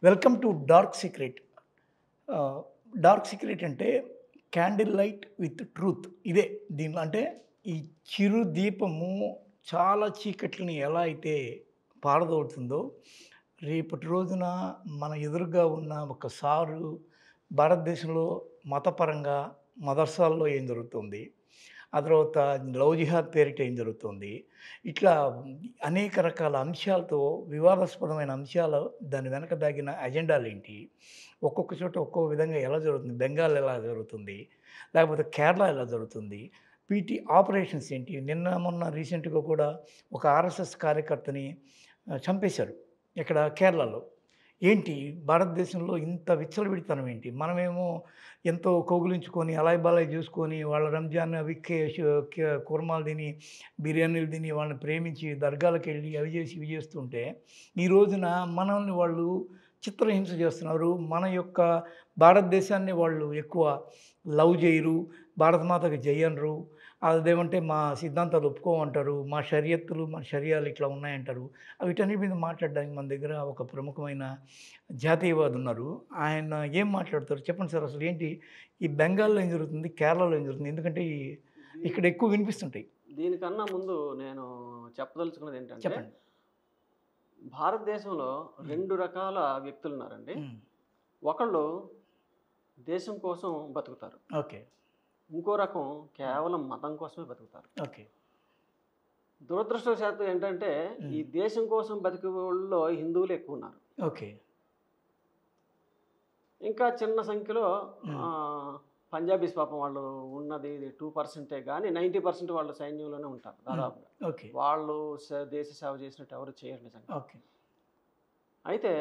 Welcome to dark secret. Dark secret అంటే candle light with truth. ఇదే దీనిలో అంటే ఈ చిరు దీపము చాలా చీకట్లని ఎలా అయితే పారదోలుతుందో, రేపటి రోజున మన ఎదురుగా ఉన్న ఒక సారు భారతదేశంలో మతపరంగా మదర్సాల్లో ఏం జరుగుతుంది, ఆ తర్వాత లవ్ జిహాద్ పేరిట ఏం జరుగుతుంది, ఇట్లా అనేక రకాల అంశాలతో వివాదాస్పదమైన అంశాలు దాని వెనక దాగిన అజెండాలేంటి, ఒక్కొక్క చోట ఒక్కో విధంగా ఎలా జరుగుతుంది, బెంగాల్ ఎలా జరుగుతుంది, లేకపోతే కేరళ ఎలా జరుగుతుంది, పీటీ ఆపరేషన్స్ ఏంటి. నిన్న మొన్న రీసెంట్గా కూడా ఒక ఆర్ఎస్ఎస్ కార్యకర్తని చంపేశారు ఇక్కడ కేరళలో. ఏంటి భారతదేశంలో ఇంత విచ్చలవిడితనం ఏంటి? మనమేమో ఎంతో కౌగిలించుకొని అలాయ్ బాలాయ్ చూసుకొని వాళ్ళ రంజాన్ అవి కుర్మాలు తిని బిర్యానీలు తిని వాళ్ళని ప్రేమించి దర్గాలకు వెళ్ళి అవి చేసి ఇవి చేస్తుంటే, ఈ రోజున మనల్ని వాళ్ళు చిత్రహింస చేస్తున్నారు. మన యొక్క భారతదేశాన్ని వాళ్ళు ఎక్కువ లవ్ చేయరు, భారతమాతకి జై అనరు. అదేమంటే మా సిద్ధాంతాలు ఒప్పుకోమంటారు, మా షరియత్తులు మన షరియాలు ఇట్లా ఉన్నాయంటారు. వీటన్నిటి మీద మాట్లాడడానికి మన దగ్గర ఒక ప్రముఖమైన జాతీయవాది ఉన్నారు. ఆయన ఏం మాట్లాడతారు చెప్పండి సార్. అసలు ఏంటి ఈ బెంగాల్లో ఏం జరుగుతుంది, కేరళలో ఏం జరుగుతుంది? ఎందుకంటే ఇక్కడ ఎక్కువ వినిపిస్తుంటాయి. దీనికన్నా ముందు నేను చెప్పదలుచుకున్నది ఏంటంటే, చెప్పండి. భారతదేశంలో రెండు రకాల వ్యక్తులు ఉన్నారండి. ఒకళ్ళు దేశం కోసం బతుకుతారు, ఓకే. ఇంకో రకం కేవలం మతం కోసమే బతుకుతారు. ఓకే. దురదృష్టవశాత్తు ఏంటంటే ఈ దేశం కోసం బతికే వాళ్ళలో హిందువులు ఎక్కువ ఉన్నారు. ఓకే. ఇంకా చిన్న సంఖ్యలో పంజాబీస్ పాపం వాళ్ళు ఉన్నది 2% కానీ 90% వాళ్ళు సైన్యంలోనే ఉంటారు దాదాపుగా. ఓకే. వాళ్ళు దేశ సేవ చేసినట్టు ఎవరు చేయరు నిజంగా. ఓకే. అయితే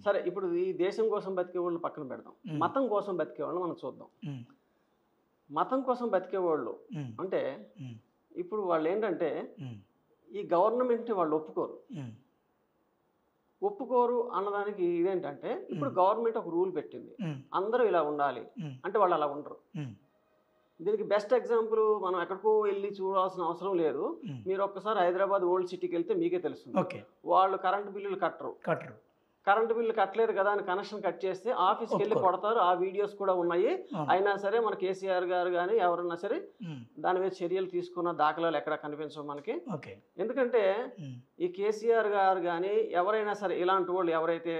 సరే, ఇప్పుడు ఈ దేశం కోసం బతికే వాళ్ళని పక్కన పెడదాం, మతం కోసం బతికే వాళ్ళని మనం చూద్దాం. మతం కోసం బతికే వాళ్ళు అంటే ఇప్పుడు వాళ్ళు ఏంటంటే ఈ గవర్నమెంట్ని వాళ్ళు ఒప్పుకోరు అన్నదానికి ఇదేంటంటే, ఇప్పుడు గవర్నమెంట్ ఒక రూల్ పెట్టింది, అందరూ ఇలా ఉండాలి అంటే వాళ్ళు అలా ఉండరు. దీనికి బెస్ట్ ఎగ్జాంపుల్ మనం ఎక్కడికో వెళ్ళి చూడాల్సిన అవసరం లేదు. మీరు ఒక్కసారి హైదరాబాద్ ఓల్డ్ సిటీకి వెళ్తే మీకే తెలుస్తుంది. వాళ్ళు కరెంటు బిల్లులు కట్టరు. కరెంటు బిల్లు కట్టలేదు కదా అని కనెక్షన్ కట్ చేస్తే ఆఫీస్కి వెళ్ళి కొడతారు. ఆ వీడియోస్ కూడా ఉన్నాయి. అయినా సరే మన కేసీఆర్ గారు కానీ ఎవరన్నా సరే దాని మీద చర్యలు తీసుకున్న దాఖలాలు ఎక్కడ కనిపించవు మనకి. ఎందుకంటే ఈ కేసీఆర్ గారు కానీ ఎవరైనా సరే ఇలాంటి వాళ్ళు ఎవరైతే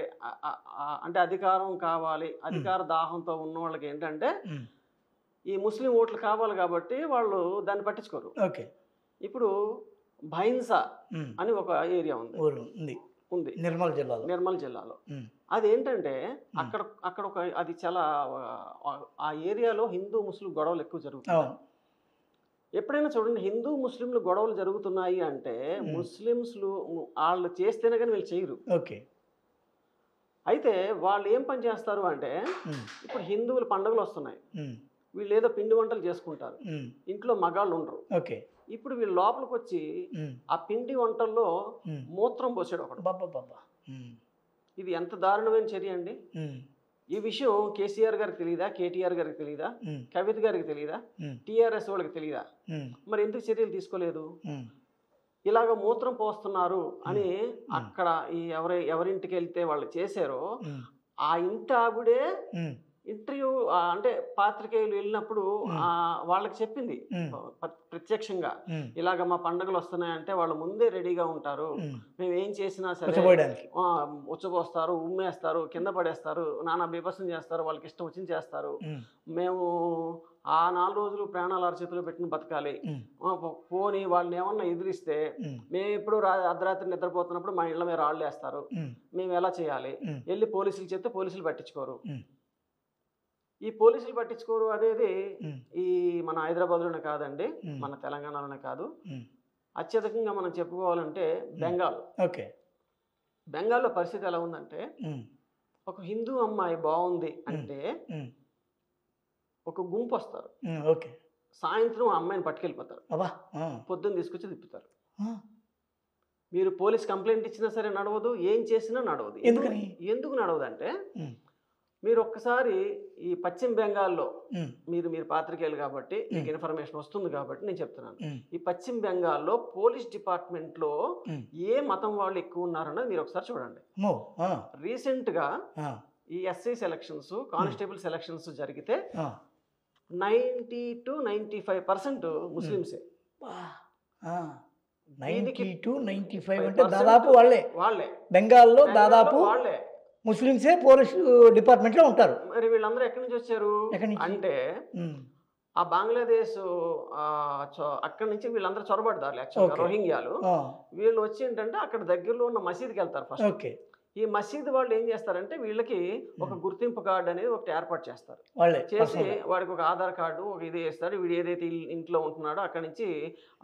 అంటే అధికారం కావాలి, అధికార దాహంతో ఉన్న వాళ్ళకి ఏంటంటే ఈ ముస్లిం ఓట్లు కావాలి కాబట్టి వాళ్ళు దాన్ని పట్టించుకోరు. ఇప్పుడు భైన్సా అని ఒక ఏరియా ఉంది నిర్మల్ జిల్లాలో. అదేంటంటే అక్కడ ఒక అది చాలా ఆ ఏరియాలో హిందూ ముస్లిం గొడవలు ఎక్కువ జరుగుతాయి. ఎప్పుడైనా చూడండి, హిందూ ముస్లింలు గొడవలు జరుగుతున్నాయి అంటే ముస్లింస్లు వాళ్ళు చేస్తేనే కానీ వీళ్ళు చేయరు. అయితే వాళ్ళు ఏం పని చేస్తారు అంటే, ఇప్పుడు హిందువుల పండుగలు వస్తున్నాయి, వీళ్ళు ఏదో పిండి వంటలు చేసుకుంటారు, ఇంట్లో మగాళ్ళు ఉండరు. ఇప్పుడు వీళ్ళు లోపలికి వచ్చి ఆ పిండి వంటల్లో మూత్రం పోసాడు ఒకడు. ఇది ఎంత దారుణమైన చర్య అండి. ఈ విషయం కేసీఆర్ గారికి తెలియదా, కేటీఆర్ గారికి తెలియదా, కవిత గారికి తెలియదా, టీఆర్ఎస్ వాళ్ళకి తెలియదా? మరి ఎందుకు చర్యలు తీసుకోలేదు? ఇలాగ మూత్రం పోస్తున్నారు అని అక్కడ ఎవరింటికి వెళ్తే వాళ్ళు చేశారో ఆ ఇంటి ఆవిడే ఇంటర్వ్యూ అంటే పాత్రికేయులు వెళ్ళినప్పుడు వాళ్ళకి చెప్పింది ప్రత్యక్షంగా, ఇలాగ మా పండుగలు వస్తున్నాయంటే వాళ్ళు ముందే రెడీగా ఉంటారు, మేము ఏం చేసినా సరే ఉచ్చబోస్తారు, ఉమ్మేస్తారు, కింద పడేస్తారు, నానా బీభత్సం చేస్తారు, వాళ్ళకి ఇష్టం వచ్చింది చేస్తారు, మేము ఆ 4 రోజులు ప్రాణాలు అరచేతులు పెట్టిన బతకాలి, పోని వాళ్ళని ఏమన్నా ఎదిరిస్తే మేము ఎప్పుడు అర్ధరాత్రి నిద్రపోతున్నప్పుడు మా ఇళ్ళ మీద రాళ్ళు వేస్తారు, మేము ఎలా చేయాలి, వెళ్ళి పోలీసులు చెప్తే పోలీసులు పట్టించుకోరు. ఈ పోలీసులు పట్టించుకోరు అనేది ఈ మన హైదరాబాద్లోనే కాదండి, మన తెలంగాణలోనే కాదు, అత్యధికంగా మనం చెప్పుకోవాలంటే బెంగాల్లో పరిస్థితి ఎలా ఉందంటే, ఒక హిందూ అమ్మాయి బాగుంది అంటే ఒక గుంపు వస్తారు, సాయంత్రం ఆ అమ్మాయిని పట్టుకెళ్ళిపోతారు, పొద్దున్న తీసుకొచ్చి తిప్పుతారు. మీరు పోలీస్ కంప్లైంట్ ఇచ్చినా సరే నడవదు, ఏం చేసినా నడవదు. ఎందుకు నడవదు అంటే, మీరు ఒక్కసారి ఈ పశ్చిమ బెంగాల్లో మీరు పాత్రికేయులు కాబట్టి మీకు ఇన్ఫర్మేషన్ వస్తుంది కాబట్టి నేను చెప్తున్నాను. ఈ పశ్చిమ బెంగాల్లో పోలీస్ డిపార్ట్మెంట్లో ఏ మతం వాళ్ళు ఎక్కువ ఉన్నారన్నది మీరు ఒకసారి చూడండి. రీసెంట్గా ఈ ఎస్ఐ సెలక్షన్స్, కానిస్టేబుల్ సెలక్షన్స్ జరిగితే 90 to 95% ముస్లిమ్సే. 90 to 95 అంటే దాదాపు వాళ్ళే బెంగాల్లో దాదాపు వాళ్ళే ముస్లిమ్సే పోలీస్ డిపార్ట్మెంట్లో ఉంటారు. మరి వీళ్ళందరూ ఎక్కడి నుంచి వచ్చారు అంటే ఆ బంగ్లాదేశ్ అక్కడి నుంచి వీళ్ళందరూ చొరబడతారు. యాక్చువల్గా రోహింగ్యాలు వీళ్ళు వచ్చి ఏంటంటే అక్కడ దగ్గరలో ఉన్న మసీద్కి వెళ్తారు ఫస్ట్. ఈ మసీద్ వాళ్ళు ఏం చేస్తారంటే వీళ్ళకి ఒక గుర్తింపు కార్డు అనేది ఒకటి ఏర్పాటు చేస్తారు. చేసి వాడికి ఒక ఆధార్ కార్డు ఒక ఇది వేస్తారు. వీడు ఏదైతే ఇంట్లో ఉంటున్నాడో అక్కడి నుంచి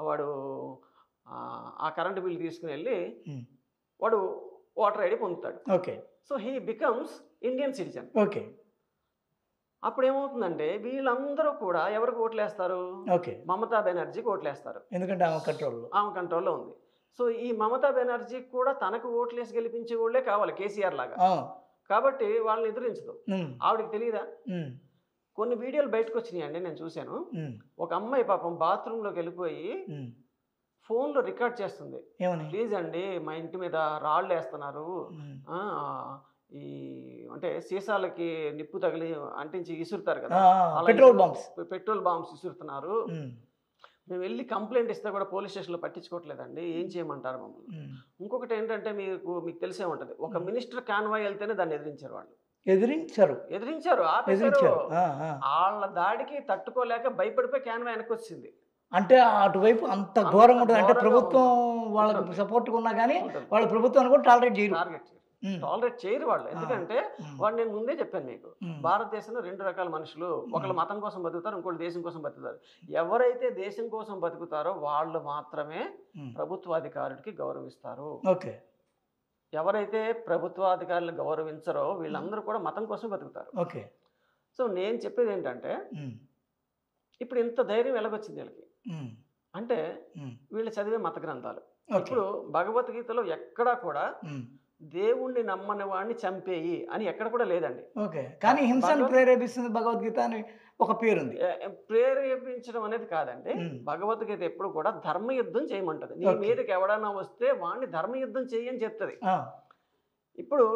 వాడు ఆ కరెంటు బిల్ తీసుకుని వెళ్ళి వాడు ఓటర్ ఐడి పొందుతాడు. So he becomes Indian citizen. అప్పుడు ఏమవుతుందంటే వీళ్ళందరూ కూడా ఎవరికి ఓట్లేస్తారు? మమతా బెనర్జీకి ఓట్లేస్తారు. ఎందుకంటే ఆమె కంట్రోల్లో ఉంది. సో ఈ మమతా బెనర్జీకి కూడా తనకు ఓట్లేసి గెలిపించే వాళ్ళే కావాలి, కేసీఆర్ లాగా. కాబట్టి వాళ్ళని ఎదిరించదు. ఆవిడకి తెలియదా? కొన్ని వీడియోలు బయటకు వచ్చినాయండి, నేను చూశాను. ఒక అమ్మాయి పాపం బాత్రూంలోకి వెళ్ళిపోయి ఫోన్లో రికార్డ్ చేస్తుంది. ప్లీజ్ అండి మా ఇంటి మీద రాళ్ళు వేస్తున్నారు, ఈ అంటే సీసాలకి నిప్పు తగిలి అంటించి ఇసురుతారు కదా, పెట్రోల్ బాంబ్స్ ఇసురుతున్నారు, మేము వెళ్ళి కంప్లైంట్ ఇస్తే కూడా పోలీస్ స్టేషన్లో పట్టించుకోవట్లేదండి, ఏం చేయమంటారు మమ్మల్ని. ఇంకొకటి ఏంటంటే మీకు తెలిసే ఉంటుంది, ఒక మినిస్టర్ కాన్వాయ్ వెళ్తేనే దాన్ని ఎదిరించారు వాళ్ళు. ఎదిరించారు ఆపేశారు. వాళ్ళ దాడికి తట్టుకోలేక భయపడిపోయి కాన్వాయ్ వెనక్కి వచ్చింది. అంటే అటువైపు అంత ఘోరంగా ఉంటుంది. అంటే ప్రభుత్వం వాళ్ళకి సపోర్ట్గా ఉన్నా కానీ వాళ్ళ ప్రభుత్వాన్ని కూడా టాలరేట్ చేయరు వాళ్ళు. ఎందుకంటే వాడు నేను ముందే చెప్పాను మీకు, భారతదేశంలో 2 రకాల మనుషులు, ఒకళ్ళు మతం కోసం బతుకుతారు, ఇంకోళ్ళు దేశం కోసం బతుకుతారు. ఎవరైతే దేశం కోసం బతుకుతారో వాళ్ళు మాత్రమే ప్రభుత్వాధికారుడికి గౌరవిస్తారు. ఎవరైతే ప్రభుత్వాధికారులను గౌరవించరో వీళ్ళందరూ కూడా మతం కోసం బతుకుతారు. సో నేను చెప్పేది ఏంటంటే ఇప్పుడు ఇంత ధైర్యం ఎలాగొచ్చింది వీళ్ళకి అంటే వీళ్ళు చదివే మత గ్రంథాలు. ఇప్పుడు భగవద్గీతలో ఎక్కడా కూడా దేవుణ్ణి నమ్మని వాడిని చంపేయి అని ఎక్కడ కూడా లేదండి. కానీ హింసను ప్రేరేపిస్తుంది భగవద్గీత అని ఒక పేరుంది. ప్రేరేపించడం అనేది కాదండి, భగవద్గీత ఎప్పుడు కూడా ధర్మయుద్ధం చేయమంటది. నీ మీదకి ఎవడన్నా వస్తే వాడిని ధర్మయుద్ధం చేయని చెప్తుంది. ఇప్పుడు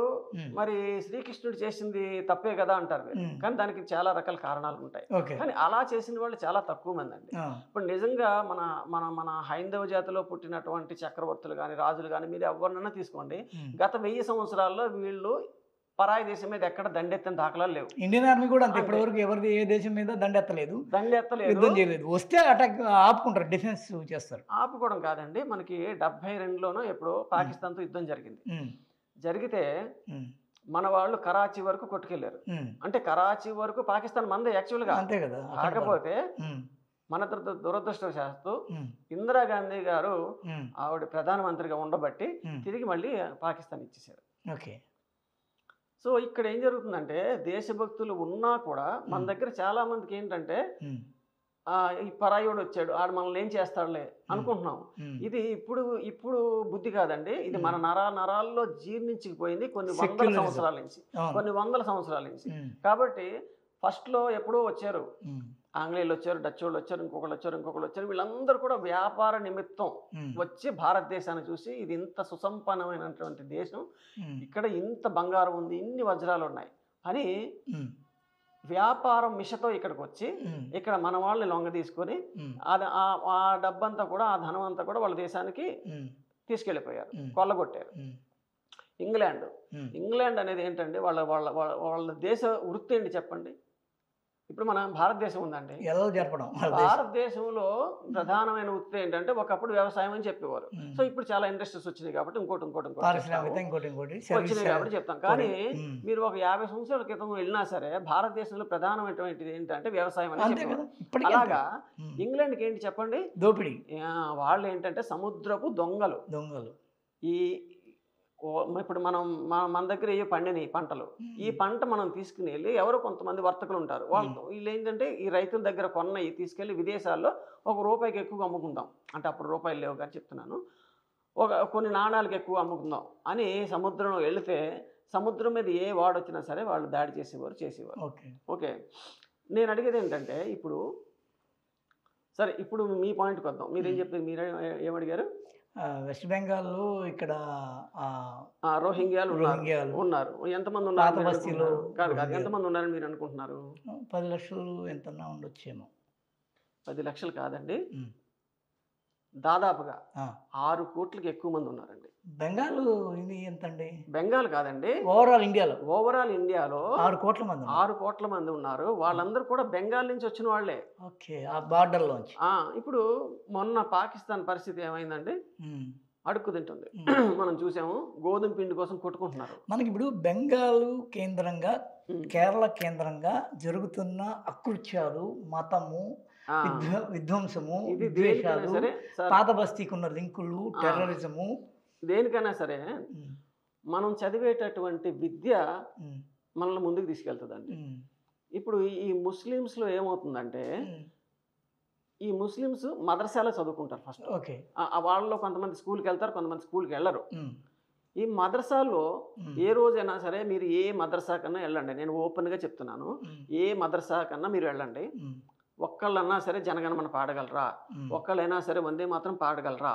మరి శ్రీకృష్ణుడు చేసింది తప్పే కదా అంటారు, కానీ దానికి చాలా రకాల కారణాలు ఉంటాయి. కానీ అలా చేసిన వాళ్ళు చాలా తక్కువ మంది అండి. ఇప్పుడు నిజంగా మన మన మన హైందవ జాతిలో పుట్టినటువంటి చక్రవర్తులు కానీ రాజులు కానీ మీరు ఎవరినైనా తీసుకోండి, గత 1000 సంవత్సరాల్లో వీళ్ళు పరాయి దేశం మీద ఎక్కడ దండెత్తిన దాఖలాలు లేవు. ఇండియన్ ఆర్మీ కూడా అంతే, ఇప్పటివరకు ఎవరిది ఏ దేశం మీద దండెత్తలేదు, యుద్ధం చేయలేదు. వస్తే అటాక్ ఆపుకుంటారు, డిఫెన్స్ చేస్తారు. ఆపుకోవడం కాదండి, మనకి 72లోనో ఎప్పుడో పాకిస్తాన్తో యుద్ధం జరిగితే మన వాళ్ళు కరాచీ వరకు కొట్టుకెళ్లారు. అంటే కరాచీ వరకు పాకిస్తాన్ మందే యాక్చువల్గా, అంతే కదా. కాకపోతే మన దురదృష్టవశాత్తు ఇందిరాగాంధీ గారు ఆవిడ ప్రధానమంత్రిగా ఉండబట్టి తిరిగి మళ్ళీ పాకిస్తాన్ ఇచ్చేసారు. సో ఇక్కడ ఏం జరుగుతుందంటే దేశభక్తులు ఉన్నా కూడా మన దగ్గర చాలా మందికి ఏంటంటే ఈ పరాయుడు వచ్చాడు ఆడు మనల్ని ఏం చేస్తాడులే అనుకుంటున్నాం. ఇది ఇప్పుడు బుద్ధి కాదండి, ఇది మన నరాల్లో జీర్ణించుకుపోయింది కొన్ని వందల సంవత్సరాల నుంచి. కాబట్టి ఫస్ట్లో ఎప్పుడో వచ్చారు, ఆంగ్లేయులు వచ్చారు, డచ్ వాళ్ళు వచ్చారు, ఇంకొకళ్ళు వచ్చారు. వీళ్ళందరూ కూడా వ్యాపార నిమిత్తం వచ్చి భారతదేశాన్ని చూసి ఇది ఇంత సుసంపన్నమైనటువంటి దేశం, ఇక్కడ ఇంత బంగారం ఉంది, ఇన్ని వజ్రాలు ఉన్నాయి అని వ్యాపారం మిషతో ఇక్కడికి వచ్చి ఇక్కడ మన వాళ్ళని లొంగ తీసుకొని ఆ డబ్బంతా కూడా ఆ ధనం అంతా కూడా వాళ్ళ దేశానికి తీసుకెళ్ళిపోయారు, కొల్లగొట్టారు. ఇంగ్లాండ్ అనేది ఏంటంటే వాళ్ళ దేశ వృత్తి ఏంటి చెప్పండి. ఇప్పుడు మన భారతదేశం ఉందండి, భారతదేశంలో ప్రధానమైన వృత్తి ఏంటంటే ఒకప్పుడు వ్యవసాయం అని చెప్పేవారు. సో ఇప్పుడు చాలా ఇండస్ట్రీస్ వచ్చినాయి కాబట్టి ఇంకోటి వచ్చినాయి కాబట్టి చెప్తాం. కానీ మీరు ఒక 50 సంవత్సరాల క్రితం వెళ్ళినా సరే భారతదేశంలో ప్రధానమైనటువంటిది ఏంటంటే వ్యవసాయం అని చెప్పేవారు. అలాగా ఇంగ్లాండ్కి ఏంటి చెప్పండి, దోపిడీ. వాళ్ళు ఏంటంటే సముద్రపు దొంగలు. ఈ ఇప్పుడు మన దగ్గర ఏ పండిన పంటలు, ఈ పంట మనం తీసుకుని వెళ్ళి ఎవరో కొంతమంది వర్తకులు ఉంటారు, వీళ్ళు ఏంటంటే ఈ రైతుల దగ్గర కొన్నవి తీసుకెళ్ళి విదేశాల్లో ₹1 ఎక్కువగా అమ్ముకుందాం, అంటే అప్పుడు రూపాయలు లేవు కానీ చెప్తున్నాను, కొన్ని నాణాలకు ఎక్కువ అమ్ముకుందాం అని సముద్రంలో వెళితే సముద్రం మీద ఏ వాడు వచ్చినా సరే వాళ్ళు దాడి చేసేవారు. ఓకే. ఓకే, నేను అడిగేది ఏంటంటే ఇప్పుడు సరే ఇప్పుడు మీ పాయింట్కి వద్దాం. మీరేం చెప్పారు? మీరు ఏమడిగారు? వెస్ట్ బెంగాల్లో ఇక్కడ రోహింగ్యాలు ఉన్నారు. ఎంతమంది పాత ఉన్నారు? బస్తీలో కాదు ఎంతమంది ఉన్నారని మీరు అనుకుంటున్నారు? 10 లక్షలు ఎంతన్నా ఉండొచ్చేమో. 10 లక్షలు కాదండి, దాదాపుగా 6 కోట్లకి ఎక్కువ మంది ఉన్నారండి. బెంగాల్ ఇది ఎంతండి? బెంగాల్ కాదండి, ఓవరాల్ ఇండియాలో 6 కోట్ల మంది ఉన్నారు. వాళ్ళందరూ కూడా బెంగాల్ నుంచి వచ్చిన వాళ్ళే. ఓకే, ఆ బార్డర్లోంచి. ఇప్పుడు మొన్న పాకిస్తాన్ పరిస్థితి ఏమైందండి? అడుక్కు తింటుంది. మనం చూసాము, గోధుమ పిండి కోసం కొట్టుకుంటున్నారు. మనకి ఇప్పుడు బెంగాల్ కేంద్రంగా, కేరళ కేంద్రంగా జరుగుతున్న అకృత్యాలు, మతము, విధ్వంసము, విద్వేషాలు, పాత బస్తీకి ఉన్న లింకులు, టెర్రరిజము, దేనికైనా సరే మనం చదివేటటువంటి విద్య మనల్ని ముందుకు తీసుకెళ్తుందండి. ఇప్పుడు ఈ ముస్లిమ్స్లో ఏమవుతుందంటే, ఈ ముస్లిమ్స్ మదర్సాలో చదువుకుంటారు ఫస్ట్. ఓకే, వాళ్ళలో కొంతమంది స్కూల్కి వెళ్తారు, కొంతమంది స్కూల్కి వెళ్ళరు. ఈ మదర్సాలో ఏ రోజైనా సరే మీరు ఏ మదర్సా కన్నా వెళ్ళండి, నేను ఓపెన్గా చెప్తున్నాను, ఏ మదర్సా కన్నా మీరు వెళ్ళండి, ఒక్కళ్ళన్నా సరే జనగణమన పాడగలరా, ఒక్కళ్ళైనా సరే వందే మాత్రం పాడగలరా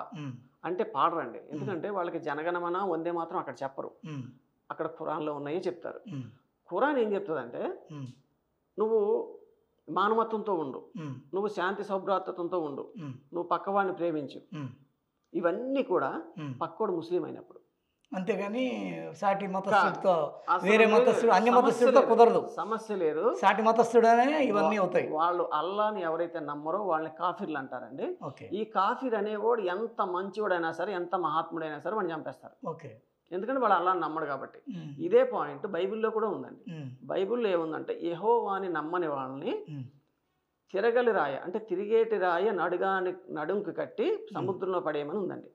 అంటే పాడరండి. ఎందుకంటే వాళ్ళకి జనగణమన వందే మాత్రం అక్కడ చెప్పరు, అక్కడ ఖురాన్లో ఉన్నాయో చెప్తారు. ఖురాన్ ఏం చెప్తుందంటే, నువ్వు మానవత్వంతో ఉండు, నువ్వు శాంతి సౌభ్రాతత్వంతో ఉండు, నువ్వు పక్కవాడిని ప్రేమించు, ఇవన్నీ కూడా పక్కోడు ముస్లిం అయినప్పుడు. అంతేగాని సాటి మతస్థుడితో, వేరే మతస్థుడు, అన్య మతస్థుడితో కుదరదు, సమస్య లేదు. సాటి మతస్థుడనే ఇవన్నీ అవుతాయి. వాళ్ళు అల్లాని ఎవరైతే నమ్మరో వాళ్ళని కాఫిర్లు అంటారండి. ఈ కాఫిర్ అనేవాడు ఎంత మంచివాడైనా సరే, ఎంత మహాత్ముడైనా సరే వాడిని చంపేస్తారు. ఓకే, ఎందుకంటే వాళ్ళు అల్లాని నమ్మడు కాబట్టి. ఇదే పాయింట్ బైబిల్లో కూడా ఉందండి. బైబిల్లో ఏముందంటే, యెహోవాని నమ్మని వాళ్ళని తిరగలి రాయ, అంటే తిరిగేటి రాయ నడుంకు కట్టి సముద్రంలో పడేయమని ఉందండి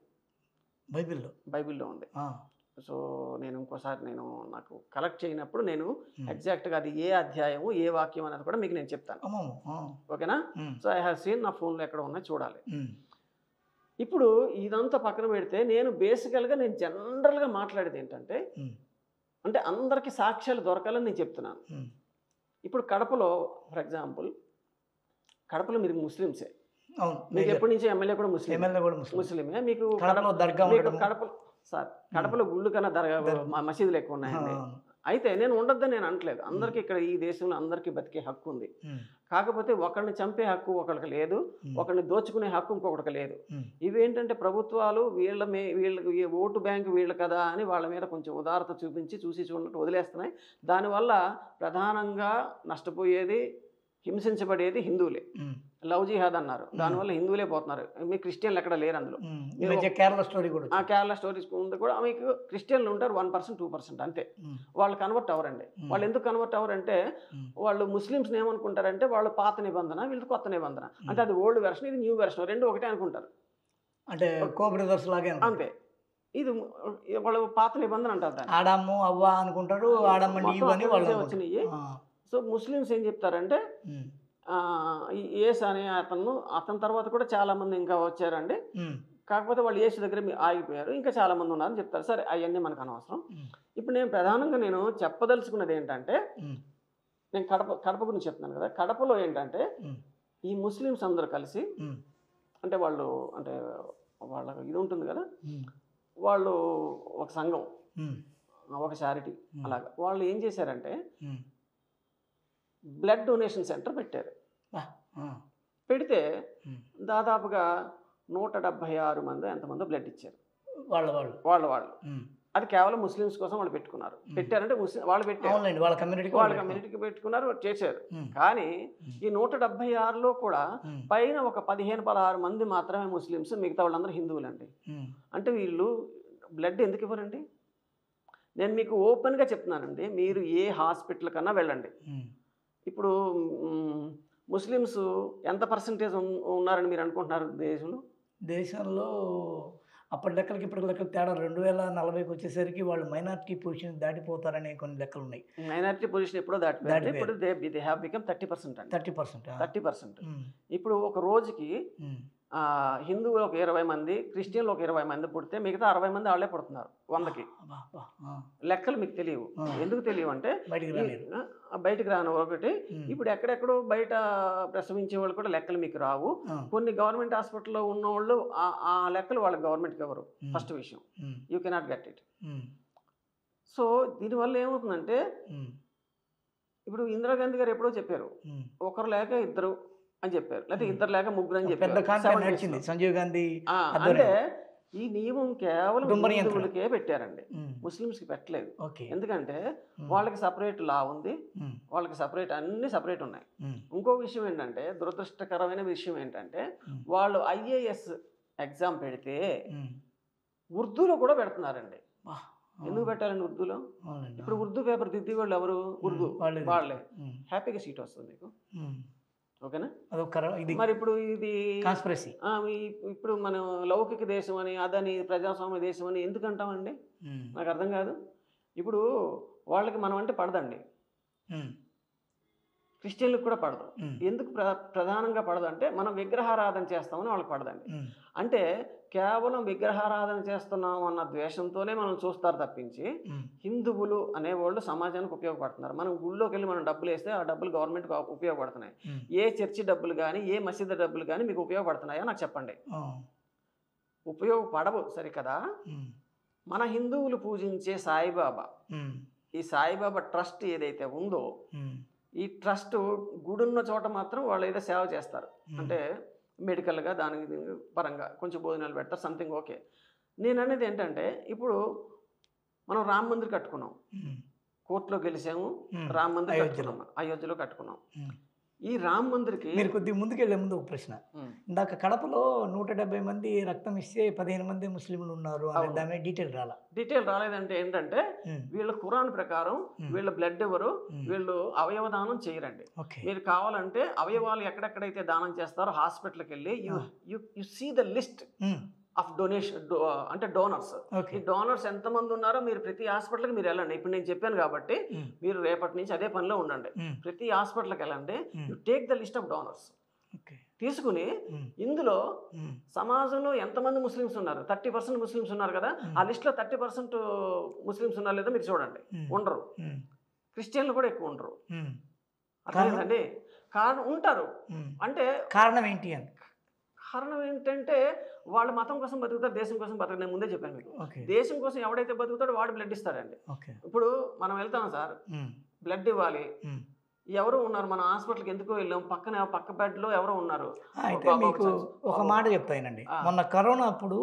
బైబిల్లో ఉంది. సో నేను ఇంకోసారి నాకు కలెక్ట్ చేయనప్పుడు నేను ఎగ్జాక్ట్గా అది ఏ అధ్యాయము ఏ వాక్యం అనేది కూడా మీకు నేను చెప్తాను. ఓకేనా? సో ఐ హ్యావ్ సీన్, నా ఫోన్లో ఎక్కడ ఉన్నాయి చూడాలి. ఇప్పుడు ఇదంతా పక్కన పెడితే నేను బేసికల్గా నేను జనరల్గా మాట్లాడేది ఏంటంటే, అంటే అందరికీ సాక్ష్యాలు దొరకాలని నేను చెప్తున్నాను. ఇప్పుడు కడపలో ఫర్ ఎగ్జాంపుల్, కడపలో మీరు ముస్లిమ్సే, మీకు ఎప్పటి నుంచి ఎమ్మెల్యే కూడా ముస్లిమే. మీకు కడపలో గుళ్ళు కన్నా దర్గా మసీదులు ఎక్కువ ఉన్నాయండి. అయితే నేను ఉండొద్దని నేను అనట్లేదు, అందరికీ ఇక్కడ ఈ దేశంలో అందరికీ బతికే హక్కు ఉంది. కాకపోతే ఒకరిని చంపే హక్కు ఒకరికి లేదు, ఒకరిని దోచుకునే హక్కు ఇంకొకరికి లేదు. ఇవేంటంటే ప్రభుత్వాలు వీళ్ళకి ఓటు బ్యాంకు వీళ్ళు కదా అని వాళ్ళ మీద కొంచెం ఉదారత చూసి చూడనట్టు వదిలేస్తున్నాయి. దానివల్ల ప్రధానంగా నష్టపోయేది, హింసించబడేది హిందువులే. లవ్ జిహాద్ అన్నారు, దానివల్ల హిందువులే పోతున్నారు. మీ క్రిస్టియన్లు ఎక్కడ లేరు అందులో. కేరళ స్టోరీస్ ఉంది కూడా, మీకు క్రిస్టియన్లు ఉంటారు 1%, 2% అంతే. వాళ్ళు కన్వర్ట్ అవ్వరండి. వాళ్ళు ఎందుకు కన్వర్ట్ అవ్వరంటే, వాళ్ళు ముస్లిమ్స్ని ఏమనుకుంటారంటే, వాళ్ళు పాత నిబంధన, వీళ్ళు కొత్త నిబంధన, అంటే అది ఓల్డ్ వెర్షన్, ఇది న్యూ వెర్షన్, రెండు ఒకటే అనుకుంటారు. అంటే కో-బ్రదర్స్ లాగే అంతే. ఇది వాళ్ళు పాత నిబంధన అంటారు, ఆడాము అవ్వ అనుకుంటారు, వచ్చినాయి. సో ముస్లిమ్స్ ఏం చెప్తారంటే, యేసు అనే అతని తర్వాత కూడా చాలా మంది ఇంకా వచ్చారండి, కాకపోతే వాళ్ళు యేసు దగ్గర ఆగిపోయారు, ఇంకా చాలా మంది ఉన్నారని చెప్తారు. సరే, అవన్నీ మనకు అనవసరం. ఇప్పుడు నేను ప్రధానంగా చెప్పదలుచుకున్నది ఏంటంటే, నేను కడప గురించి చెప్తున్నాను కదా. కడపలో ఏంటంటే, ఈ ముస్లిమ్స్ అందరూ కలిసి, అంటే వాళ్ళ ఇది ఉంటుంది కదా, వాళ్ళు ఒక సంఘం, ఒక చారిటీ, అలాగా వాళ్ళు ఏం చేశారంటే బ్లడ్ డొనేషన్ సెంటర్ పెట్టారు. పెడితే దాదాపుగా 176 మంది ఎంతమందో బ్లడ్ ఇచ్చారు వాళ్ళు. అది కేవలం ముస్లిమ్స్ కోసం వాళ్ళు పెట్టుకున్నారు. పెట్టారంటే వాళ్ళు పెట్టారు, వాళ్ళ కమ్యూనిటీకి పెట్టుకున్నారు, చేశారు. కానీ ఈ 176లో కూడా పైన ఒక 15-16 మంది మాత్రమే ముస్లిమ్స్, మిగతా వాళ్ళందరూ హిందువులండి. అంటే వీళ్ళు బ్లడ్ ఎందుకు ఇవ్వరండి? నేను మీకు ఓపెన్గా చెప్తున్నానండి, మీరు ఏ హాస్పిటల్ కన్నా వెళ్ళండి. ఇప్పుడు ముస్లిమ్స్ ఎంత పర్సంటేజ్ ఉన్నారని మీరు అనుకుంటున్నారు దేశంలో? అప్పటి లెక్కలకి ఇప్పటి లెక్కలు తేడా. 2040కి వచ్చేసరికి వాళ్ళు మైనారిటీ పొజిషన్ దాటిపోతారనే కొన్ని లెక్కలు ఉన్నాయి. మైనారిటీ పొజిషన్ ఎప్పుడో దాటిపోయారు. ఇప్పుడు దే హ్యావ్ బికమ్ 30% అండి. 30%. ఇప్పుడు ఒక రోజుకి హిందువులు ఒక 20 మంది, క్రిస్టియన్లు ఒక 20 మంది పుడితే మిగతా 60 మంది వాళ్ళే పుడుతున్నారు 100కి. లెక్కలు మీకు తెలియవు. ఎందుకు తెలియవు అంటే బయటికి రాను ఒకటి. ఇప్పుడు ఎక్కడెక్కడో బయట ప్రసవించే వాళ్ళు కూడా లెక్కలు మీకు రావు. కొన్ని గవర్నమెంట్ హాస్పిటల్లో ఉన్న వాళ్ళు ఆ లెక్కలు వాళ్ళకి గవర్నమెంట్కి ఎవరు, ఫస్ట్ విషయం. You cannot get it. So దీనివల్ల ఏమవుతుందంటే ఇప్పుడు ఇందిరాగాంధీ గారు ఎప్పుడో చెప్పారు, ఒకరు లేక ఇద్దరు అని చెప్పారు, లేకపోతే ఇద్దరు లేక ముగ్గురు అని చెప్పారు. సంజీవ్ గాంధీ. అంటే ఈ నియమం కేవలం హిందువులకే పెట్టారండి, ముస్లిమ్స్కి పెట్టలేదు. ఎందుకంటే వాళ్ళకి సపరేట్ లా ఉంది, వాళ్ళకి సపరేట్ అన్ని సపరేట్ ఉన్నాయి. ఇంకో విషయం ఏంటంటే, దురదృష్టకరమైన విషయం ఏంటంటే, వాళ్ళు IAS ఎగ్జామ్ పెడితే ఉర్దూలో కూడా పెడుతున్నారండి. ఎందుకు పెట్టాలండి ఉర్దూలో? ఇప్పుడు ఉర్దూ పేపర్ దిద్ది వాళ్ళు ఎవరు? ఉర్దూ వాళ్ళే. హ్యాపీగా సీట్ వస్తుంది మీకు. ఓకేనా? మరి ఇప్పుడు ఇది ఇప్పుడు మనం లౌకిక దేశం అని, అదని ప్రజాస్వామ్య దేశం అని ఎందుకు అంటామండి? నాకు అర్థం కాదు. ఇప్పుడు వాళ్ళకి మనం అంటే పడదండి, క్రిస్టియన్లకు కూడా పడదు. ఎందుకు ప్రధానంగా పడదు అంటే, మనం విగ్రహారాధన చేస్తామని వాళ్ళకి పడదండి. అంటే కేవలం విగ్రహారాధన చేస్తున్నాం అన్న ద్వేషంతోనే మనం చూస్తారు తప్పించి, హిందువులు అనేవాళ్ళు సమాజానికి ఉపయోగపడుతున్నారు. మనం గుళ్ళోకి వెళ్ళి మనం డబ్బులు వేస్తే ఆ డబ్బులు గవర్నమెంట్కి ఉపయోగపడుతున్నాయి. ఏ చర్చి డబ్బులు కానీ, ఏ మసీదు డబ్బులు కానీ మీకు ఉపయోగపడుతున్నాయో నాకు చెప్పండి. ఉపయోగపడవు, సరికదా? మన హిందువులు పూజించే సాయిబాబా, ఈ సాయిబాబా ట్రస్ట్ ఏదైతే ఉందో, ఈ ట్రస్ట్ గుడున్న చోట మాత్రం వాళ్ళు ఏదో సేవ చేస్తారు. అంటే మెడికల్గా దానికి పరంగా కొంచెం భోజనాలు పెడతారు, సంథింగ్. ఓకే. నేను అనేది ఏంటంటే, ఇప్పుడు మనం రామ మందిర్ కట్టుకున్నాం, కోర్టులో గెలిచాము, రామ మందిర్ కట్టుకున్నాం, అయోధ్యలో కట్టుకున్నాం. ఈ రామ మందిర్కి మీరు కొద్దిగా ముందుకెళ్లే ముందు ఒక ప్రశ్న. ఇందాక కడపలో 170 మంది రక్తం ఇస్తే 15 మంది ముస్లింలు ఉన్నారు అనే దాని డీటెయిల్ రాలేదంటే ఏంటంటే, వీళ్ళ ఖురాన్ ప్రకారం వీళ్ళ బ్లడ్ ఎవరు, వీళ్ళు అవయవ దానం చేయరండి. మీరు కావాలంటే అవయవాలు ఎక్కడెక్కడైతే దానం చేస్తారో హాస్పిటల్కి వెళ్ళి you see the list of donation, అంటే డోనర్స్. ఈ డోనర్స్ ఎంతమంది ఉన్నారో మీరు ప్రతి హాస్పిటల్కి మీరు వెళ్ళండి. ఇప్పుడు నేను చెప్పాను కాబట్టి మీరు రేపటి నుంచి అదే పనిలో ఉండండి. ప్రతి హాస్పిటల్కి వెళ్ళండి, you take the list of donors. తీసుకుని ఇందులో సమాజంలో ఎంతమంది ముస్లిమ్స్ ఉన్నారు, 30% ముస్లిమ్స్ ఉన్నారు కదా, ఆ లిస్ట్లో 30% ముస్లిమ్స్ ఉన్నారు లేదో మీరు చూడండి. ఉండరు. క్రిస్టియన్లు కూడా ఎక్కువ ఉండరు. అర్థమైందండి? కారణం ఉంటారు అంటే కారణం ఏంటంటే వాళ్ళు మతం కోసం బతుకుతారు, దేశం కోసం బతుకుతారు. నేను ముందే చెప్పాను మీకు, దేశం కోసం ఎవడైతే బతుకుతాడో వాడు బ్లడ్ ఇస్తాడండి. ఇప్పుడు మనం వెళ్తాం సార్, బ్లడ్ ఇవ్వాలి, ఎవరు ఉన్నారు, మనం హాస్పిటల్కి ఎందుకో వెళ్ళాం, పక్క బెడ్లో ఎవరో ఉన్నారు. అయితే మీకు ఒక మాట చెప్తానండి, మొన్న కరోనా అప్పుడు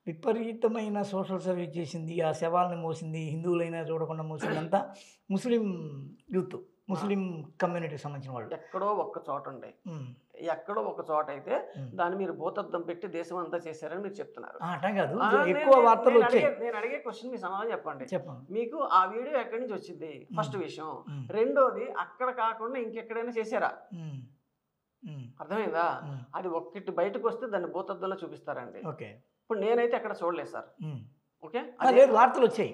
విపరీతమైన సోషల్ సర్వీస్ చేసింది, ఆ శవాలను మోసింది, హిందువులైనా చూడకుండా మోసింది అంతా ముస్లిం యూత్, ముస్లిం కమ్యూనిటీకి సంబంధించిన వాళ్ళు. ఎక్కడో ఒక్క చోట ఉండే, ఎక్కడో ఒక చోట అయితే దాన్ని మీరు భూతద్దం పెట్టి దేశం అంతా చేశారని మీరు చెప్తున్నారు. ఎక్కువ వార్తలు వచ్చాయి. నేను అడిగే క్వశ్చన్ మీ సమాధానం చెప్పండి. మీకు ఆ వీడియో ఎక్కడి నుంచి వచ్చింది? ఫస్ట్ విషయం. రెండోది, అక్కడ కాకుండా ఇంకెక్కడైనా చేశారా? అర్థమైందా? అది ఒక్కటి బయటకు వస్తే దాన్ని భూతద్దంలో చూపిస్తారండి. ఇప్పుడు నేనైతే అక్కడ చూడలేదు సార్. ఓకే, వార్తలు వచ్చాయి.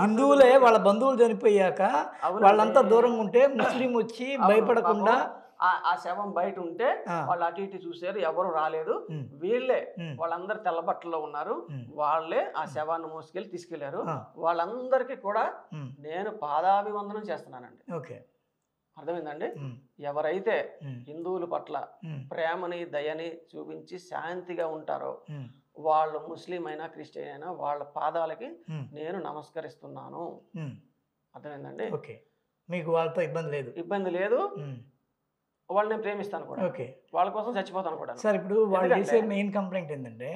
హిందువులే వాళ్ళ బంధువులు చనిపోయాక వాళ్ళంతా దూరంగా ఉంటే ముస్లిం వచ్చి భయపడకుండా ఆ శవం బయట ఉంటే వాళ్ళు అటు ఇటు చూసారు, ఎవరు రాలేదు. వీళ్ళే, వాళ్ళందరూ తెల్ల బట్టల్లో ఉన్నారు, వాళ్ళే ఆ శవాన్ని మోసుకెళ్ళి తీసుకెళ్లారు. వాళ్ళందరికీ కూడా నేను పాదాభివందనం చేస్తున్నానండి. అర్థమైందండి? ఎవరైతే హిందువుల పట్ల ప్రేమని దయని చూపించి శాంతిగా ఉంటారో, వాళ్ళు ముస్లిం అయినా క్రిస్టియన్ అయినా వాళ్ళ పాదాలకి నేను నమస్కరిస్తున్నాను. అర్థమైందండి? మీకు వాళ్ళతో ఇబ్బంది లేదు. వాళ్ళు నేను ప్రేమిస్తాను కూడా, వాళ్ళ కోసం చచ్చిపోతాను కూడా. సార్, ఇప్పుడు వాళ్ళు చేసే మెయిన్ కంప్లైంట్ ఏంటంటే,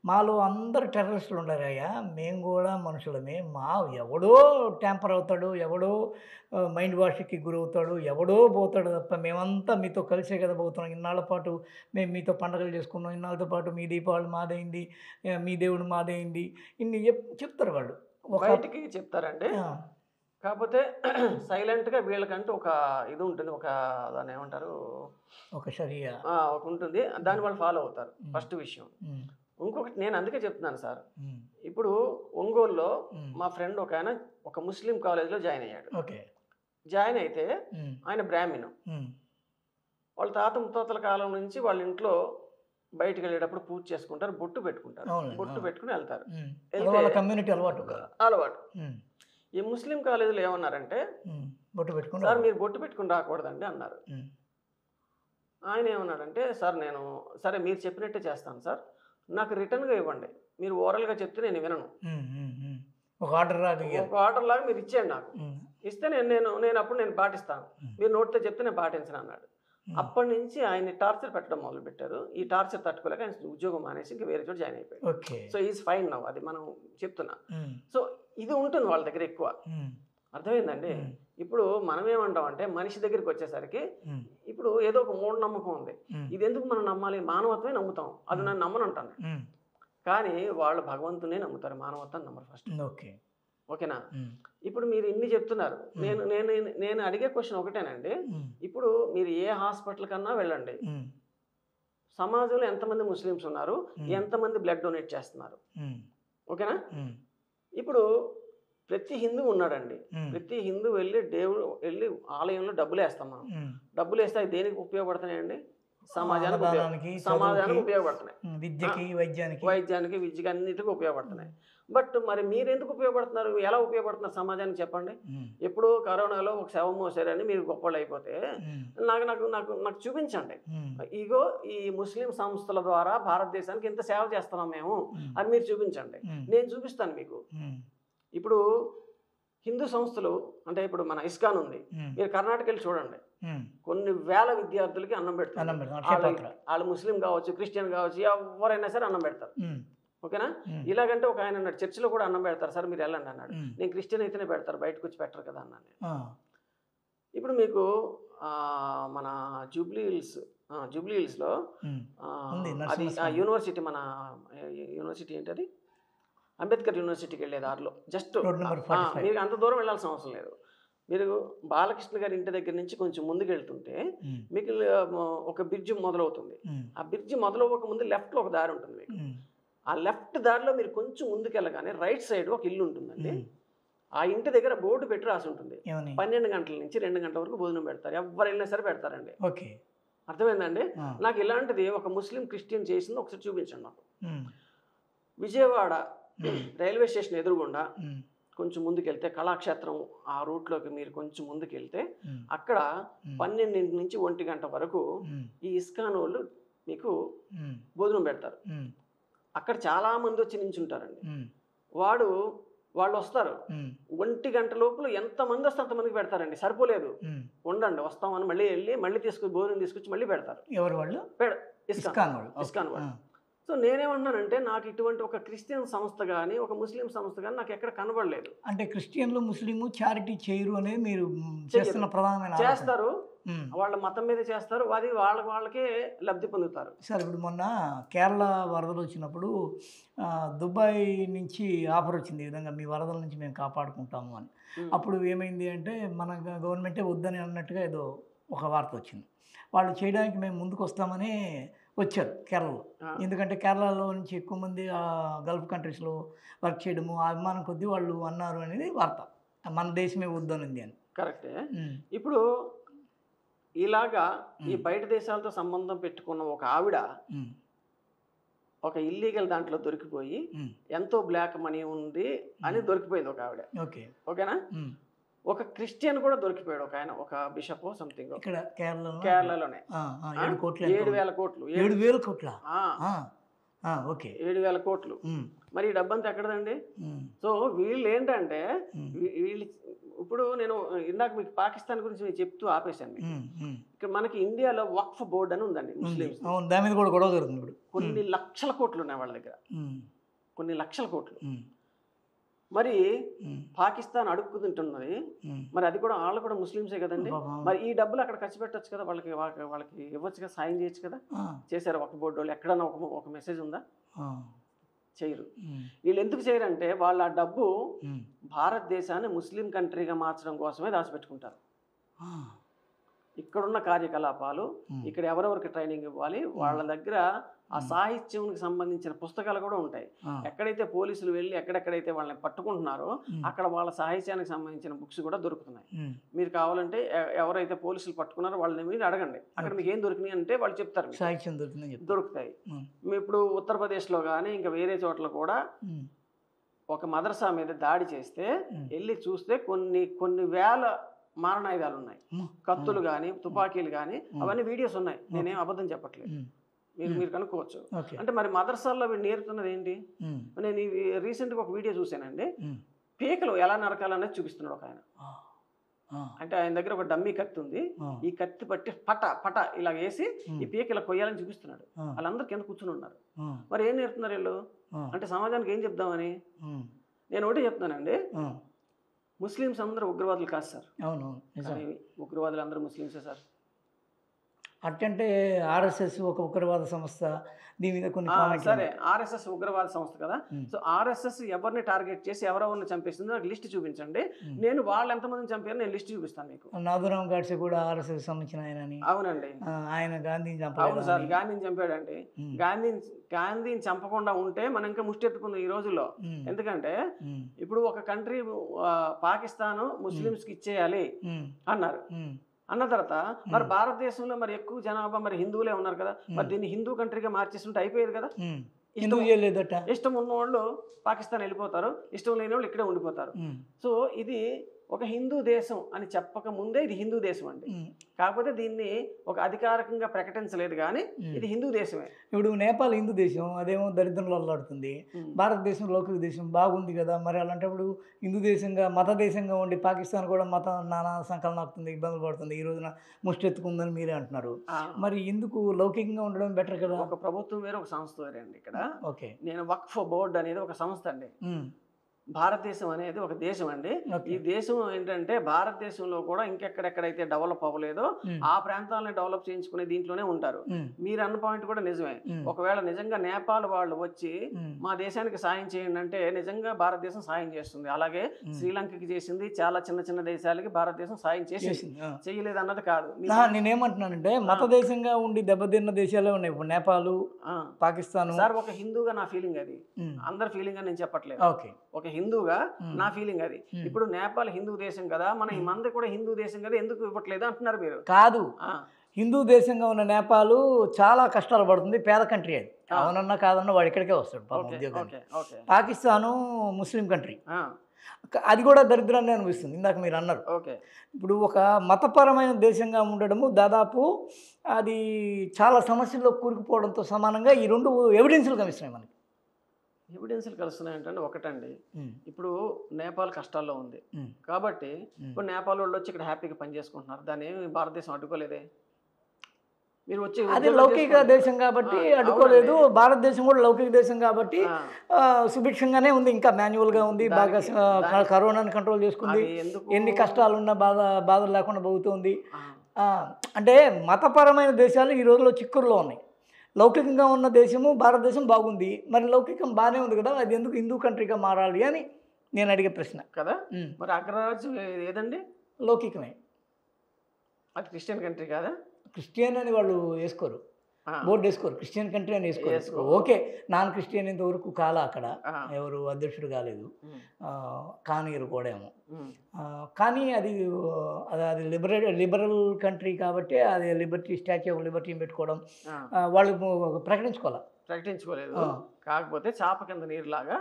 మాలో అందరు టెర్రరిస్టులు ఉన్నారయ్యా, మేము కూడా మనుషులమే, ఎవడో ట్యాంపర్ అవుతాడు, ఎవడో మైండ్ వాష్కి గురవుతాడు, ఎవడో పోతాడు తప్ప మేమంతా మీతో కలిసే కదా పోతున్నాం. ఇన్నాళ్ళ పాటు మేము మీతో పండుగలు చేసుకున్నాం, ఇన్నాళ్ళతో పాటు మీ దీపావళి మాదైంది, మీ దేవుడు మాదైంది, ఇన్ని చెప్తారు వాళ్ళు. బయటికి చెప్తారండి. కాకపోతే సైలెంట్గా వీళ్ళకంటూ ఒక ఇది ఉంటుంది, ఒక దాన్ని ఏమంటారు, ఒక షరియా ఒక ఉంటుంది, దాన్ని వాళ్ళు ఫాలో అవుతారు. ఫస్ట్ విషయం. ఇంకొకటి నేను అందుకే చెప్తున్నాను సార్, ఇప్పుడు ఒంగోలులో మా ఫ్రెండ్ ఒక ఆయన ఒక ముస్లిం కాలేజ్లో జాయిన్ అయ్యాడు. జాయిన్ అయితే ఆయన బ్రాహ్మణు, వాళ్ళ తాత ముత్తాతల కాలం నుంచి వాళ్ళ ఇంట్లో బయటికి వెళ్ళేటప్పుడు పూజ చేసుకుంటారు, బొట్టు పెట్టుకుంటారు, బొట్టు పెట్టుకుని వెళ్తారు. కమ్యూనిటీ అలవాటు. ఈ ముస్లిం కాలేజీలో ఏమన్నారంటే బొట్టు పెట్టుకుని సార్ మీరు బొట్టు పెట్టుకుని రాకూడదండి అన్నారు. ఆయన ఏమన్నాడంటే సార్ నేను సరే మీరు చెప్పినట్టే చేస్తాను సార్, నాకు రిటర్న్గా ఇవ్వండి, మీరు ఓరల్గా చెప్తే నేను వినను, ఒక ఆర్డర్ లాగా మీరు ఇచ్చేయండి, నాకు ఇస్తే నేను అప్పుడు నేను పాటిస్తాను, మీరు నోటితో చెప్తే నేను పాటించను అన్నాడు. అప్పటి నుంచి ఆయన టార్చర్ పెట్టడం మొదలు పెట్టారు. ఈ టార్చర్ తట్టుకోలేక ఆయన ఉద్యోగం మానేసి ఇంకా వేరే చోట జాయిన్ అయిపోయాడు. సో ఈజ్ ఫైన్ నవ్, అది మనం చెప్తున్నా. సో ఇది ఉంటుంది వాళ్ళ దగ్గర ఎక్కువ, అర్థమైందండి. ఇప్పుడు మనం ఏమంటాం అంటే మనిషి దగ్గరికి వచ్చేసరికి ఇప్పుడు ఏదో ఒక మూఢనమ్మకం ఉంది, ఇది ఎందుకు మనం నమ్మాలి, మానవత్వమే నమ్ముతాం, అది నన్ను నమ్మనంటాను. కానీ వాళ్ళు భగవంతునే నమ్ముతారు, మానవత్వాన్ని నమ్మరు ఫస్ట్. ఓకేనా? ఇప్పుడు మీరు ఇన్ని చెప్తున్నారు, నేను అడిగే క్వశ్చన్ ఒకటేనండి. ఇప్పుడు మీరు ఏ హాస్పిటల్ కన్నా వెళ్ళండి, సమాజంలో ఎంతమంది ముస్లిమ్స్ ఉన్నారు, ఎంతమంది బ్లడ్ డొనేట్ చేస్తున్నారు, ఓకేనా? ఇప్పుడు ప్రతి హిందూ ఉన్నాడండి, ప్రతి హిందూ వెళ్ళి ఆలయంలో డబ్బులు వేస్తాం మనం. డబ్బులు వేస్తే అవి దేనికి ఉపయోగపడుతున్నాయండి? సమాజానికి ఉపయోగపడుతున్నాయి, వైద్యానికి విద్యకి అన్నిటికీ ఉపయోగపడుతున్నాయి. బట్ మరి మీరు ఎందుకు ఉపయోగపడుతున్నారు, ఎలా ఉపయోగపడుతున్నారు సమాజానికి చెప్పండి. ఎప్పుడు కరోనాలో ఒక శవం మోసారని మీరు గొప్పలు అయిపోతే నాకు చూపించండి. ఇగో ఈ ముస్లిం సంస్థల ద్వారా భారతదేశానికి ఎంత సేవ చేస్తున్నాం మేము అని మీరు చూపించండి, నేను చూపిస్తాను మీకు. ఇప్పుడు హిందూ సంస్థలు అంటే ఇప్పుడు మన ఇస్కాన్ ఉంది, మీరు కర్ణాటక వెళ్ళి చూడండి, కొన్ని వేల విద్యార్థులకి అన్నం పెడతారు. వాళ్ళు ముస్లిం కావచ్చు, క్రిస్టియన్ కావచ్చు, ఎవరైనా సరే అన్నం పెడతారు. ఓకేనా? ఇలాగంటే ఒక ఆయన అన్నాడు చర్చిలో కూడా అన్నం పెడతారు సార్ మీరు వెళ్ళండి అన్నాడు. నేను క్రిస్టియన్ అయితేనే పెడతారు, బయటకు వచ్చి పెట్టరు కదా అన్నాను. ఇప్పుడు మీకు మన జూబ్లీ హిల్స్లో అది యూనివర్సిటీ, మన యూనివర్సిటీ ఏంటి అది, అంబేద్కర్ యూనివర్సిటీకి వెళ్ళే దారిలో జస్ట్ మీరు అంత దూరం వెళ్ళాల్సిన అవసరం లేదు. మీరు బాలకృష్ణ గారి ఇంటి దగ్గర నుంచి కొంచెం ముందుకు వెళ్తుంటే మీకు ఒక బ్రిడ్జ్ మొదలవుతుంది. ఆ బ్రిడ్జ్ మొదలవ్వక ముందు లెఫ్ట్లో ఒక దారి ఉంటుంది మీకు. ఆ లెఫ్ట్ దారిలో మీరు కొంచెం ముందుకు వెళ్ళగానే రైట్ సైడ్ ఒక ఇల్లు ఉంటుందండి. ఆ ఇంటి దగ్గర బోర్డు పెట్టి రాసి ఉంటుంది, 12 గంటల నుంచి 2 గంటల వరకు భోజనం పెడతారు, ఎవరైనా సరే పెడతారండి. అర్థమైందండి? నాకు ఇలాంటిది ఒక ముస్లిం క్రిస్టియన్ చేసింది ఒకసారి చూపించండి నాకు. విజయవాడ రైల్వే స్టేషన్ ఎదురుగుండా కొంచెం ముందుకెళ్తే కళాక్షేత్రం ఆ రూట్లోకి మీరు కొంచెం ముందుకెళ్తే అక్కడ 12 నుంచి 1 గంట వరకు ఈ ఇస్కాన్ వాళ్ళు మీకు భోజనం పెడతారు. అక్కడ చాలా మంది వచ్చి నించుంటారండి. వాళ్ళు వస్తారు, 1 గంట లోపల ఎంతమంది వస్తే అంతమందికి పెడతారండి. సరిపోలేదు, ఉండండి వస్తామని మళ్ళీ తీసుకుని భోజనం తీసుకొచ్చి మళ్ళీ పెడతారు. ఎవరు వాళ్ళు? ఇస్కాన్ వాళ్ళు. సో నేనేమన్నానంటే నాకు ఇటువంటి ఒక క్రిస్టియన్ సంస్థ కానీ ఒక ముస్లిం సంస్థ కానీ నాకు ఎక్కడ కనబడలేదు. అంటే క్రిస్టియన్లు ముస్లింలు చారిటీ చేయరు అనేది మీరు చేస్తున్న ప్రధానమైన చేస్తారు, వాళ్ళ మతం మీద చేస్తారు, అది వాళ్ళకే లబ్ధి పొందుతారు. సార్ ఇప్పుడు మొన్న కేరళ వరదలు వచ్చినప్పుడు దుబాయ్ నుంచి ఆఫర్ వచ్చింది, ఈ విధంగా మీ వరదల నుంచి మేము కాపాడుకుంటాము అని. అప్పుడు ఏమైంది అంటే మన గవర్నమెంటే వద్దని అన్నట్టుగా ఏదో ఒక వార్త వచ్చింది. వాళ్ళు చేయడానికి మేము ముందుకు వస్తామని వచ్చారు కేరళలో. ఎందుకంటే కేరళలో నుంచి ఎక్కువ మంది గల్ఫ్ కంట్రీస్లో వర్క్ చేయడము, ఆ అభిమానం కొద్దీ వాళ్ళు అన్నారు అనేది వార్త, మన దేశమే వద్దనుంది అని. కరెక్టే. ఇప్పుడు ఇలాగా ఈ బయట దేశాలతో సంబంధం పెట్టుకున్న ఒక ఆవిడ ఒక ఇల్లీగల్ దాంట్లో దొరికిపోయి ఎంతో బ్లాక్ మనీ ఉంది అని దొరికిపోయింది ఒక ఆవిడ. ఓకేనా? ఒక క్రిస్టియన్ కూడా దొరికిపోయాడు, ఒక ఆయన, ఒక బిషప్ సంథింగ్ ఇక్కడ కేరళలోనే 7,000 కోట్లు. 7,000 కోట్లు. మరి ఈ డబ్బంతా ఎక్కడదండి? సో వీళ్ళు ఏంటంటే ఇప్పుడు నేను ఇందాక మీకు పాకిస్తాన్ గురించి చెప్తూ ఆపేశాను. ఇక్కడ మనకి ఇండియాలో వక్ఫ్ బోర్డు అని ఉందండి, ముస్లిమ్స్. దాని మీద కూడా గొడవ జరుగుతుంది. కొన్ని లక్షల కోట్లు ఉన్నాయి వాళ్ళ దగ్గర, కొన్ని లక్షల కోట్లు. మరి పాకిస్తాన్ అడుక్కు తింటున్నది, మరి అది కూడా వాళ్ళు కూడా ముస్లిమ్సే కదండి. మరి ఈ డబ్బులు అక్కడ ఖర్చు పెట్టచ్చు కదా, వాళ్ళకి ఇవ్వచ్చు కదా, సాయం చేయొచ్చు కదా. చేశారు వక్ఫ్ బోర్డు వాళ్ళు? ఎక్కడన్నా ఒక మెసేజ్ ఉందా? చేయరు. వీళ్ళు ఎందుకు చేయరంటే వాళ్ళు ఆ డబ్బు భారతదేశాన్ని ముస్లిం కంట్రీగా మార్చడం కోసమే దాచిపెట్టుకుంటారు. ఇక్కడున్న కార్యకలాపాలు, ఇక్కడ ఎవరెవరికి ట్రైనింగ్ ఇవ్వాలి, వాళ్ళ దగ్గర ఆ సాహిత్యంకి సంబంధించిన పుస్తకాలు కూడా ఉంటాయి. ఎక్కడైతే పోలీసులు వెళ్ళి ఎక్కడెక్కడైతే వాళ్ళని పట్టుకుంటున్నారో అక్కడ వాళ్ళ సాహిత్యానికి సంబంధించిన బుక్స్ కూడా దొరుకుతున్నాయి. మీరు కావాలంటే ఎవరైతే పోలీసులు పట్టుకున్నారో వాళ్ళని మీరు అడగండి, అక్కడ మీకు ఏం దొరికినాయి అంటే వాళ్ళు చెప్తారు, సాహిత్యం దొరుకుతాయి. ఇప్పుడు ఉత్తరప్రదేశ్లో కానీ ఇంకా వేరే చోట్ల కూడా ఒక మదర్సా మీద దాడి చేస్తే వెళ్ళి చూస్తే కొన్ని వేల మారణాయుధాలు ఉన్నాయి, కత్తులు కానీ తుపాకీలు కానీ, అవన్నీ వీడియోస్ ఉన్నాయి. నేనేం అబద్ధం చెప్పట్లేదు, మీరు కనుక్కోవచ్చు. అంటే మరి మదర్సాల్లో వీడు నేర్పుతున్నది ఏంటి? నేను రీసెంట్గా ఒక వీడియో చూశానండి, పీకలు ఎలా నరకాలనేది చూపిస్తున్నాడు ఒక ఆయన. అంటే ఆయన దగ్గర ఒక డమ్మీ కత్తి ఉంది, ఈ కత్తి పట్టి పట ఇలా వేసి ఈ పీక ఇలా కొయ్యాలని చూపిస్తున్నాడు. వాళ్ళందరూ కింద కూర్చుని ఉన్నారు. మరి ఏం నేర్పుతున్నారు వీళ్ళు అంటే సమాజానికి ఏం చెప్దామని? నేను ఒకటి చెప్తున్నానండి, ముస్లిమ్స్ అందరూ ఉగ్రవాదులు కాదు సార్. అవును, ఉగ్రవాదులు అందరూ ముస్లిమ్సే సార్. అట్టంటే ఆర్ఎస్ఎస్ ఒక ఉగ్రవాద సంస్థ, దీని మీద కొన్ని సరే ఆర్ఎస్ఎస్ ఉగ్రవాద సంస్థ కదా. సో ఆర్ఎస్ఎస్ ఎవరిని టార్గెట్ చేసి ఎవరెవరిని చంపేస్తుందో నాకు లిస్ట్ చూపించండి, నేను వాళ్ళు ఎంతమందిని చంపారో నేను లిస్ట్ చూపిస్తాను మీకు. నాథురామ్ గాడ్సే కూడా ఆర్ఎస్ఎస్ సంబంధించిన ఆయన. అవునండి, ఆయన గాంధీని చంపాడు. అవును సార్, గాంధీని చంపాడండి. గాంధీని చంపకుండా ఉంటే మనం ఇంకా ముష్టెత్తుకుందాం ఈ రోజుల్లో. ఎందుకంటే ఇప్పుడు ఒక కంట్రీ పాకిస్తాన్ ముస్లిమ్స్ కి ఇచ్చేయాలి అన్నారు. అన్న తర్వాత మరి భారతదేశంలో మరి ఎక్కువ జనాభా మరి హిందువులే ఉన్నారు కదా, మరి దీన్ని హిందూ కంట్రీగా మార్చేస్తుంటే అయిపోయేది కదా. ఇష్టం ఉన్న వాళ్ళు పాకిస్తాన్ వెళ్ళిపోతారు, ఇష్టం లేని వాళ్ళు ఇక్కడే ఉండిపోతారు. సో ఇది ఒక హిందూ దేశం అని చెప్పక ముందే ఇది హిందూ దేశం అండి. కాకపోతే దీన్ని ఒక అధికారికంగా ప్రకటించలేదు కానీ ఇది హిందూ దేశమే. ఇప్పుడు నేపాల్ హిందూ దేశం, అదేమో దరిద్రంలో అల్లాడుతుంది. భారతదేశం లౌకిక దేశం బాగుంది కదా, మరి అలాంటప్పుడు హిందూ దేశంగా మత దేశంగా ఉండి పాకిస్తాన్ కూడా మత నానా సంకలనం అవుతుంది, ఇబ్బందులు పడుతుంది. ఈ రోజున ముష్టెత్తుకుందని మీరే అంటున్నారు. మరి ఎందుకు లౌకికంగా ఉండడం బెటర్ కదా? ఒక ప్రభుత్వం వేరే, ఒక సంస్థ వేరే అండి. ఇక్కడ ఓకే, నేను వక్ఫ్ బోర్డ్ అనేది ఒక సంస్థ అండి. భారతదేశం అనేది ఒక దేశం అండి. ఈ దేశం ఏంటంటే భారతదేశంలో కూడా ఇంకెక్కడెక్కడైతే డెవలప్ అవ్వలేదో ఆ ప్రాంతాలను డెవలప్ చేయించుకునే దీంట్లోనే ఉంటారు. మీరు అన్న పాయింట్ కూడా నిజమే. ఒకవేళ నిజంగా నేపాల్ వాళ్ళు వచ్చి మా దేశానికి సాయం చేయండి అంటే నిజంగా భారతదేశం సాయం చేస్తుంది. అలాగే శ్రీలంకకి చేసింది, చాలా చిన్న చిన్న దేశాలకి భారతదేశం సాయం చేసేసింది, చేయలేదు అన్నది కాదు. నేనేమంటున్నానంటే మత దేశంగా ఉండి దెబ్బతిన్న దేశాలే ఉన్నాయి ఇప్పుడు నేపాల్, పాకిస్తాన్. సార్ ఒక హిందూగా నా ఫీలింగ్ అది, అందరి ఫీలింగ్ అని నేను చెప్పట్లేదు. ఒక హిందూగా నా ఫీలింగ్ అది. ఇప్పుడు నేపాల్ హిందూ దేశం కదా, మన ఈ మంది కూడా హిందూ దేశం కదా, ఎందుకు ఇవ్వట్లేదు అంటున్నారు మీరు. కాదు, హిందూ దేశంగా ఉన్న నేపాల్ చాలా కష్టాలు పడుతుంది, పేద కంట్రీ అది. అవునన్నా కాదన్నా వాడు ఇక్కడికే వస్తాడు ఉద్యోగం. పాకిస్తాను ముస్లిం కంట్రీ, అది కూడా దరిద్రాన్ని అనిపిస్తుంది. ఇందాక మీరు అన్నారు. ఇప్పుడు ఒక మతపరమైన దేశంగా ఉండడము దాదాపు అది చాలా సమస్యల్లో కూరుకుపోవడంతో సమానంగా ఈ రెండు ఎవిడెన్స్లు కనిపిస్తున్నాయి మనకి. ఎవిడెన్స్లు కలుస్తున్నాయంటే ఒకటండి, ఇప్పుడు నేపాల్ కష్టాల్లో ఉంది కాబట్టి ఇప్పుడు నేపాల్ వాళ్ళు వచ్చి ఇక్కడ హ్యాపీగా పని చేసుకుంటున్నారు, దాన్ని భారతదేశం అడ్డుకోలేదే. మీరు వచ్చి అది లౌకిక దేశం కాబట్టి అడ్డుకోలేదు, భారతదేశం కూడా లౌకిక దేశం కాబట్టి సుభిక్షంగానే ఉంది, ఇంకా మాన్యువల్గా ఉంది, బాగా కరోనాని కంట్రోల్ చేసుకుంది, ఎన్ని కష్టాలున్నా బాధలు లేకుండా పోతుంది. అంటే మతపరమైన దేశాలు ఈ రోజుల్లో చిక్కుల్లో ఉన్నాయి. లౌకికంగా ఉన్న దేశము భారతదేశం బాగుంది, మరి లౌకికం బాగానే ఉంది కదా, అది ఎందుకు హిందూ కంట్రీగా మారాలి అని నేను అడిగే ప్రశ్న కదా. మరి అగ్రరాజ్యం ఏదండి? లౌకికమే. అది క్రిస్టియన్ కంట్రీ కాదా? క్రిస్టియన్ అని వాళ్ళు వేసుకోరు, బోర్డు వేసుకోరు, క్రిస్టియన్ కంట్రీ అని వేసుకోరు. ఓకే, నాన్ క్రిస్టియన్ ఇంతవరకు కాలా, అక్కడ ఎవరు అధ్యక్షుడు కాలేదు, కానీరు కూడా ఏమో. కానీ అది లిబరల్ కంట్రీ కాబట్టి అది లిబర్టీ, స్టాచ్యూ ఆఫ్ లిబర్టీని పెట్టుకోవడం వాళ్ళు ప్రకటించుకోలేదు. కాకపోతే చాప కింద నీరులాగా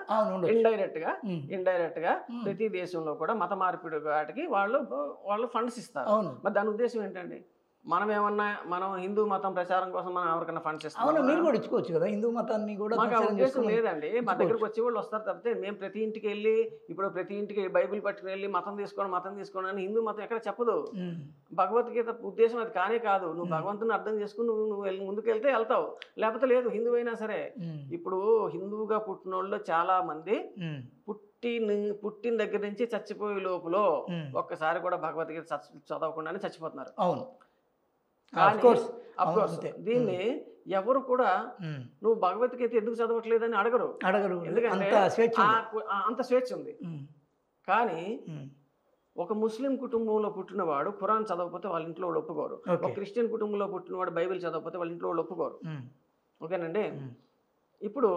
ఇండైరెక్ట్ గా ప్రతి దేశంలో కూడా మత మార్పిడి వాటికి వాళ్ళు ఫండ్స్ ఇస్తారు. మరి దాని ఉద్దేశం ఏంటండి? మనం హిందూ మతం ప్రచారం కోసం మనం ఎవరికైనా ఫండ్స్ ఇస్తాం. మీరు కూడా ఇచ్చుకోవచ్చు కదా హిందూ మతాన్ని కూడా. మాకు ఉద్దేశం లేదండి, మా దగ్గరకు వచ్చే వాళ్ళు వస్తారు తప్పితే మేము ప్రతి ఇంటికి వెళ్ళి ఇప్పుడు ప్రతి ఇంటికి బైబిల్ పట్టుకుని వెళ్ళి మతం తీసుకోండి అని హిందూ మతం ఎక్కడ చెప్పదు. భగవద్గీత ఉద్దేశం అది కానే కాదు. నువ్వు భగవంతుని అర్థం చేసుకుని నువ్వు ముందుకు వెళ్తే వెళ్తావు, లేకపోతే లేదు. హిందూ అయినా సరే ఇప్పుడు హిందువుగా పుట్టిన వాళ్ళు చాలా మంది పుట్టిన దగ్గర నుంచి చచ్చిపోయే లోపల ఒక్కసారి కూడా భగవద్గీత చదవకుండానే చచ్చిపోతున్నారు. అవును, దీన్ని ఎవరు కూడా నువ్వు భగవద్గీత ఎందుకు చదవట్లేదని అడగరు. ఎందుకంటే అంత స్వేచ్ఛ ఉంది. కానీ ఒక ముస్లిం కుటుంబంలో పుట్టినవాడు ఖురాన్ చదవకపోతే వాళ్ళ ఇంట్లో వాళ్ళు ఒప్పుకోరు. ఒక క్రిస్టియన్ కుటుంబంలో పుట్టినవాడు బైబిల్ చదవకపోతే వాళ్ళ ఇంట్లో వాళ్ళు ఒప్పుకోరు. ఓకేనండి. ఇప్పుడు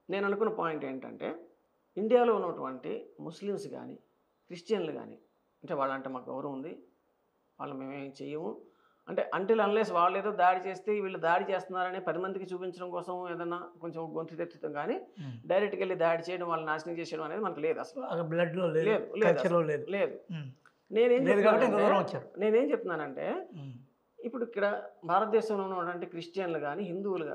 నేను అనుకున్న పాయింట్ ఏంటంటే, ఇండియాలో ఉన్నటువంటి ముస్లిమ్స్ కానీ క్రిస్టియన్లు కానీ, అంటే వాళ్ళంటే మాకు గౌరవం ఉంది, వాళ్ళు మేమేం చెయ్యము అంటే అంటిల్ అన్లెస్ వాళ్ళు ఏదో దాడి చేస్తే వీళ్ళు దాడి చేస్తున్నారని 10 మందికి చూపించడం కోసం ఏదన్నా కొంచెం గొంతు తెచ్చుతాం, కానీ డైరెక్ట్గా వెళ్ళి దాడి చేయడం, వాళ్ళు నాశనం చేసేయడం అనేది మనకు లేదు. అసలు బ్లడ్లో లేదు. నేనేం చెప్తున్నానంటే, ఇప్పుడు ఇక్కడ భారతదేశంలో ఉన్నటువంటి క్రిస్టియన్లు కానీ హిందువులు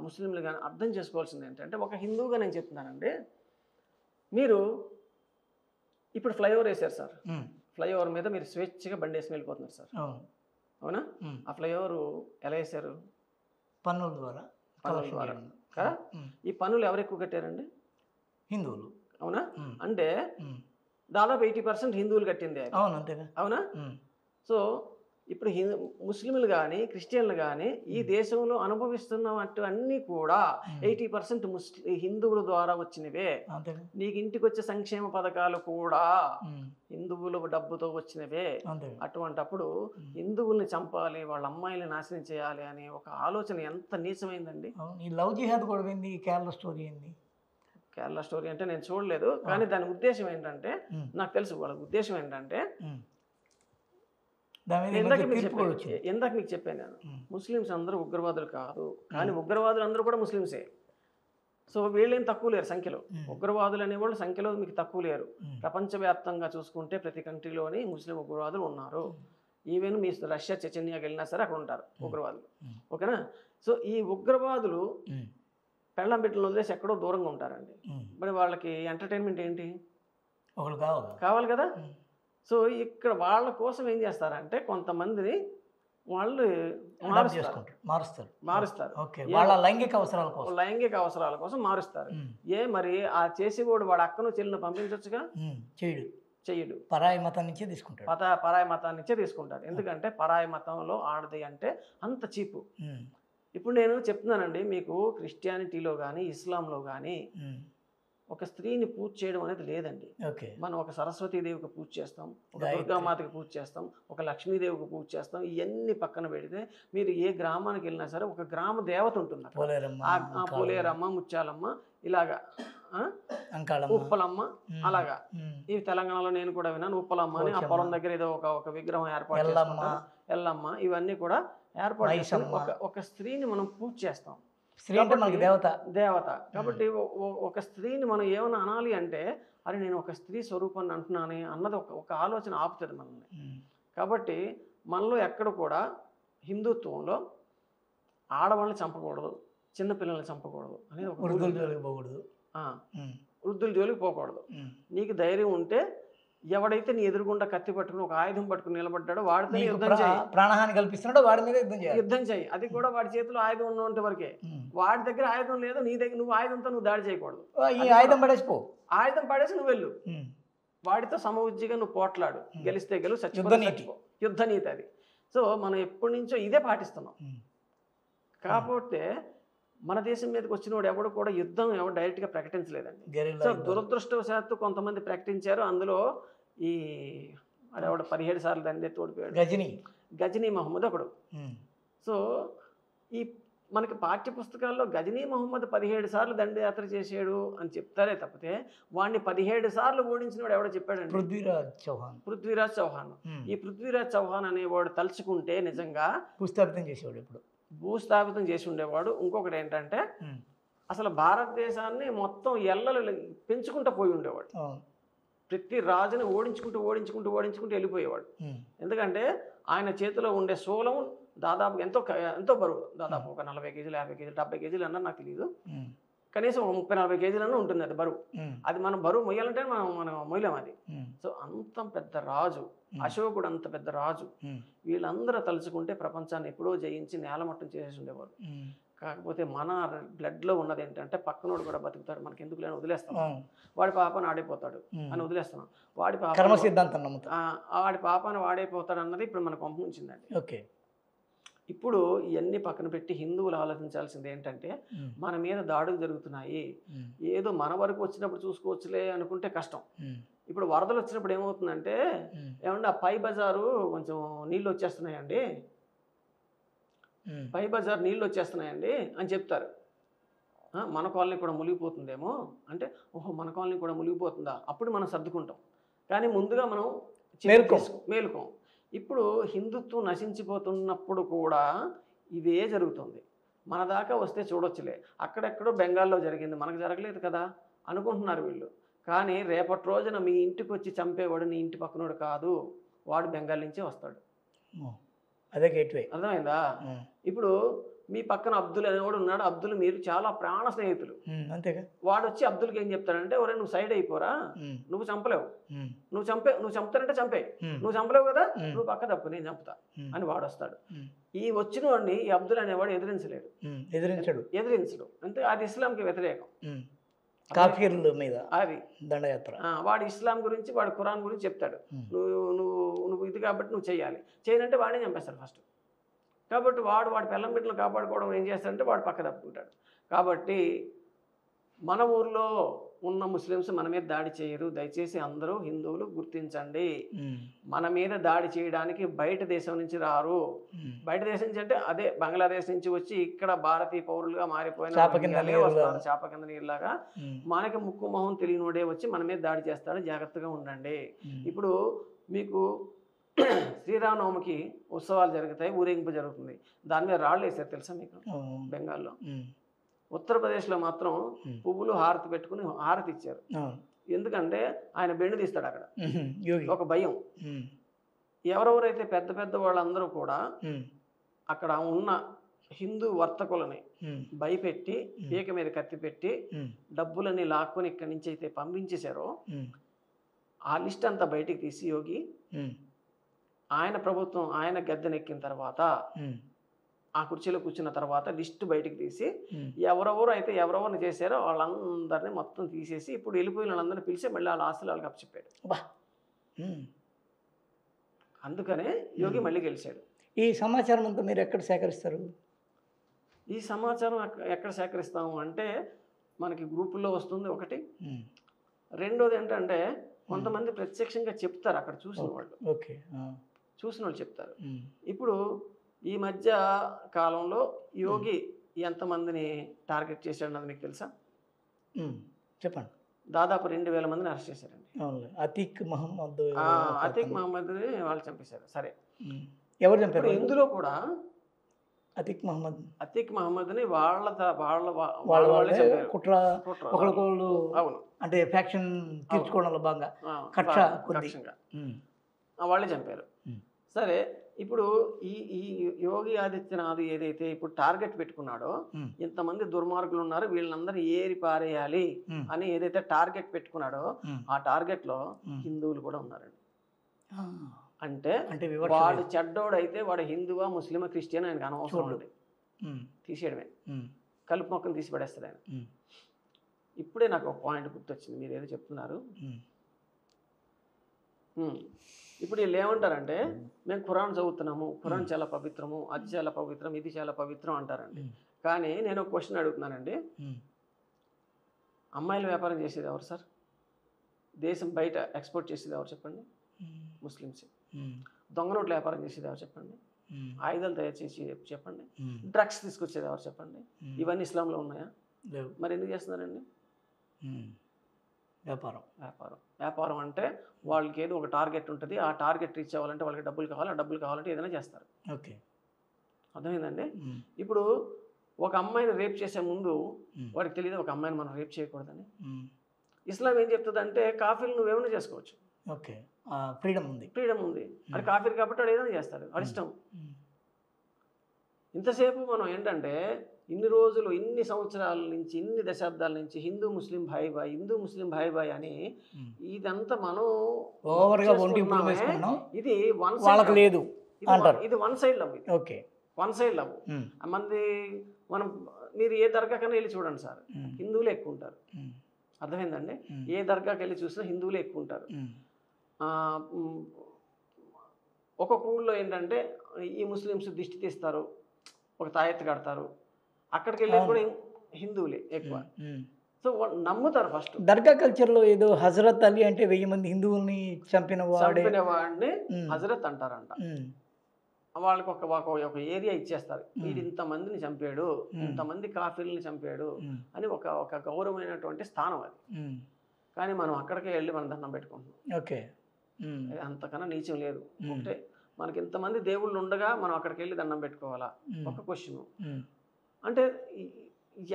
ముస్లింలు కానీ అర్థం చేసుకోవాల్సింది ఏంటంటే, ఒక హిందువుగా నేను చెప్తున్నానండి, మీరు ఇప్పుడు ఫ్లైఓవర్ వేశారు సార్, ఫ్లైఓవర్ మీద మీరు స్వేచ్ఛగా బండి వేసుకుని వెళ్ళిపోతున్నారు సార్, అవునా? ఆ ఫ్లైఓవర్ ఎలా వేశారు? పన్నుల ద్వారా కదా. ఈ పన్నులు ఎవరు ఎక్కువ కట్టారండి? హిందువులు. అవునా? అంటే దాదాపు 80% హిందువులు కట్టింది. అవునా? సో ఇప్పుడు ముస్లింలు కానీ క్రిస్టియన్లు కానీ ఈ దేశంలో అనుభవిస్తున్నట్టు అన్నీ కూడా 80% హిందువుల ద్వారా వచ్చినవే. నీకు ఇంటికి వచ్చే సంక్షేమ పథకాలు కూడా హిందువుల డబ్బుతో వచ్చినవే. అటువంటప్పుడు హిందువుల్ని చంపాలి, వాళ్ళ అమ్మాయిని నాశనం చేయాలి అనే ఒక ఆలోచన ఎంత నీచమైందండి. ఈ లవ్ జిహాద్ కూడా ఏంది? కేరళ స్టోరీ ఏంది? కేరళ స్టోరీ అంటే నేను చూడలేదు, కానీ దాని ఉద్దేశం ఏంటంటే నాకు తెలుసు. వాళ్ళ ఉద్దేశం ఏంటంటే, ఇందాక మీకు చెప్పాను నేను, ముస్లిమ్స్ అందరూ ఉగ్రవాదులు కాదు, కానీ ఉగ్రవాదులు అందరూ కూడా ముస్లిమ్సే. సో వీళ్ళేం తక్కువ లేరు సంఖ్యలో. ఉగ్రవాదులు అనేవాళ్ళు సంఖ్యలో మీకు తక్కువ లేరు. ప్రపంచవ్యాప్తంగా చూసుకుంటే ప్రతి కంట్రీలోని ముస్లిం ఉగ్రవాదులు ఉన్నారు. ఈవెన్ మీ రష్యా చెచెన్యాకి వెళ్ళినా సరే అక్కడ ఉంటారు ఉగ్రవాదులు. ఓకేనా? సో ఈ ఉగ్రవాదులు పెళ్ళం బిడ్డలు వదిలేసి ఎక్కడో దూరంగా ఉంటారండి. మరి వాళ్ళకి ఎంటర్టైన్మెంట్ ఏంటి? కావాలి కదా. సో ఇక్కడ వాళ్ళ కోసం ఏం చేస్తారంటే, కొంతమందిని వాళ్ళు మారుస్తారు. వాళ్ళ లైంగిక అవసరాల కోసం మారుస్తారు. మరి ఆ చేసేవాడు వాడు అక్కను చెల్లిని పంపించవచ్చుగా? చెయ్యడు. పరాయి మతం నుంచే తీసుకుంటాడు. పరాయి మతాన్ని నుంచే తీసుకుంటారు. ఎందుకంటే పరాయి మతంలో ఆడది అంటే అంత చీపు. ఇప్పుడు నేను చెప్తున్నానండి మీకు, క్రిస్టియానిటీలో కానీ ఇస్లాంలో కానీ ఒక స్త్రీని పూజ చేయడం అనేది లేదండి. మనం ఒక సరస్వతీదేవికి పూజ చేస్తాం, ఒక దుర్గామాతకి పూజ చేస్తాం, ఒక లక్ష్మీదేవికి పూజ చేస్తాం. ఇవన్నీ పక్కన పెడితే మీరు ఏ గ్రామానికి వెళ్ళినా సరే ఒక గ్రామ దేవత ఉంటుంది. పోలేరమ్మ, ముత్యాలమ్మ, ఇలాగా ఉప్పలమ్మ, అలాగా. ఇవి తెలంగాణలో నేను కూడా విన్నాను. ఉప్పలమ్మ అని ఆ పొలం దగ్గర ఏదో ఒక విగ్రహం ఏర్పాటు చేసుకుంటాం, ఎల్లమ్మ, ఇవన్నీ కూడా ఏర్పాటు చేసుకుని ఒక స్త్రీని మనం పూజ చేస్తాం. దేవత కాబట్టి ఒక స్త్రీని మనం ఏమైనా అనాలి అంటే, అరే నేను ఒక స్త్రీ స్వరూపాన్ని అంటున్నాను అన్నది ఒక ఆలోచన ఆపుతుంది మనల్ని. కాబట్టి మనలో ఎక్కడ కూడా హిందుత్వంలో ఆడవాళ్ళని చంపకూడదు, చిన్నపిల్లల్ని చంపకూడదు అనేది ఒక వృద్ధుల జోలికి పోకూడదు. నీకు ధైర్యం ఉంటే ఎవడైతే నీ ఎదురుగుండా కత్తి పట్టుకుని ఒక ఆయుధం పట్టుకుని నిలబడ్డాడో వాడితో యుద్ధం చేయి, ప్రాణహాని కల్పిస్తున్నాడో వాడి మీద యుద్ధం చేయి. అది కూడా వాడి చేతిలో ఆయుధం ఉన్నంత వరకే. వాడి దగ్గర ఆయుధం లేదు, నీ దగ్గర నువ్వు ఆయుధంతో నువ్వు దాడి చేయకూడదు. ఆయుధం పడేసిపో, ఆయుధం పడేసి నువ్వు వెళ్ళు, వాడితో సమవుజ్జిగా నువ్వు పోట్లాడు, గెలిస్తే గెలు, చచ్చిపో. యుద్ధ నీతి అది. సో మనం ఎప్పటి నుంచో ఇదే పాటిస్తున్నాం. కాకపోతే మన దేశం మీదకి వచ్చిన వాడు ఎవడు కూడా యుద్ధం డైరెక్ట్గా ప్రకటించలేదండి. సో దురదృష్టవశాత్తు కొంతమంది ప్రకటించారు. అందులో ఈ ఆడవాడు 17 సార్లు దండెత్తి ఓడిపోయాడు, గజనీ మహమ్మద్ ఒకడు. సో ఈ మనకి పాఠ్య పుస్తకాల్లో గజనీ మహమ్మద్ 17 సార్లు దండయాత్ర చేసాడు అని చెప్తారే తప్పితే వాడిని 17 సార్లు ఓడించిన వాడు ఎవడో చెప్పాడండి? పృథ్వీరాజ్ చౌహాన్. ఈ పృథ్వీరాజ్ చౌహాన్ అనేవాడు తలుచుకుంటే నిజంగా భూస్థాపితం చేసి ఉండేవాడు. ఇంకొకటి ఏంటంటే, అసలు భారతదేశాన్ని మొత్తం ఎల్లలు పెంచుకుంటూ పోయి ఉండేవాడు. ప్రతి రాజుని ఓడించుకుంటూ వెళ్ళిపోయేవాడు. ఎందుకంటే ఆయన చేతిలో ఉండే శూలం దాదాపు ఎంతో బరువు, దాదాపు ఒక 40 కేజీలు, 50 కేజీలు, 70 కేజీలు అన్నా నాకు తెలియదు, కనీసం 30-40 కేజీలన్నా ఉంటుంది అది బరువు. అది మనం బరువు మొయ్యాలంటే మనం మొయ్యలేం అది. సో అంత పెద్ద రాజు, అశోకుడు అంత పెద్ద రాజు. వీళ్ళందరూ తలుచుకుంటే ప్రపంచాన్ని ఎప్పుడో జయించి నేలమట్టం చేసేసి ఉండేవారు. కాకపోతే మన బ్లడ్లో ఉన్నది ఏంటంటే, పక్కనోడు కూడా బతుకుతాడు, మనకి ఎందుకు లేని వదిలేస్తాం, వాడి పాపను ఆడైపోతాడు అని వదిలేస్తున్నాం. వాడి పాపాన్ని వాడైపోతాడు అన్నది ఇప్పుడు మనకు పంపించిందండి. ఓకే. ఇప్పుడు ఇవన్నీ పక్కన పెట్టి హిందువులు ఆలోచించాల్సింది ఏంటంటే, మన మీద దాడులు జరుగుతున్నాయి, ఏదో మన వరకు వచ్చినప్పుడు చూసుకోవచ్చులే అనుకుంటే కష్టం. ఇప్పుడు వరదలు వచ్చినప్పుడు ఏమవుతుందంటే, ఏమంటే ఆ పై బజారు కొంచెం నీళ్ళు వచ్చేస్తున్నాయండి, పై బజార్ నీళ్ళు వచ్చేస్తున్నాయండి అని చెప్తారు. మన కాలనీ కూడా మునిగిపోతుందేమో అంటే, ఓహో మన కాలనీ కూడా మునిగిపోతుందా, అప్పుడు మనం సర్దుకుంటాం. కానీ ముందుగా మనం మేలుకోం. ఇప్పుడు హిందుత్వం నశించిపోతున్నప్పుడు కూడా ఇదే జరుగుతుంది. మన దాకా వస్తే చూడొచ్చులే, అక్కడెక్కడో బెంగాల్లో జరిగింది, మనకు జరగలేదు కదా అనుకుంటున్నారు వీళ్ళు. కానీ రేపటి రోజున మీ ఇంటికి వచ్చి చంపేవాడు నీ ఇంటి పక్కనోడు కాదు, వాడు బెంగాల్ నుంచే వస్తాడు. అదే గేట్వే. అర్థమైందా? ఇప్పుడు మీ పక్కన అబ్దుల్ అనేవాడు ఉన్నాడు, అబ్దుల్ మీరు చాలా ప్రాణ స్నేహితులు. అంతేగా. వాడు వచ్చి అబ్దుల్కి ఏం చెప్తాడంటే, ఒరే నువ్వు సైడ్ అయిపోరా, నువ్వు చంపలేవు, నువ్వు చంపుతానంటే చంపే, నువ్వు చంపలేవు కదా, నువ్వు పక్క తప్పు, నేను చంపుతా అని వాడు వస్తాడు. ఈ వచ్చిన వాడిని ఈ అబ్దుల్ అనేవాడు ఎదిరించడు అంటే అది ఇస్లాంకి వ్యతిరేకం. కాఫీర్ల మీద అది దండయాత్ర. వాడు ఇస్లాం గురించి, వాడు ఖురాన్ గురించి చెప్తాడు. నువ్వు ఇది కాబట్టి నువ్వు చేయాలి, చేయనంటే వాడిని చంపేస్తాడు ఫస్ట్. కాబట్టి వాడి పిల్లం బిడ్డలు కాపాడుకోవడం ఏం చేస్తాడంటే వాడు పక్క తప్పుకుంటాడు. కాబట్టి మన ఊర్లో ఉన్న ముస్లిమ్స్ మన మీద దాడి చేయరు, దయచేసి అందరూ హిందువులు గుర్తించండి. మన మీద దాడి చేయడానికి బయట దేశం నుంచి రారు. బయట దేశం నుంచి అంటే అదే బంగ్లాదేశ్ నుంచి వచ్చి ఇక్కడ భారతీయ పౌరులుగా మారిపోయిన చాప కింద నీరులాగా మనకి ముక్కు మొహం తెలియనోడే వచ్చి మన మీద దాడి చేస్తాడు, జాగ్రత్తగా ఉండండి. ఇప్పుడు మీకు శ్రీరామనవమికి ఉత్సవాలు జరుగుతాయి, ఊరేగింపు జరుగుతుంది, దాని మీద రాళ్ళు వేసారు తెలుసా మీకు బెంగాల్లో. ఉత్తరప్రదేశ్లో మాత్రం పువ్వులు హారతి పెట్టుకుని హారతి ఇచ్చారు. ఎందుకంటే ఆయన బెండు తీస్తాడు అక్కడ, ఒక భయం. ఎవరెవరైతే పెద్ద పెద్ద వాళ్ళందరూ కూడా అక్కడ ఉన్న హిందూ వర్తకులని భయపెట్టి పీక మీద కత్తి పెట్టి డబ్బులన్నీ లాక్కొని ఇక్కడి నుంచి అయితే పంపించేశారో ఆ లిస్ట్ అంతా బయటికి తీసి యోగి ఆయన ప్రభుత్వం ఆయన గద్దెనెక్కిన తర్వాత ఆ కుర్చీలో కూర్చున్న తర్వాత లిస్టు బయటికి తీసి ఎవరెవరిని చేశారో వాళ్ళందరినీ మొత్తం తీసేసి ఇప్పుడు వెళ్ళిపోయిన వాళ్ళందరినీ పిలిచి మళ్ళీ వాళ్ళ ఆస్తులు వాళ్ళకి అప్పచెప్పాడు. అందుకనే యోగి మళ్ళీ గెలిచాడు. ఈ సమాచారం అంతా మీరు ఎక్కడ సేకరిస్తారు? ఈ సమాచారం ఎక్కడ సేకరిస్తాము అంటే మనకి గ్రూపుల్లో వస్తుంది ఒకటి. రెండోది ఏంటంటే కొంతమంది ప్రత్యక్షంగా చెప్తారు, అక్కడ చూసిన వాళ్ళు చెప్తారు. ఇప్పుడు ఈ మధ్య కాలంలో యోగి ఎంతమందిని టార్గెట్ చేశాడన్నది మీకు తెలుసా? చెప్పండి. దాదాపు 2000 మందిని అరెస్ట్ చేశారండి. అతీక్ మహమ్మద్ని వాళ్ళు చంపేశారు. సరే, ఎవరు చంపారు? ఇందులో కూడా అతీక్ మహమ్మద్ని వాళ్ళే అవును, అంటే ఫ్యాక్షన్ తీర్చుకోవడంలో భాగంగా వాళ్ళే చంపారు. సరే, ఇప్పుడు ఈ యోగి ఆదిత్యనాథ్ ఏదైతే ఇప్పుడు టార్గెట్ పెట్టుకున్నాడో, ఇంతమంది దుర్మార్గులు ఉన్నారు వీళ్ళందరూ ఏరి పారేయాలి అని ఏదైతే టార్గెట్ పెట్టుకున్నాడో ఆ టార్గెట్ లో హిందువులు కూడా ఉన్నారండి. అంటే వాడు చెడ్డోడైతే వాడు హిందువా ముస్లిమా క్రిస్టియన్ ఆయనకు అనవసరం అండి, తీసేయడమే, కలుపు మొక్కను తీసి పడేస్తాడు ఆయన. ఇప్పుడే నాకు ఒక పాయింట్ గుర్తొచ్చింది, మీరు ఏదో చెప్తున్నారు. ఇప్పుడు వీళ్ళు ఏమంటారంటే మేము ఖురాన్ చదువుతున్నాము, ఖురాన్ చాలా పవిత్రము, అది చాలా పవిత్రం, ఇది చాలా పవిత్రం అంటారండి. కానీ నేను ఒక క్వశ్చన్ అడుగుతున్నానండి, అమ్మాయిల వ్యాపారం చేసేది ఎవరు సార్? దేశం బయట ఎక్స్పోర్ట్ చేసేది ఎవరు చెప్పండి? ముస్లిమ్స్. దొంగ నోట్ల వ్యాపారం చేసేది ఎవరు చెప్పండి? ఆయుధాలు తయారు చేసి చెప్పండి. డ్రగ్స్ తీసుకొచ్చేది ఎవరు చెప్పండి? ఇవన్నీ ఇస్లాంలో ఉన్నాయా? మరి ఎందుకు చేస్తున్నారండి? వ్యాపారం అంటే వాళ్ళకి ఏదో ఒక టార్గెట్ ఉంటుంది, ఆ టార్గెట్ రీచ్ అవ్వాలంటే వాళ్ళకి డబ్బులు కావాలి, ఆ డబ్బులు కావాలంటే ఏదైనా చేస్తారు. ఓకే, అర్థమైందండి? ఇప్పుడు ఒక అమ్మాయిని రేప్ చేసే ముందు వాడికి తెలియదు ఒక అమ్మాయిని మనం రేప్ చేయకూడదని. ఇస్లాం ఏం చెప్తుంది అంటే కాఫీలు నువ్వేమైనా చేసుకోవచ్చు, ఓకే, ఫ్రీడమ్ ఉంది. అది కాఫీలు కాబట్టి వాడు ఏదైనా చేస్తాడు, వాడి ఇష్టం. ఇంతసేపు మనం ఏంటంటే ఇన్ని రోజులు, ఇన్ని సంవత్సరాల నుంచి, ఇన్ని దశాబ్దాల నుంచి హిందూ ముస్లిం భాయ్ బాయ్ అని ఇదంతా మనం ఇది one side love. Okay, one side love. మంది మనం మీరు ఏ దర్గాకైనా వెళ్ళి చూడండి సార్, హిందువులే ఎక్కువ ఉంటారు. అర్థమైందండి? ఏ దర్గాకి వెళ్ళి చూసినా హిందువులే ఎక్కువ ఉంటారు. ఒక్కొక్క ఊళ్ళో ఏంటంటే ఈ ముస్లిమ్స్ దిష్టి తీస్తారు, ఒక తాయెత్తు కడతారు, అక్కడికి వెళ్ళేది కూడా హిందువులే ఎక్కువ. సో నమ్ముతారు ఫస్ట్. దర్గా కల్చర్లో ఏదో హజరత్ అలీ అంటే 1000 మంది హిందువుల్ని చంపిన వాడిని హజరత్ అంటారంట. వాళ్ళకి ఒక ఏరియా ఇచ్చేస్తారు, వీడు ఇంతమందిని చంపాడు, ఇంతమంది కాఫీల్ని చంపాడు అని ఒక గౌరవమైనటువంటి స్థానం అది. కానీ మనం అక్కడికే వెళ్ళి మనం దండం పెట్టుకుంటున్నాం. ఓకే, అంతకన్నా నీచం లేదు. అంటే మనకి ఇంతమంది దేవుళ్ళు ఉండగా మనం అక్కడికి వెళ్ళి దండం పెట్టుకోవాలా? ఒక క్వశ్చన్. అంటే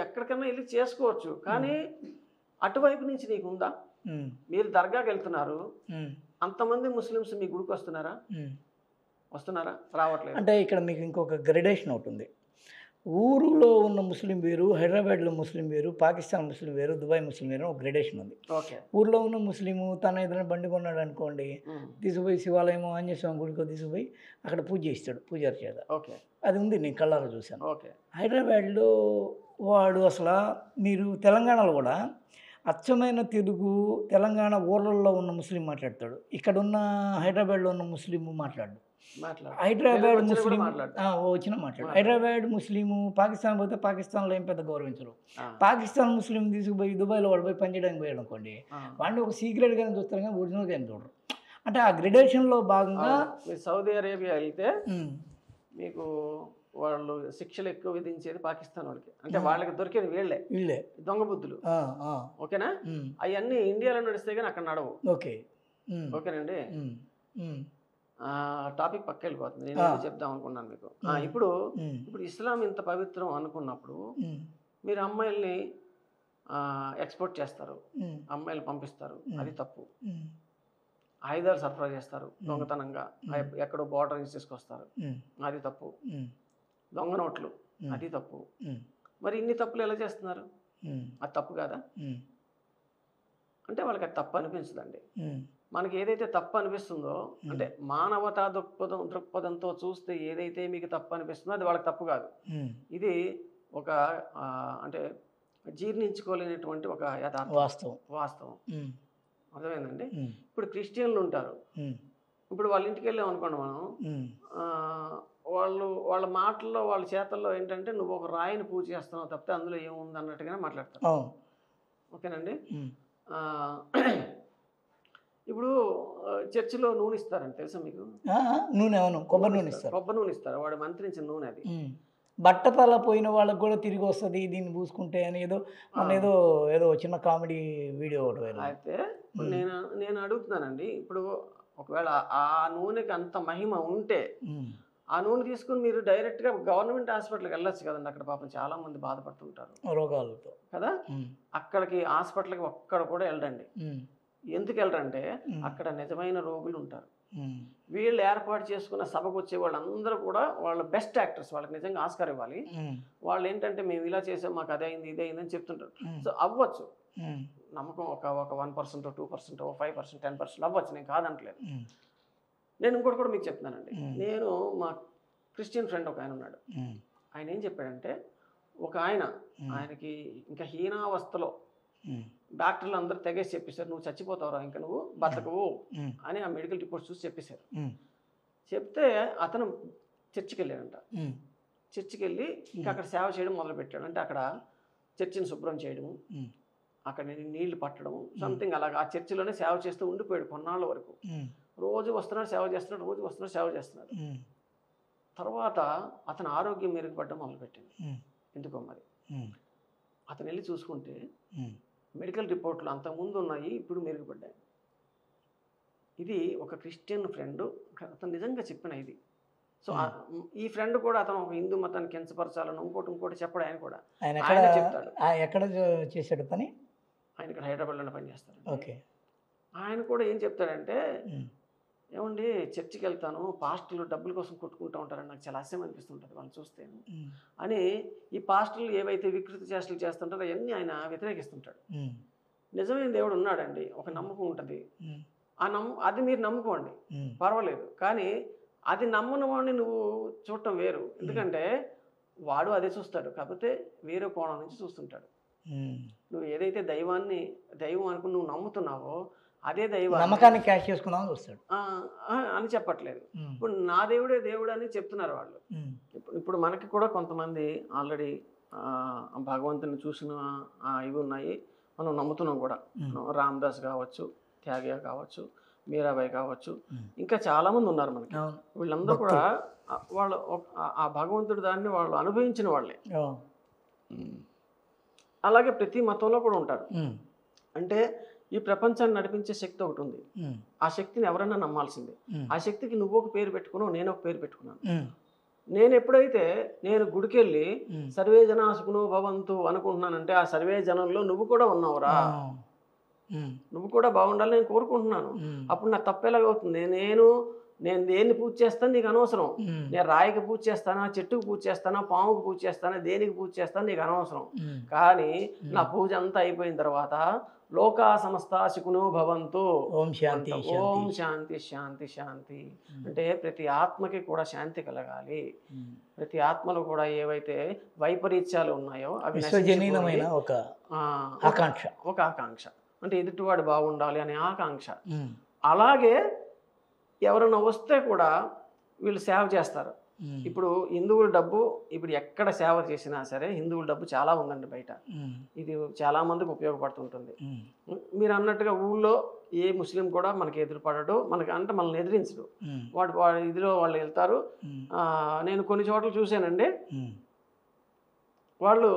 ఎక్కడికన్నా వెళ్ళి చేసుకోవచ్చు, కానీ అటువైపు నుంచి నీకు ఉందా? మీరు దర్గాకి వెళ్తున్నారు, అంతమంది ముస్లిమ్స్ మీ గుడికి వస్తున్నారా? రావట్లేదు. అంటే ఇక్కడ మీకు ఇంకొక గ్రెడేషన్ ఒకటి ఉంది. ఊరులో ఉన్న ముస్లిం వేరు, హైదరాబాద్లో ముస్లిం వేరు, పాకిస్తాన్ ముస్లిం వేరు, దుబాయ్ ముస్లిం వేరు, ఒక గ్రెడేషన్ ఉంది. ఓకే, ఊర్లో ఉన్న ముస్లిము తన ఏదైనా బండి కొన్నాడు అనుకోండి, తీసుకుపోయి శివాలయం ఆంజనేయ స్వామి గుడికో తీసుకుపోయి అక్కడ పూజ చేస్తాడు పూజారి చేత. ఓకే, అది ఉంది, నేను కళ్ళారా చూశాను. ఓకే, హైదరాబాద్లో వాడు అసలు మీరు తెలంగాణలో కూడా అచ్చమైన తెలుగు తెలంగాణ ఊర్లలో ఉన్న ముస్లిం మాట్లాడతాడు, ఇక్కడున్న హైదరాబాద్లో ఉన్న ముస్లిం మాట్లాడు. హైదరాబాద్ ముస్లిం వచ్చిన మాట్లాడు. హైదరాబాద్ ముస్లిము పాకిస్తాన్ పోతే పాకిస్తాన్లో ఏం పెద్ద గౌరవించరు. పాకిస్తాన్ ముస్లిం తీసుకుపోయి దుబాయ్లో వాడు పోయి పనిచేయడానికి పోయాడు అనుకోండి, వాడిని ఒక సీక్రెట్గానే చూస్తారు కానీ ఒరిజినల్గా ఏం చూడరు. అంటే ఆ గ్రెడేషన్లో భాగంగా సౌదీ అరేబియా అయితే మీకు వాళ్ళు శిక్షలు ఎక్కువ విధించేది పాకిస్తాన్ వాళ్ళకి. అంటే వాళ్ళకి దొరికేది వీళ్ళే దొంగ బుద్ధులు. ఓకేనా? అవన్నీ ఇండియాలో నడిస్తే కానీ అక్కడ నడవు. ఓకేనండి, టాపిక్ పక్క వెళ్ళిపోతుంది. నేను చెప్దాం అనుకున్నాను మీకు. ఇప్పుడు ఇస్లాం ఇంత పవిత్రం అనుకున్నప్పుడు మీరు అమ్మాయిల్ని ఎక్స్పోర్ట్ చేస్తారు, అమ్మాయిలు పంపిస్తారు, అది తప్పు. ఆయుధాలు సరఫరా చేస్తారు దొంగతనంగా, ఎక్కడో బోర్డర్ నుంచి తీసుకొస్తారు, అది తప్పు. దొంగ నోట్లు, అది తప్పు. మరి ఇన్ని తప్పులు ఎలా చేస్తున్నారు? అది తప్పు కాదా? అంటే వాళ్ళకి అది తప్పు అనిపించదండి. మనకి ఏదైతే తప్పు అనిపిస్తుందో, అంటే మానవతా దృక్పథంతో చూస్తే ఏదైతే మీకు తప్పు అనిపిస్తుందో అది వాళ్ళకి తప్పు కాదు. ఇది ఒక అంటే జీర్ణించుకోలేనటువంటి ఒక యథార్థం, వాస్తవం. అర్థమైందండి? ఇప్పుడు క్రిస్టియన్లు ఉంటారు, ఇప్పుడు వాళ్ళ ఇంటికి వెళ్ళాం అనుకోండి మనం, వాళ్ళ మాటల్లో వాళ్ళ చేతల్లో ఏంటంటే నువ్వు ఒక రాయిని పూజ చేస్తున్నావు తప్పితే అందులో ఏముంది అన్నట్టుగానే మాట్లాడతారు. ఓకేనండి? ఇప్పుడు చర్చిలో నూనె ఇస్తారండి, తెలుసా మీకు? నూనె, అవును, కొబ్బరి నూనె ఇస్తారు. వాడు మంత్రించిన నూనె అది. బట్టతల పోయిన వాళ్ళకి కూడా తిరిగి వస్తుంది దీన్ని పూసుకుంటే అని ఏదో చిన్న కామెడీ వీడియో ఒకటి. అయితే నేను అడుగుతున్నానండి, ఇప్పుడు ఒకవేళ ఆ నూనెకి అంత మహిమ ఉంటే ఆ నూనె తీసుకుని మీరు డైరెక్ట్గా గవర్నమెంట్ హాస్పిటల్కి వెళ్ళొచ్చు కదండి. అక్కడ పాపం చాలా మంది బాధపడుతుంటారు రోగాలతో కదా. అక్కడికి హాస్పిటల్కి ఒక్కడ కూడా వెళ్ళండి. ఎందుకు వెళ్ళరంటే అక్కడ నిజమైన రోగులు ఉంటారు. వీళ్ళు ఏర్పాటు చేసుకున్న సభకు వచ్చే వాళ్ళందరూ కూడా వాళ్ళ బెస్ట్ యాక్టర్స్, వాళ్ళకి నిజంగా ఆస్కార్ ఇవ్వాలి. వాళ్ళు ఏంటంటే మేము ఇలా చేసాం, మాకు అదే అయింది ఇదే అయిందని చెప్తుంటారు. సో అవ్వచ్చు, నమ్మకం ఒక 1%, 2%, 5%, 10% అవ్వచ్చు, నేను కాదంటలేదు. నేను ఇంకోటి కూడా మీకు చెప్తున్నానండి. నేను మా క్రిస్టియన్ ఫ్రెండ్ ఒక ఆయన ఉన్నాడు, ఆయన ఏం చెప్పాడంటే, ఒక ఆయనకి ఇంకా హీనావస్థలో డాక్టర్లు అందరూ తెగేసి చెప్పేశారు, నువ్వు చచ్చిపోతావురా, ఇంకా నువ్వు బతకవు అని ఆ మెడికల్ రిపోర్ట్స్ చూసి చెప్పేశారు. చెప్తే అతను చర్చికి వెళ్ళాడంట. చర్చికి వెళ్ళి ఇంకా అక్కడ సేవ చేయడం మొదలుపెట్టాడు. అంటే అక్కడ చర్చిని శుభ్రం చేయడము, అక్కడ నీళ్లు పట్టడము, సంథింగ్ అలాగా ఆ చర్చిలోనే సేవ చేస్తూ ఉండిపోయాడు కొన్నాళ్ళ వరకు. రోజు వస్తున్నాడు, సేవ చేస్తున్నాడు. తర్వాత అతని ఆరోగ్యం మెరుగుపడడం మొదలుపెట్టింది. ఎందుకో మరి అతను వెళ్ళి చూసుకుంటే మెడికల్ రిపోర్ట్లు అంతకుముందు ఉన్నాయి, ఇప్పుడు మెరుగుపడ్డాయి. ఇది ఒక క్రిస్టియన్ ఫ్రెండ్ అతను నిజంగా చెప్పిన ఇది. సో ఈ ఫ్రెండ్ కూడా అతను ఒక హిందూ మతాన్ని కించపరచాలని ఇంకోటి చెప్పడు. ఆయన కూడా ఆయన చెప్తాడు. ఎక్కడ చేశాడు పని? ఆయన ఇక్కడ హైదరాబాద్లోనే పని చేస్తాడు. ఓకే. ఆయన కూడా ఏం చెప్తాడంటే, ఏమండి చర్చికి వెళ్తాను, పాస్టర్లు డబ్బుల కోసం కొట్టుకుంటూ ఉంటారని నాకు చాలా అసహ్యం అనిపిస్తుంటుంది వాళ్ళని చూస్తే అని. ఈ పాస్టర్లు ఏవైతే వికృతి చేష్టలు చేస్తుంటారో అవన్నీ ఆయన వ్యతిరేకిస్తుంటాడు. నిజమైన దేవుడు ఉన్నాడండి, ఒక నమ్మకం ఉంటుంది. అది మీరు నమ్ముకోండి, పర్వాలేదు. కానీ అది నమ్మని వాడిని నువ్వు చూడటం వేరు. ఎందుకంటే వాడు అదే చూస్తాడు, కాకపోతే వేరే కోణం నుంచి చూస్తుంటాడు. నువ్వు ఏదైతే దైవం అనుకుని నువ్వు నమ్ముతున్నావో అదే దైవం, నమ్మకాన్ని క్యాష్ చేసుకుందామని చూస్తాడు అని చెప్పట్లేదు. ఇప్పుడు నా దేవుడే దేవుడు అని చెప్తున్నారు వాళ్ళు. ఇప్పుడు మనకి కూడా కొంతమంది ఆల్రెడీ భగవంతుని చూసిన ఇవి ఉన్నాయి, మనం నమ్ముతున్నాం కూడా. రామదాస్ కావచ్చు, త్యాగయ్య కావచ్చు, మీరాబాయి కావచ్చు, ఇంకా చాలామంది ఉన్నారు మనకి. వీళ్ళందరూ కూడా వాళ్ళు ఆ భగవంతుడి దాన్ని వాళ్ళు అనుభవించిన వాళ్ళే. అలాగే ప్రతి మతంలో కూడా ఉంటారు. అంటే ఈ ప్రపంచాన్ని నడిపించే శక్తి ఒకటి ఉంది. ఆ శక్తిని ఎవరైనా నమ్మాల్సిందే. ఆ శక్తికి నువ్వు ఒక పేరు పెట్టుకున్నావు, నేను ఒక పేరు పెట్టుకున్నాను. నేను ఎప్పుడైతే నేను గుడికి వెళ్ళి సర్వే జనా సుఖినో భవంతు అనుకుంటున్నానంటే ఆ సర్వే జనంలో నువ్వు కూడా ఉన్నావురా, నువ్వు కూడా బాగుండాలని నేను కోరుకుంటున్నాను. అప్పుడు నాకు తప్పేలాగవుతుంది. నేను దేన్ని పూజ చేస్తాను నీకు అనవసరం. నేను రాయికి పూజ చేస్తానా, చెట్టుకు పూజ చేస్తానా, పాముకు పూజ చేస్తానా, దేనికి పూజ చేస్తాను నీకు అనవసరం. కానీ నా పూజ అంతా అయిపోయిన తర్వాత లోకా సమస్త సుఖినో భవంతు, ఓం శాంతి ఓం శాంతి శాంతి శాంతి అంటే ప్రతి ఆత్మకి కూడా శాంతి కలగాలి. ప్రతి ఆత్మలో కూడా ఏవైతే వైపరీత్యాలు ఉన్నాయో అవి విశ్వజనీనమైన ఒక ఆకాంక్ష, అంటే ఎదుటివాడు బాగుండాలి అనే ఆకాంక్ష. అలాగే ఎవరైనా వస్తే కూడా వీళ్ళు సేవ చేస్తారు. ఇప్పుడు హిందువుల డబ్బు ఇప్పుడు ఎక్కడ సేవ చేసినా సరే హిందువుల డబ్బు చాలా ఉందండి బయట. ఇది చాలా మందికి ఉపయోగపడుతుంటుంది. మీరు అన్నట్టుగా ఊళ్ళో ఏ ముస్లిం కూడా మనకి ఎదురుపడడు, మనకి అంటే మనల్ని ఎదిరించడు. వాడు ఇదిలో వాళ్ళు వెళ్తారు. నేను కొన్ని చోట్ల చూశానండి, వాళ్ళు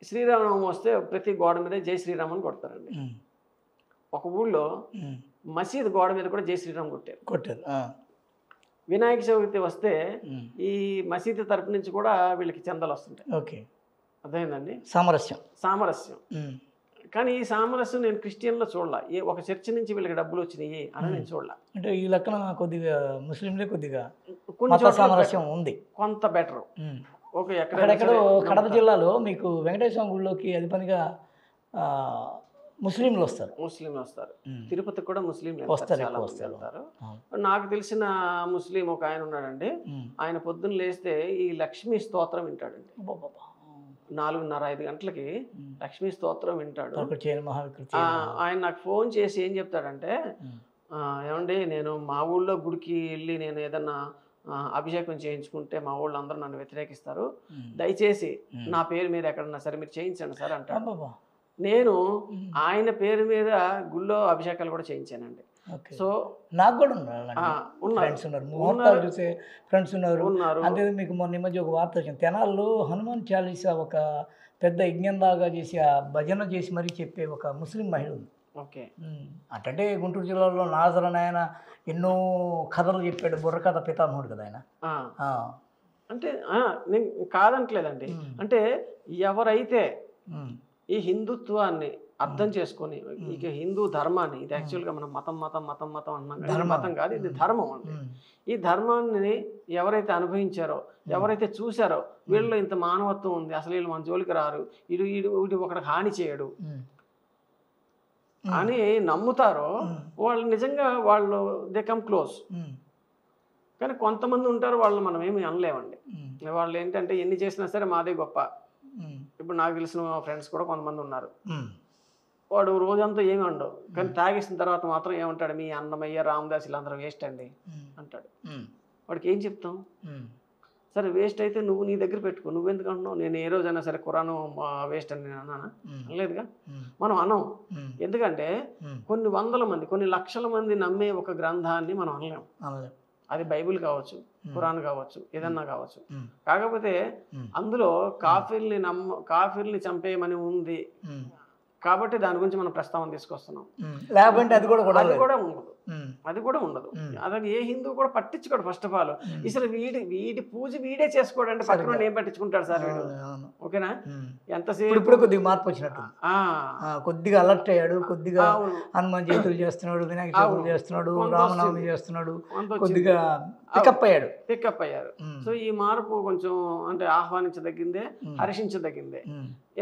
శ్రీరామనవమి వస్తే ప్రతి గోడ మీద జై శ్రీరామ్ అని కొడతారండి. ఒక ఊళ్ళో మసీద్ గోడ మీద కూడా జై శ్రీరామ్ కొట్టారు. వినాయక చవితి వస్తే ఈ మసీదు తరపు నుంచి కూడా వీళ్ళకి చందాలు వస్తుంటాయి. ఓకే, అర్థమైందండి. సామరస్యం. కానీ ఈ సామరస్యం నేను క్రిస్టియన్లో చూడలా. ఒక చర్చి నుంచి వీళ్ళకి డబ్బులు వచ్చినాయి అని నేను చూడలా. అంటే ఈ లెక్కన కొద్దిగా ముస్లింలే కొద్దిగా కొంచెం సామరస్యం ఉంది, కొంత బెటర్. ఓకే, ఎక్కడెక్కడో కడప జిల్లాలో మీకు వెంకటేశ్వర గుడిలోకి అధిపతిగా ముస్లింలు వస్తారు. తిరుపతి కూడా ముస్లింలు వస్తారు. నాకు తెలిసిన ముస్లిం ఒక ఆయన ఉన్నాడండి. ఆయన పొద్దున్న లేస్తే ఈ లక్ష్మీ స్తోత్రం వింటాడండి. 4:30-5 గంటలకి లక్ష్మీ స్తోత్రం వింటాడు. ఆయన నాకు ఫోన్ చేసి ఏం చెప్తాడంటే, ఏమండి నేను మా ఊళ్ళో గుడికి వెళ్ళి నేను ఏదన్నా అభిషేకం చేయించుకుంటే మా ఊళ్ళో అందరూ నన్ను వ్యతిరేకిస్తారు, దయచేసి నా పేరు మీద ఎక్కడన్నా సరే మీరు చేయించండి సార్ అంటాడు. నేను ఆయన పేరు మీద గుళ్ళో అభిషేకాలు కూడా చేయించానండి. సో నాకు కూడా ఫ్రెండ్స్ ఉన్నారు. అంతే మీకు మొన్న మధ్య ఒక వార్త వచ్చింది, తెనాల్లో హనుమాన్ చాలీసా ఒక పెద్ద యజ్ఞంలాగా చేసి ఆ భజన చేసి మరీ చెప్పే ఒక ముస్లిం మహిళ ఉంది. ఓకే, అంటే గుంటూరు జిల్లాలో నాజరన్ ఆయన ఎన్నో కథలు చెప్పాడు, బుర్రకథ పితామహుడు కదా ఆయన. అంటే నేను కాదనట్లేదండి. అంటే ఎవరైతే ఈ హిందుత్వాన్ని అర్థం చేసుకొని ఇక హిందూ ధర్మాన్ని, ఇది యాక్చువల్గా మనం మతం అన్నాం కానీ మతం కాదు, ఇది ధర్మం అండి. ఈ ధర్మాన్ని ఎవరైతే అనుభవించారో, ఎవరైతే చూశారో వీళ్ళలో ఇంత మానవత్వం ఉంది, అసలు వీళ్ళు మన జోలికి రారు, వీడు ఒకరికి హాని చేయడు అని నమ్ముతారో వాళ్ళు నిజంగా వాళ్ళు దే కమ్ క్లోజ్. కానీ కొంతమంది ఉంటారు, వాళ్ళు మనం ఏమి అనలేమండి. వాళ్ళు ఏంటంటే ఎన్ని చేసినా సరే మాదే గొప్ప. ఇప్పుడు నాకు తెలిసిన ఫ్రెండ్స్ కూడా కొంతమంది ఉన్నారు, వాడు రోజంతా ఏమి ఉండవు కానీ తాగేసిన తర్వాత మాత్రం ఏమంటాడు, మీ అన్నమయ్య రామదాస్ వీళ్ళందరూ వేస్ట్ అండి అంటాడు. వాడికి ఏం చెప్తాం? సరే వేస్ట్ అయితే నువ్వు నీ దగ్గర పెట్టుకో, నువ్వెందుకు అంటున్నావు? నేను ఏ రోజైనా సరే ఖురాను వేస్ట్ అని నేను అన్నానా? అనలేదుగా. మనం అనం. ఎందుకంటే కొన్ని వందల మంది, కొన్ని లక్షల మంది నమ్మే ఒక గ్రంథాన్ని మనం అనలేం. అది బైబిల్ కావచ్చు, ఖురాన్ కావచ్చు, ఏదన్నా కావచ్చు. కాకపోతే అందులో కాఫీర్ని చంపేయమని ఉంది కాబట్టి దాని గురించి మనం ప్రస్తావన తీసుకొస్తున్నాం. లేకపోతే అది కూడా ఉండదు. అలాగే ఏ హిందూ కూడా పట్టించుకోడు. ఫస్ట్ ఆఫ్ ఆల్ అసలు వీడి పూజ వీడే చేసుకోడు అంటే పక్కన ఏం పట్టించుకుంటాడు సార్ వీడు? ఓకేనా? ఎంతసేపు ఇప్పుడు కొద్దిగా మార్పు వచ్చినట్టు, కొద్దిగా అలర్ట్ అయ్యాడు, కొద్దిగా హనుమాన్ జయంతులు చేస్తున్నాడు, వినాయక చవితులు చేస్తున్నాడు, రామనవమి చేస్తున్నాడు, కొద్దిగా పికప్ అయ్యారు. సో ఈ మార్పు కొంచెం అంటే ఆహ్వానించదగిందే, హర్షించదగిందే.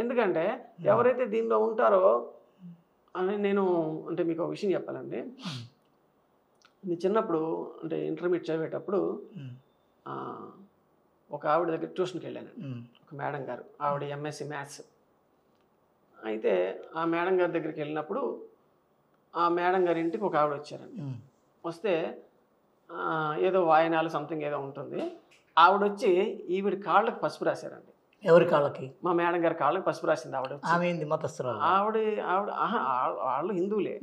ఎందుకంటే ఎవరైతే దీనిలో ఉంటారో అని నేను అంటే మీకు ఒక విషయం చెప్పాలండి. నేను చిన్నప్పుడు అంటే ఇంటర్మీడియట్ చదివేటప్పుడు ఒక ఆవిడ దగ్గర ట్యూషన్కి వెళ్ళాను. ఒక మేడం గారు, ఆవిడ ఎంఎస్సి మ్యాథ్స్. అయితే ఆ మేడం గారి దగ్గరికి వెళ్ళినప్పుడు ఆ మేడం గారి ఇంటికి ఒక ఆవిడ వచ్చారండి. వస్తే ఏదో వాయనాలు సంథింగ్ ఏదో ఉంటుంది. ఆవిడొచ్చి ఈవిడ కాళ్ళకి పసుపు రాశారండి. ఎవరి కాళ్ళకి? మా మేడం గారి కాళ్ళకి పసుపు రాసింది ఆవిడ. ఆమె ఏంది మతస్థురాలు? ఆవిడ ఆవిడ వాళ్ళు హిందువులే,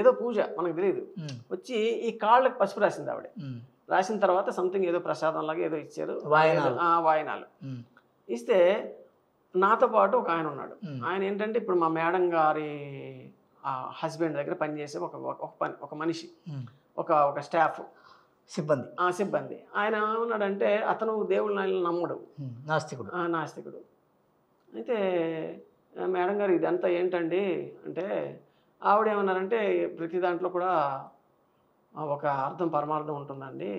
ఏదో పూజ మనకు తెలియదు. వచ్చి ఈ కాళ్ళకి పసుపు రాసింది ఆవిడ. రాసిన తర్వాత సంథింగ్ ఏదో ప్రసాదం లాగా ఏదో ఇచ్చారు, వాయనాలు ఇస్తే నాతో పాటు ఒక ఆయన ఉన్నాడు. ఆయన ఏంటంటే ఇప్పుడు మా మేడం గారి హస్బెండ్ దగ్గర పనిచేసే ఒక మనిషి, ఒక స్టాఫ్ సిబ్బంది. ఆయన ఏమన్నాడంటే అతను దేవుళ్ళని నమ్మడు, నాస్తికుడు. అయితే మేడం గారు ఇదంతా ఏంటండి అంటే ఆవిడ ఏమన్నారంటే ప్రతి దాంట్లో కూడా ఒక అర్థం పరమార్థం ఉంటుందండి,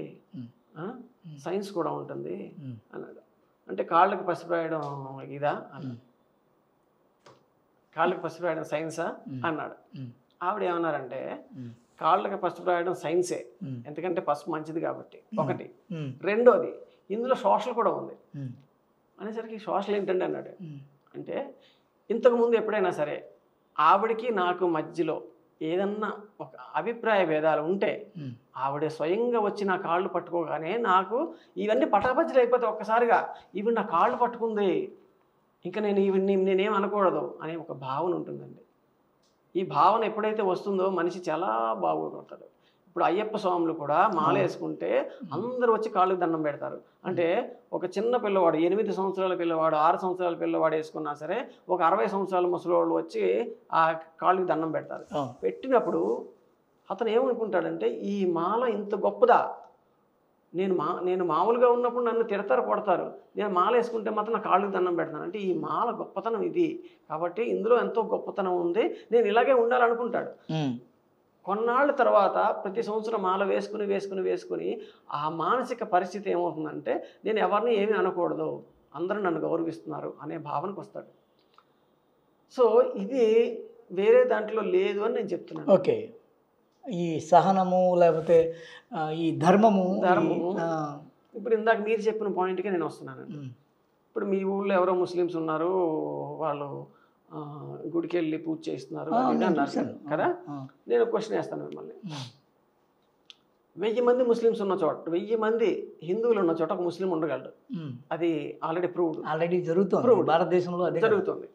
సైన్స్ కూడా ఉంటుంది అన్నాడు. అంటే కాళ్ళకి పసుపు రాయడం ఇదా అన్నాడు. కాళ్ళకి పసుపు రాయడం సైన్సా అన్నాడు. ఆవిడ ఏమన్నారంటే కాళ్ళకి పసుపు రాయడం సైన్సే, ఎందుకంటే పసుపు మంచిది కాబట్టి ఒకటి. రెండోది ఇందులో సోషల్ కూడా ఉంది అనేసరికి సోషల్ ఏంటండి అన్నాడు. అంటే ఇంతకుముందు ఎప్పుడైనా సరే ఆవిడకి నాకు మధ్యలో ఏదన్నా ఒక అభిప్రాయ భేదాలు ఉంటే ఆవిడ స్వయంగా వచ్చి నా కాళ్ళు పట్టుకోగానే నాకు ఇవన్నీ పటాపంచలు అయిపోతాయి ఒక్కసారిగా. ఈవిడ నా కాళ్ళు పట్టుకుంది, ఇంకా నేనేం అనకూడదు అనే ఒక భావన ఉంటుందండి. ఈ భావన ఎప్పుడైతే వస్తుందో మనిషి చాలా బాగుపడతాడు. ఇప్పుడు అయ్యప్ప స్వాములు కూడా మాల వేసుకుంటే అందరూ వచ్చి కాళ్ళకి దండం పెడతారు. అంటే ఒక చిన్న పిల్లవాడు, 8 సంవత్సరాల పిల్లవాడు, 6 సంవత్సరాల పిల్లవాడు వేసుకున్నా సరే ఒక 60 సంవత్సరాల ముసలివాళ్ళు వచ్చి ఆ కాళ్ళకి దండం పెడతారు. పెట్టినప్పుడు అతను ఏమనుకుంటాడంటే ఈ మాల ఇంత గొప్పదా, నేను మామూలుగా ఉన్నప్పుడు నన్ను తిడతారు కొడతారు, నేను మాల వేసుకుంటే మాత్రం నా కాళ్ళకి దండం పెడతాను, అంటే ఈ మాల గొప్పతనం ఇది కాబట్టి ఇందులో ఎంతో గొప్పతనం ఉంది, నేను ఇలాగే ఉండాలనుకుంటాడు. కొన్నాళ్ళ తర్వాత ప్రతి సంవత్సరం మాల వేసుకుని ఆ మానసిక పరిస్థితి ఏమవుతుందంటే నేను ఎవరిని ఏమీ అనకూడదు, అందరూ నన్ను గౌరవిస్తున్నారు అనే భావనకు వస్తాడు. సో ఇది వేరే దాంట్లో లేదు అని నేను చెప్తున్నాను. ఓకే, ఈ సహనము లేకపోతే ఈ ధర్మము ఇప్పుడు ఇందాక మీరు చెప్పిన పాయింట్కి నేను వస్తున్నాను. ఇప్పుడు మీ ఊళ్ళో ఎవరో ముస్లిమ్స్ ఉన్నారు, వాళ్ళు గుడికి వెళ్ళి పూజ చేస్తున్నారు అన్నారు కదా. నేను క్వశ్చన్ వేస్తాను మిమ్మల్ని. 1000 మంది ముస్లిమ్స్ ఉన్న చోట, 1000 మంది హిందువులు ఉన్న చోట ఒక ముస్లిం ఉండగలడు. అది ఆల్రెడీ జరుగుతుంది, భారతదేశంలో జరుగుతుంది.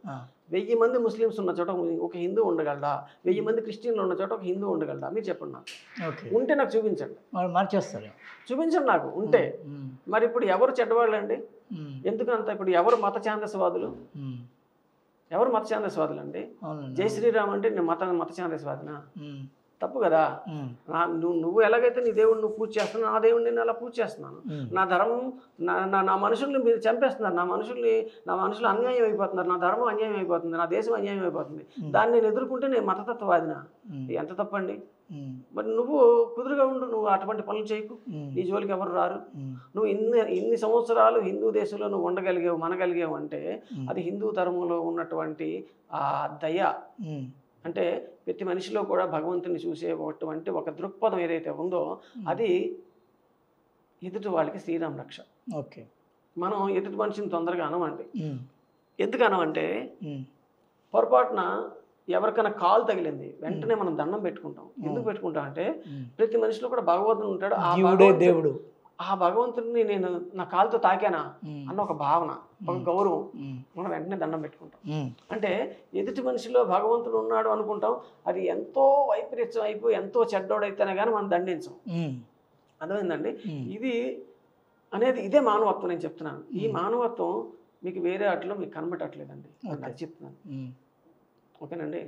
1000 మంది ముస్లిమ్స్ ఉన్న చోట ఒక హిందూ ఉండగలడా? 1000 మంది క్రిస్టియన్లు ఉన్న చోట ఒక హిందూ ఉండగలడా? మీరు చెప్పండి నాకు. ఉంటే నాకు చూపించండి. మార్చేస్తారు, చూపించండి నాకు ఉంటే. మరి ఇప్పుడు ఎవరు చెడ్డవాళ్ళు అండి? ఎందుకంత ఇప్పుడు ఎవరు మత ఛాందసవాదులు? ఎవరు మత ఛాందసవాదులు అండి? జై శ్రీరామ్ అంటే నేను మత ఛాందసవాదినా? తప్పు కదా. నువ్వు ఎలాగైతే నీ దేవుడిని నువ్వు పూజ చేస్తున్నావు, నా దేవుడిని నేను అలా పూజ చేస్తున్నాను. నా ధర్మం నా మనుషుల్ని మీరు చంపేస్తున్నారు, నా మనుషులు అన్యాయం అయిపోతున్నారు, నా ధర్మం అన్యాయం అయిపోతుంది, నా దేశం అన్యాయం అయిపోతుంది. దాన్ని నేను ఎదుర్కొంటే నేను మతతత్వవాదినా? ఎంత తప్పండి. మరి నువ్వు కుదురుగా ఉండు, నువ్వు అటువంటి పనులు చేయకు, నీ జోలికి ఎవరు రారు. నువ్వు ఇన్ని సంవత్సరాలు హిందూ దేశంలో నువ్వు ఉండగలిగావు, మనగలిగావు అంటే అది హిందూ ధర్మంలో ఉన్నటువంటి ఆ దయ, అంటే ప్రతి మనిషిలో కూడా భగవంతుని చూసేటువంటి ఒక దృక్పథం ఏదైతే ఉందో అది ఎదుటి వాళ్ళకి శ్రీరామ్ రక్ష. ఓకే, మనం ఎదుటి మనిషిని తొందరగా అనమండి. ఎందుకు అనమంటే పొరపాటున ఎవరికైనా కాలు తగిలింది వెంటనే మనం దండం పెట్టుకుంటాం. ఎందుకు పెట్టుకుంటాం అంటే ప్రతి మనిషిలో కూడా భగవంతుడు ఉంటాడు, దేవుడు, ఆ భగవంతుడిని నేను నా కాలుతో తాకానా అన్న ఒక భావన, ఒక గౌరవం, మనం వెంటనే దండం పెట్టుకుంటాం. అంటే ఎదుటి మనిషిలో భగవంతుడు ఉన్నాడు అనుకుంటాం. అది ఎంతో వైపరీత్యం అయిపోయి ఎంతో చెడ్డోడైతేనే కానీ మనం దండించం. అర్థమైందండి? ఇది అనేది ఇదే మానవత్వం. నేను చెప్తున్నాను, ఈ మానవత్వం మీకు వేరే వాటిలో మీకు కనబడట్లేదండి, అది చెప్తున్నాను. ఓకేనండి.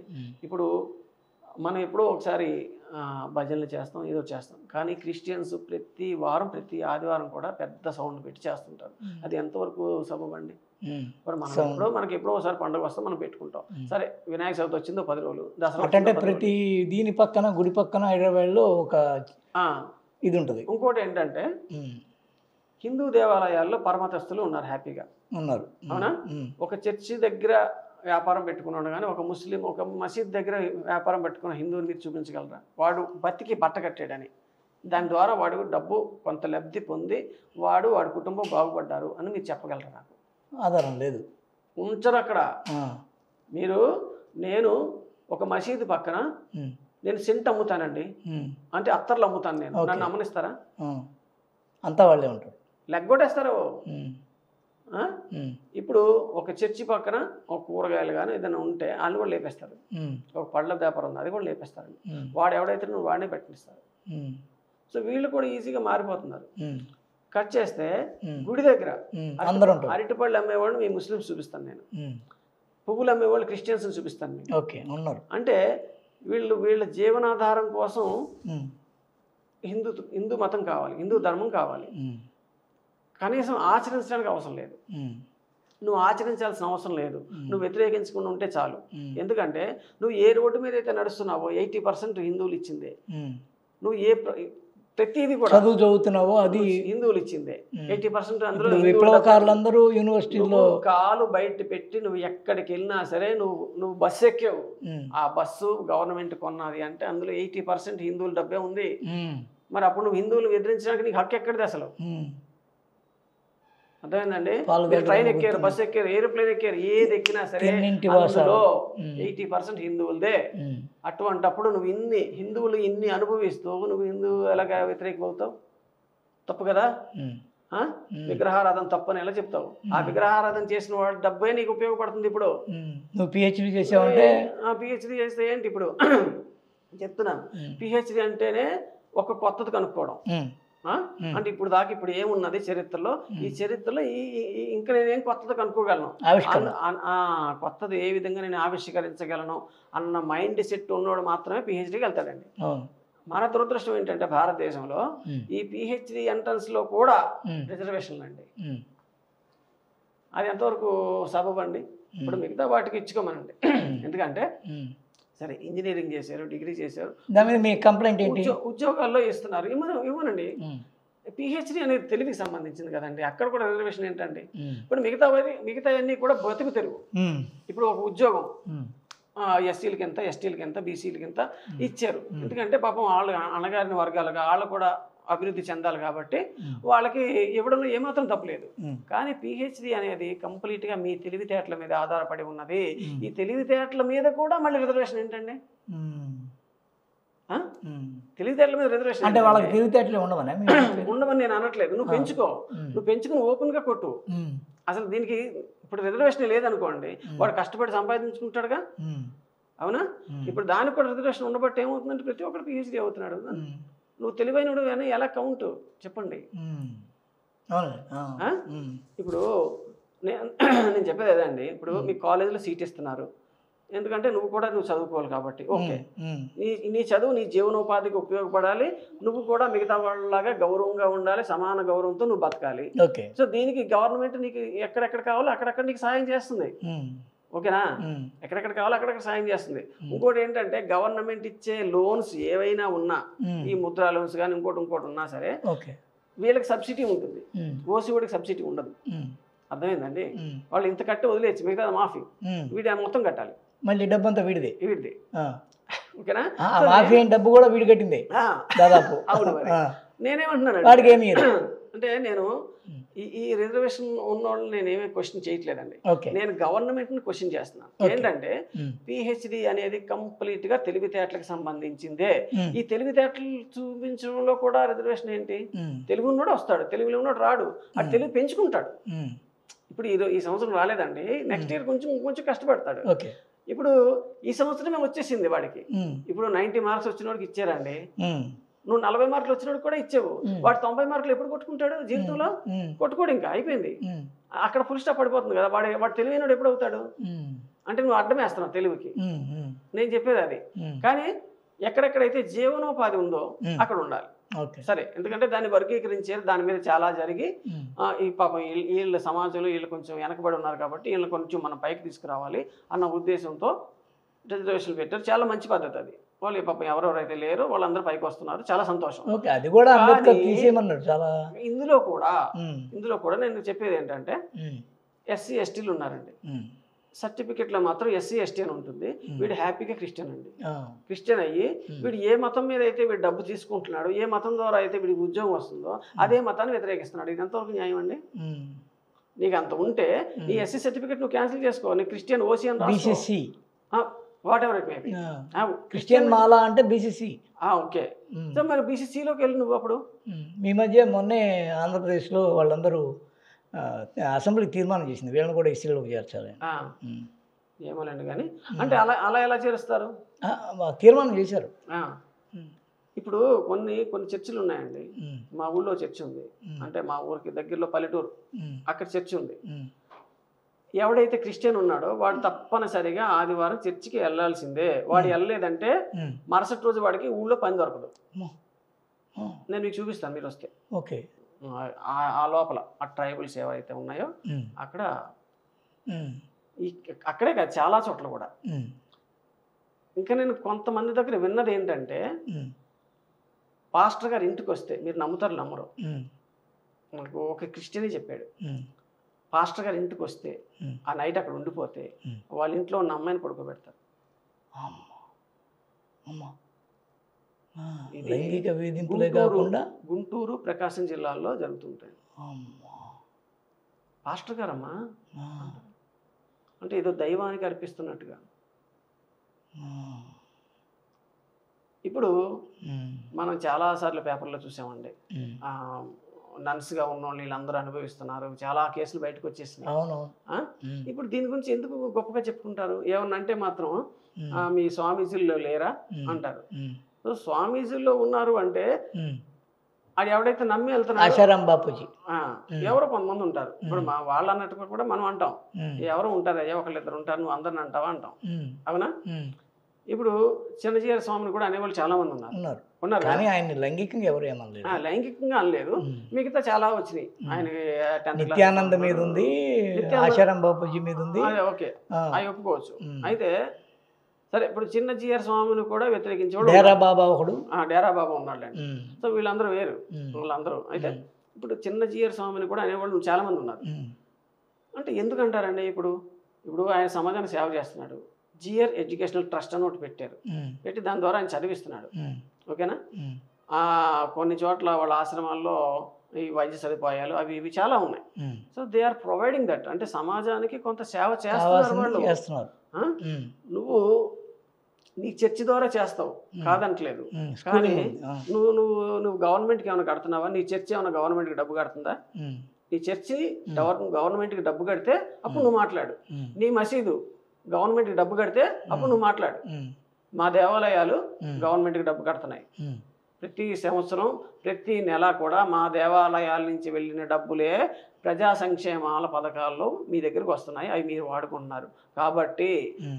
ఇప్పుడు మనం ఎప్పుడో ఒకసారి భజనలు చేస్తాం, ఏదో చేస్తాం, కానీ క్రిస్టియన్స్ ప్రతి వారం ప్రతి ఆదివారం కూడా పెద్ద సౌండ్ పెట్టి చేస్తుంటారు. అది ఎంతవరకు సబబండి? ఇప్పుడు మనకి ఎప్పుడో ఒకసారి పండుగ వస్తే మనం పెట్టుకుంటాం. సరే, వినాయక చవితి వచ్చిందో 10 రోజులు, దసరా అంటే ప్రతి దీని పక్కన గుడి పక్కన హైదరాబాద్లో ఒక ఇది ఉంటుంది. ఇంకోటి ఏంటంటే హిందూ దేవాలయాల్లో పరమతస్తులు ఉన్నారు, హ్యాపీగా ఉన్నారు, అవునా? ఒక చర్చి దగ్గర వ్యాపారం పెట్టుకున్నాడు కానీ ఒక ముస్లిం ఒక మసీద్ దగ్గర వ్యాపారం పెట్టుకున్న హిందువుని మీరు చూపించగలరా? వాడు బతికి బట్ట కట్టాడని, దాని ద్వారా వాడు డబ్బు కొంత లబ్ధి పొంది వాడి కుటుంబం బాగుపడ్డారు అని మీరు చెప్పగలరా? నాకు ఆధారం లేదు, ఉంచరు అక్కడ. నేను ఒక మసీదు పక్కన నేను సెంట్ అమ్ముతానండి అంటే అత్తర్లు అమ్ముతాను, నేను నన్ను అమ్మనిస్తారా? అంతా వాళ్ళే ఉంటారు. లెగ్గొట్టేస్తారు. ఇప్పుడు ఒక చర్చి పక్కన ఒక కూరగాయలు కానీ ఏదైనా ఉంటే వాళ్ళు కూడా లేపేస్తారు. ఒక పళ్ళ వ్యాపారం ఉంది, అది కూడా లేపేస్తారు. వాడు ఎవడైతే నువ్వు వాడినే పెట్టిస్తారు. సో వీళ్ళు కూడా ఈజీగా మారిపోతున్నారు. కట్ చేస్తే గుడి దగ్గర అరటిపళ్ళు అమ్మేవాళ్ళు మీ ముస్లిమ్స్ చూపిస్తాను నేను, పువ్వులు అమ్మేవాళ్ళు క్రిస్టియన్స్ చూపిస్తాను నేను. అంటే వీళ్ళ జీవనాధారం కోసం హిందూ మతం కావాలి, హిందూ ధర్మం కావాలి. కనీసం ఆచరించడానికి అవసరం లేదు, నువ్వు ఆచరించాల్సిన అవసరం లేదు, నువ్వు వ్యతిరేకించకుండా ఉంటే చాలు. ఎందుకంటే నువ్వు ఏ రోడ్డు మీద అయితే నడుస్తున్నావో 80% హిందువులు ఇచ్చిందే. నువ్వు ప్రతిదీ కూడా చదువు చదువుతున్నావో అది హిందువులు ఇచ్చిందే. 80% అందులో విప్లవకారులందరూ యూనివర్సిటీలో కాలు బయట పెట్టి నువ్వు ఎక్కడికి వెళ్ళినా సరే నువ్వు బస్సు ఎక్కావు, ఆ బస్సు గవర్నమెంట్ కొన్నది అంటే అందులో 80% హిందువుల డబ్బే ఉంది. మరి అప్పుడు నువ్వు హిందువులు ఎదిరించడానికి నీకు హక్కు ఎక్కడిది అసలు? అర్థమైందండి? ట్రైన్ ఎక్కారు, బస్సు ఎక్కారు, ఏరోప్లేన్ ఎక్కారు, ఏది ఎక్కినా సరే అందులో 80% హిందువులదే. అటువంటప్పుడు నువ్వు ఇన్ని అనుభవిస్తూ నువ్వు హిందువు ఎలాగా వ్యతిరేకమవుతావు? తప్పు కదా. విగ్రహారాధన తప్పని ఎలా చెప్తావు? ఆ విగ్రహారాధన చేసిన వాడు డబ్బే నీకు ఉపయోగపడుతుంది. ఇప్పుడు నువ్వు పిహెచ్డి చేసావంటే పిహెచ్డి చేస్తే ఏంటి? ఇప్పుడు చెప్తున్నాను, పిహెచ్డి అంటేనే ఒక కొత్తది కనుక్కోవడం. అంటే ఇప్పుడు ఏమున్నది చరిత్రలో, ఈ చరిత్రలో ఇంకా నేనేం కొత్తది కనుక్కోగలను, కొత్తది ఏ విధంగా నేను ఆవిష్కరించగలను అన్న మైండ్ సెట్ ఉన్నవాడు మాత్రమే పిహెచ్డీకి వెళ్తాడండి. మన దురదృష్టం ఏంటంటే భారతదేశంలో ఈ పిహెచ్డి ఎంట్రన్స్ లో కూడా రిజర్వేషన్లు అండి. అది ఎంతవరకు సబబు అండి? ఇప్పుడు మిగతా వాటికి ఇచ్చుకోమనండి. ఎందుకంటే సరే ఇంజనీరింగ్ చేశారు, డిగ్రీ చేశారు, దాని మీద మీ కంప్లైంట్ ఏంటి? ఉద్యోగాల్లో ఇస్తున్నారు, ఇవ్వనండి. పిహెచ్డి అనేది తెలుగుకి సంబంధించింది కదండి, అక్కడ కూడా రిజర్వేషన్ ఏంటండి? ఇప్పుడు మిగతా అన్నీ కూడా బతుకు తెరువు. ఇప్పుడు ఒక ఉద్యోగం ఎస్సీలకి ఎంత, ఎస్టీలకి ఎంత, బీసీలకి ఎంత ఇచ్చారు. ఎందుకంటే పాపం వాళ్ళు అణగారిన వర్గాలుగా వాళ్ళు కూడా అభివృద్ధి చెందాలి కాబట్టి వాళ్ళకి ఇవ్వడంలో ఏమాత్రం తప్పలేదు. కానీ పిహెచ్డి అనేది కంప్లీట్గా మీ తెలివితేటల మీద ఆధారపడి ఉన్నది. ఈ తెలివితేటల మీద కూడా మళ్ళీ రిజర్వేషన్ ఏంటండి? తెలివితేటల మీద రిజర్వేషన్ అంటే వాళ్ళకి తెలివితేటలు ఉండవని నేను అనట్లేదు. నువ్వు పెంచుకుని ఓపెన్గా కొట్టు. అసలు దీనికి ఇప్పుడు రిజర్వేషన్ లేదనుకోండి, వాడు కష్టపడి సంపాదించుకుంటాడుగా, అవునా? ఇప్పుడు దానికి కూడా రిజర్వేషన్ ఉండబట్టి ఏమవుతుందంటే ప్రతి ఒక్కరు పిహెచ్డి అవుతున్నాడు. నువ్వు తెలివైనడు అని ఎలా కౌంట్ చెప్పండి? ఇప్పుడు నేను చెప్పేది అదండి. ఇప్పుడు మీ కాలేజీలో సీట్ ఇస్తున్నారు, ఎందుకంటే నువ్వు చదువుకోవాలి కాబట్టి. ఓకే, నీ చదువు నీ జీవనోపాధికి ఉపయోగపడాలి, నువ్వు కూడా మిగతా వాళ్ళలాగా గౌరవంగా ఉండాలి, సమాన గౌరవంతో నువ్వు బతకాలి. సో దీనికి గవర్నమెంట్ నీకు ఎక్కడెక్కడ కావాలో అక్కడక్కడ నీకు సాయం చేస్తుంది. ఓకేనా? ఎక్కడెక్కడ కావాలో అక్కడక్కడ సాయం చేస్తుంది. ఇంకోటి ఏంటంటే గవర్నమెంట్ ఇచ్చే లోన్స్ ఏవైనా ఉన్నా, ఈ ముద్రా లోన్స్ కానీ ఇంకోటి ఉన్నా సరే వీళ్ళకి సబ్సిడీ ఉంటుంది, ఓసీ వాడికి సబ్సిడీ ఉండదు. అర్థమైందండి? వాళ్ళు ఇంత కట్టి వదిలేచ్చు, మిగతా మాఫీ, వీడి మొత్తం కట్టాలి. మళ్ళీ డబ్బు అంతా వీడిది. ఓకేనా? మాఫీ డబ్బు కూడా వీడి కట్టింది దాదాపు. అవును. నేనేమంటున్నాను అంటే నేను ఈ రిజర్వేషన్ ఉన్న వాళ్ళు నేనేమీ క్వశ్చన్ చేయట్లేదండి. నేను గవర్నమెంట్ని క్వశ్చన్ చేస్తున్నాను. ఏంటంటే పిహెచ్డి అనేది కంప్లీట్గా తెలివితేటలకు సంబంధించిందే. ఈ తెలివితేటలు చూపించడంలో కూడా రిజర్వేషన్ ఏంటి? తెలుగు ఉన్నోడు వస్తాడు, తెలుగులో ఉన్నోడు రాడు, అది తెలుగు పెంచుకుంటాడు. ఇప్పుడు ఈ సంవత్సరం రాలేదండి, నెక్స్ట్ ఇయర్ కొంచెం కష్టపడతాడు. ఇప్పుడు ఈ సంవత్సరమే వచ్చేసింది వాడికి. ఇప్పుడు 90 మార్క్స్ వచ్చిన వాడికి ఇచ్చారండి, నువ్వు 40 మార్కులు వచ్చినోడు కూడా ఇచ్చావు, వాడు 90 మార్కులు ఎప్పుడు కొట్టుకుంటాడు జీవితంలో? కొట్టుకోడు, ఇంకా అయిపోయింది, అక్కడ ఫుల్ స్టాప్ పడిపోతుంది కదా. వాడు తెలివైనడు ఎప్పుడు అవుతాడు? అంటే నువ్వు అడ్డం వేస్తున్నావు తెలుగుకి. నేను చెప్పేది అది. కానీ ఎక్కడెక్కడైతే జీవనోపాధి ఉందో అక్కడ ఉండాలి. సరే, ఎందుకంటే దాన్ని వర్గీకరించారు, దాని మీద చాలా జరిగి ఈ పాపం వీళ్ళ సమాజంలో వీళ్ళు కొంచెం వెనకబడి ఉన్నారు కాబట్టి వీళ్ళని కొంచెం మనం పైకి తీసుకురావాలి అన్న ఉద్దేశంతో రిజర్వేషన్లు పెట్టారు. చాలా మంచి పద్ధతి అది. వాళ్ళు పాపం ఎవరెవరైతే లేరో వాళ్ళందరూ పైకి వస్తున్నారు, చాలా సంతోషం. అది కూడా ఇందులో కూడా నేను చెప్పేది ఏంటంటే ఎస్సీ ఎస్టీలు ఉన్నారండి, సర్టిఫికెట్లో మాత్రం ఎస్సీ ఎస్టీ అని ఉంటుంది. వీడు హ్యాపీగా క్రిస్టియన్ అండి, క్రిస్టియన్ అయ్యి వీడు ఏ మతం మీద అయితే వీడు డబ్బు తీసుకుంటున్నాడు, ఏ మతం ద్వారా అయితే వీడికి ఉద్యోగం వస్తుందో అదే మతాన్ని వ్యతిరేకిస్తున్నాడు. ఇది ఎంతవరకు న్యాయం అండి? నీకు అంత ఉంటే ఈ ఎస్సీ సర్టిఫికెట్ నువ్వు క్యాన్సిల్ చేసుకో, నీ క్రిస్టియన్ ఓసీ అని రాసుకో. Whatever it may be. Christian Mala అంటే బీసీసీ. ఓకే. సో మరి బీసీసీలోకి వెళ్ళి నువ్వు అప్పుడు మీ మధ్య మొన్నే ఆంధ్రప్రదేశ్లో వాళ్ళందరూ అసెంబ్లీ తీర్మానం చేసింది వీళ్ళని కూడా ఎస్సీలోకి చేర్చాలి. ఏమోలేండి కానీ అంటే అలా అలా ఎలా చేరుస్తారు? తీర్మానం చేశారు. ఇప్పుడు కొన్ని చర్చిలు ఉన్నాయండి. మా ఊళ్ళో చర్చ్ ఉంది, అంటే మా ఊరికి దగ్గరలో పల్లెటూరు, అక్కడ చర్చ్ ఉంది. ఎవడైతే క్రిస్టియన్ ఉన్నాడో వాడు తప్పనిసరిగా ఆదివారం చర్చికి వెళ్ళాల్సిందే. వాడు వెళ్ళలేదంటే మరుసటి రోజు వాడికి ఊళ్ళో పని దొరకదు. నేను మీకు చూపిస్తాను మీరు వస్తే. ఓకే. ఆ లోపల ఆ ట్రైబల్స్ ఏవైతే ఉన్నాయో అక్కడ అక్కడే కాదు చాలా చోట్ల కూడా. ఇంకా నేను కొంతమంది దగ్గర విన్నది ఏంటంటే పాస్టర్ గారు ఇంటికి వస్తే, మీరు నమ్ముతారు నమ్మరు, నాకు ఒక క్రిస్టియనే చెప్పాడు, పాస్టర్ గారు ఇంటికి వస్తే ఆ నైట్ అక్కడ ఉండిపోతే వాళ్ళ ఇంట్లో ఉన్న అమ్మాయిని పడుకోబెడతారు. లైంగిక వేధింపులే కాకుండా గుంటూరు, ప్రకాశం జిల్లాల్లో జరుగుతుంటాయి. పాస్టర్ గారమ్మా అంటే ఏదో దైవానికి అర్పిస్తున్నట్టుగా. ఇప్పుడు మనం చాలాసార్లు పేపర్లో చూసామండి, నర్స్గా ఉన్న వాళ్ళు వీళ్ళందరూ అనుభవిస్తున్నారు, చాలా కేసులు బయటకు వచ్చేసినాయి. ఇప్పుడు దీని గురించి ఎందుకు గొప్పగా చెప్పుకుంటారు? ఏమన్నా అంటే మాత్రం మీ స్వామీజీల్లో లేరా అంటారు. సో స్వామీజీల్లో ఉన్నారు అంటే అది ఎవడైతే నమ్మి వెళ్తున్నారు ఆశారాం బాపూజీ ఎవరో కొంతమంది ఉంటారు. ఇప్పుడు మా వాళ్ళు అన్నట్టు కూడా మనం అంటాం, ఎవరో ఉంటారు, అయ్యా ఒకళ్ళిద్దరు ఉంటారు, నువ్వు అందరిని అంటావా అంటాం, అవునా? ఇప్పుడు చిన్నజీఆర్ స్వామిని కూడా అనేవాళ్ళు చాలా మంది ఉన్నారు, కానీ ఆయన లైంగికంగా ఎవరు ఏమనలేదు. లైంగికంగా అనలేదు, మిగతా చాలా వచ్చినాయి. ఆయనకి నిత్యానంద మీద ఉంది, ఆశారాం బాపూజీ మీద ఉంది, ఓకే అవి ఒప్పుకోవచ్చు. అయితే సరే, ఇప్పుడు చిన్న జీఆర్ స్వామిని కూడా వ్యతిరేకించేవాడు డేరా బాబా ఒకడు, డేరా బాబా ఉన్నాడులేండి. సో వీళ్ళందరూ వేరు వాళ్ళందరూ. అయితే ఇప్పుడు చిన్న జీఆర్ స్వామిని కూడా అనేవాళ్ళు చాలా మంది ఉన్నారు. అంటే ఎందుకంటారండి? ఇప్పుడు ఆయన సమాజానికి సేవ చేస్తున్నాడు, జిఆర్ ఎడ్యుకేషనల్ ట్రస్ట్ అని ఒకటి పెట్టారు, పెట్టి దాని ద్వారా ఆయన చదివిస్తున్నాడు, ఓకేనా? కొన్ని చోట్ల వాళ్ళ ఆశ్రమాల్లో ఈ వైద్య సదుపాయాలు అవి ఇవి చాలా ఉన్నాయి. So they are providing that, అంటే సమాజానికి కొంత సేవ చేస్తున్నారు వాళ్ళు. నువ్వు నీ చర్చి ద్వారా చేస్తావు కాదంటలేదు, కానీ నువ్వు గవర్నమెంట్కి ఏమైనా కడుతున్నావా? నీ చర్చి ఏమైనా గవర్నమెంట్కి డబ్బు కడుతుందా? నీ చర్చి గవర్నమెంట్కి డబ్బు కడితే అప్పుడు నువ్వు మాట్లాడు. నీ మసీదు గవర్నమెంట్కి డబ్బు కడితే అప్పుడు నువ్వు మాట్లాడు. మా దేవాలయాలు గవర్నమెంట్కి డబ్బు కడుతున్నాయి, ప్రతి సంవత్సరం ప్రతి నెల కూడా మా దేవాలయాల నుంచి వెళ్ళిన డబ్బులే ప్రజా సంక్షేమాల పథకాల్లో మీ దగ్గరికి వస్తున్నాయి, అవి మీరు వాడుకుంటున్నారు. కాబట్టి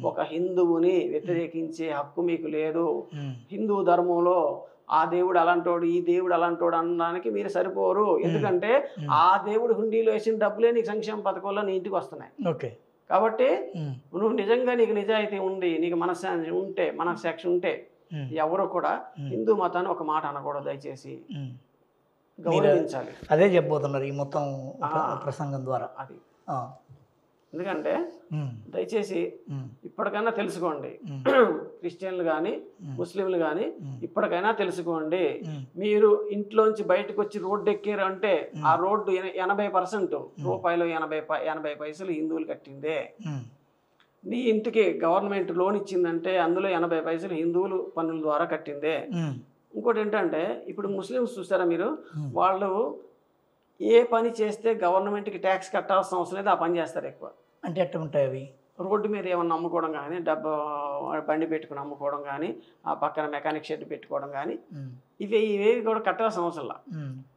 ఒక హిందువుని వ్యతిరేకించే హక్కు మీకు లేదు. హిందూ ధర్మంలో ఆ దేవుడు అలాంటోడు, ఈ దేవుడు అలాంటోడు అనడానికి మీరు సరిపోరు. ఎందుకంటే ఆ దేవుడు హుండీలో వేసిన డబ్బులే నీకు సంక్షేమ పథకంలో నీ ఇంటికి వస్తున్నాయి. ఓకే, కాబట్టి నువ్వు నిజంగా నీకు నిజాయితీ ఉంది, నీకు మనశ్శాంతి ఉంటే, మనస్సాక్షి ఉంటే ఎవరు కూడా హిందూ మతాన్ని ఒక మాట అనకూడదు, దయచేసి గౌరవించాలి. అదే చెప్పబోతున్నారు ఈ మొత్తం ప్రసంగం ద్వారా. అది ఎందుకంటే దయచేసి ఇప్పటికైనా తెలుసుకోండి, క్రిస్టియన్లు కానీ ముస్లింలు కానీ ఇప్పటికైనా తెలుసుకోండి. మీరు ఇంట్లోంచి బయటకు వచ్చి రోడ్డు ఎక్కారు అంటే ఆ రోడ్డు 80% రూపాయలు 80 పైసలు హిందువులు కట్టిందే. నీ ఇంటికి గవర్నమెంట్ లోన్ ఇచ్చిందంటే అందులో 80 పైసలు హిందువులు పన్నుల ద్వారా కట్టిందే. ఇంకోటి ఏంటంటే ఇప్పుడు ముస్లిమ్స్ చూస్తారా మీరు, వాళ్ళు ఏ పని చేస్తే గవర్నమెంట్కి ట్యాక్స్ కట్టాల్సిన అవసరం లేదు, ఆ పని చేస్తారు ఎక్కువ. అంటే ఎట్లా ఉంటాయి అవి? రోడ్డు మీద ఏమన్నా అమ్ముకోవడం కానీ, బండి పెట్టుకుని అమ్ముకోవడం కానీ, ఆ పక్కన మెకానిక్ షెడ్ పెట్టుకోవడం కానీ, ఇవేవి కూడా కట్టాల్సిన అవసరం.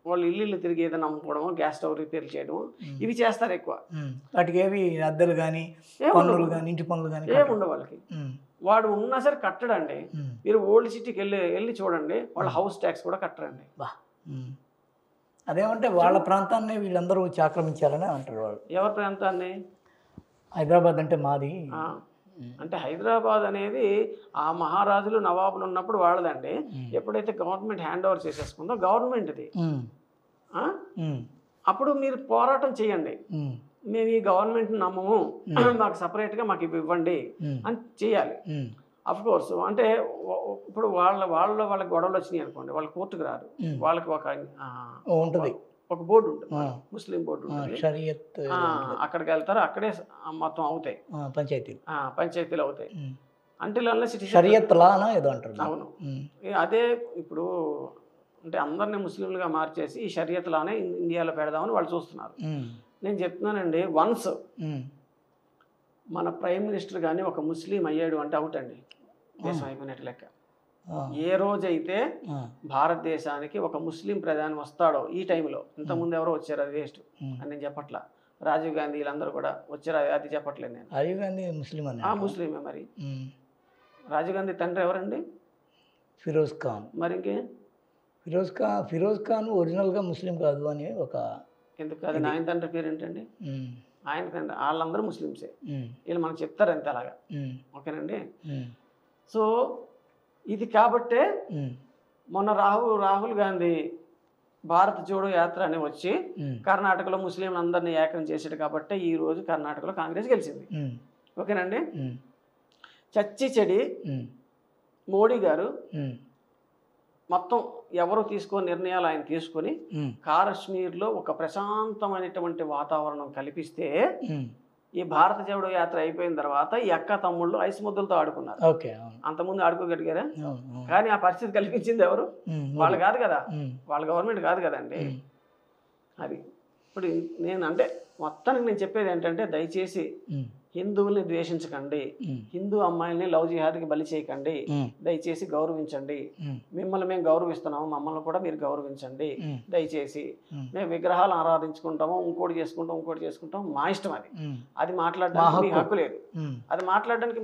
వాళ్ళు ఇల్లు తిరిగి ఏదైనా అమ్ముకోవడము, గ్యాస్ స్టవ్ రిపేర్ చేయడము, ఇవి చేస్తారు ఎక్కువ. వాటికి ఏవి అద్దెలు కానీ పనులు కానీ ఇంటి పనులు కానీ ఏముండవు వాళ్ళకి. వాడు ఉన్నా సరే కట్టడండి. మీరు ఓల్డ్ సిటీకి వెళ్ళి చూడండి, వాళ్ళ హౌస్ ట్యాక్స్ కూడా కట్టరండి. అదేమంటే వాళ్ళ ప్రాంతాన్ని వీళ్ళందరూ వచ్చి ఆక్రమించాలని అంటారు వాళ్ళు. ఎవరి ప్రాంతాన్ని? హైదరాబాద్ అంటే మాది. అంటే హైదరాబాద్ అనేది ఆ మహారాజులు నవాబులు ఉన్నప్పుడు వాళ్ళదండి. ఎప్పుడైతే గవర్నమెంట్ హ్యాండ్ ఓవర్ చేసేసుకుందో గవర్నమెంట్ది, అప్పుడు మీరు పోరాటం చేయండి. మేము ఈ గవర్నమెంట్ నమ్మము, మాకు సపరేట్గా మాకు ఇవి ఇవ్వండి అని చేయాలి. అఫ్ కోర్స్ అంటే ఇప్పుడు వాళ్ళ గొడవలు వచ్చినాయి అనుకోండి, వాళ్ళు కోర్టుకు రారు, వాళ్ళకి ఒక బోర్డు ఉంటుంది, ముస్లిం బోర్డు ఉంటుంది, అక్కడికి వెళ్తారు, అక్కడే మొత్తం అవుతాయి, పంచాయతీలు అవుతాయి. అంటిల్ అన్లెస్ ఇట్ ఇస్ షరియత్ లానా ఏదో అంటారు. అవును. అదే ఇప్పుడు అంటే అందరినీ ముస్లింలుగా మార్చేసి ఈ షరియత్ లానే ఇండియాలో పెడదామని వాళ్ళు చూస్తున్నారు. నేను చెప్తున్నానండి, వన్స్ మన ప్రైమ్ మినిస్టర్ కానీ ఒక ముస్లిం అయ్యాడు అంటే అవుట్ అండి, దేశం అయిపోయినట్టు లెక్క. ఏ రోజైతే భారతదేశానికి ఒక ముస్లిం ప్రధాని వస్తాడో ఈ టైంలో, ఇంతకుముందు ఎవరో వచ్చారు అది వేస్ట్ అని నేను చెప్పట్లా, రాజీవ్ గాంధీ వీళ్ళందరూ కూడా వచ్చారు అది చెప్పట్లేదు నేను. రాజీవ్ గాంధీ ముస్లిం అని? ముస్లిమే. మరి రాజీవ్ గాంధీ తండ్రి ఎవరండి? ఫిరోజ్ ఖాన్. మరి ఇంకే ఫిరోజ్ ఖాన్ ఒరిజినల్గా ముస్లిం కాదు అని ఒక ఎందుకు అది ఆయన తండ్రి పేరు ఏంటండి? ఆయన తండ్రి వాళ్ళందరూ ముస్లిమ్సే, వీళ్ళు మనకు చెప్తారు అంతే అలాగా. ఓకేనండి. సో ఇది కాబట్టే మొన్న రాహుల్ గాంధీ భారత్ జోడో యాత్ర అని వచ్చి కర్ణాటకలో ముస్లింలు అందరినీ ఏకం చేసాడు కాబట్టి ఈ రోజు కర్ణాటకలో కాంగ్రెస్ గెలిచింది. ఓకేనండి. చచ్చి చెడి మోడీ గారు మొత్తం ఎవరు తీసుకునే నిర్ణయాలు ఆయన తీసుకొని కాశ్మీర్లో ఒక ప్రశాంతమైనటువంటి వాతావరణం కల్పిస్తే ఈ భారత జోడో యాత్ర అయిపోయిన తర్వాత ఈ అక్క తమ్ముళ్ళు ఐస్ ముద్దలతో ఆడుకున్నారు. అంతకుముందు ఆడుకోగలిగారా? కానీ ఆ పరిస్థితి కల్పించింది ఎవరు? వాళ్ళు కాదు కదా, వాళ్ళ గవర్నమెంట్ కాదు కదండి. అది ఇప్పుడు నేను అంటే మొత్తానికి నేను చెప్పేది ఏంటంటే, దయచేసి హిందువుల్ని ద్వేషించకండి, హిందూ అమ్మాయిల్ని లవ్ జిహాద్కి బలి చేయకండి, దయచేసి గౌరవించండి. మిమ్మల్ని మేము గౌరవిస్తున్నాము, మమ్మల్ని కూడా మీరు గౌరవించండి దయచేసి. మేము విగ్రహాలు ఆరాధించుకుంటాము, ఇంకోటి చేసుకుంటాం మా ఇష్టం. అది మాట్లాడడానికి మీ హక్కు లేదు,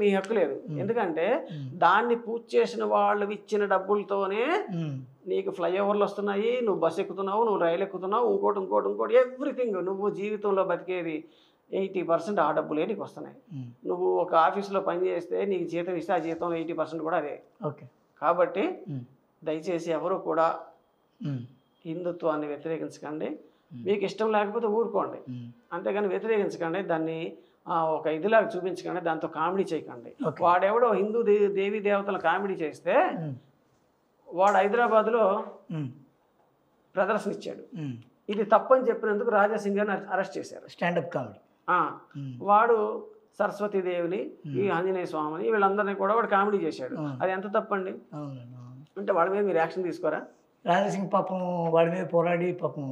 మీ హక్కు లేదు. ఎందుకంటే దాన్ని పూజ చేసిన వాళ్ళు ఇచ్చిన డబ్బులతోనే నీకు ఫ్లైఓవర్లు వస్తున్నాయి, నువ్వు బస్సు ఎక్కుతున్నావు, నువ్వు రైలు ఎక్కుతున్నావు, ఇంకోటి ఎవ్రీథింగ్. నువ్వు జీవితంలో బతికేది 80% ఆ డబ్బులే నీకు వస్తున్నాయి. నువ్వు ఒక ఆఫీసులో పని చేస్తే నీకు జీతం ఇస్తే ఆ జీతంలో 80% కూడా అదే. కాబట్టి దయచేసి ఎవరు కూడా హిందుత్వాన్ని వ్యతిరేకించకండి. మీకు ఇష్టం లేకపోతే ఊరుకోండి, అంతేగాని వ్యతిరేకించకండి. దాన్ని ఒక ఇదిలాగా చూపించకండి, దాంతో కామెడీ చేయకండి. వాడెవడో హిందూ దేవీ దేవతల కామెడీ చేస్తే వాడు హైదరాబాద్లో ప్రదర్శన ఇచ్చాడు. ఇది తప్పని చెప్పినందుకు రాజాసింగ్ గారిని అరెస్ట్ చేశారు. Stand up comedy. వాడు సరస్వతీదేవిని, ఈ ఆంజనేయ స్వామిని, వీళ్ళందరినీ కూడా వాడు కామెడీ చేశాడు. అది ఎంత తప్పండి? అంటే వాళ్ళ మీద మీరు యాక్షన్ తీసుకోరా? రాజాసింగ్ పాపం వాడి మీద పోరాడి పాపం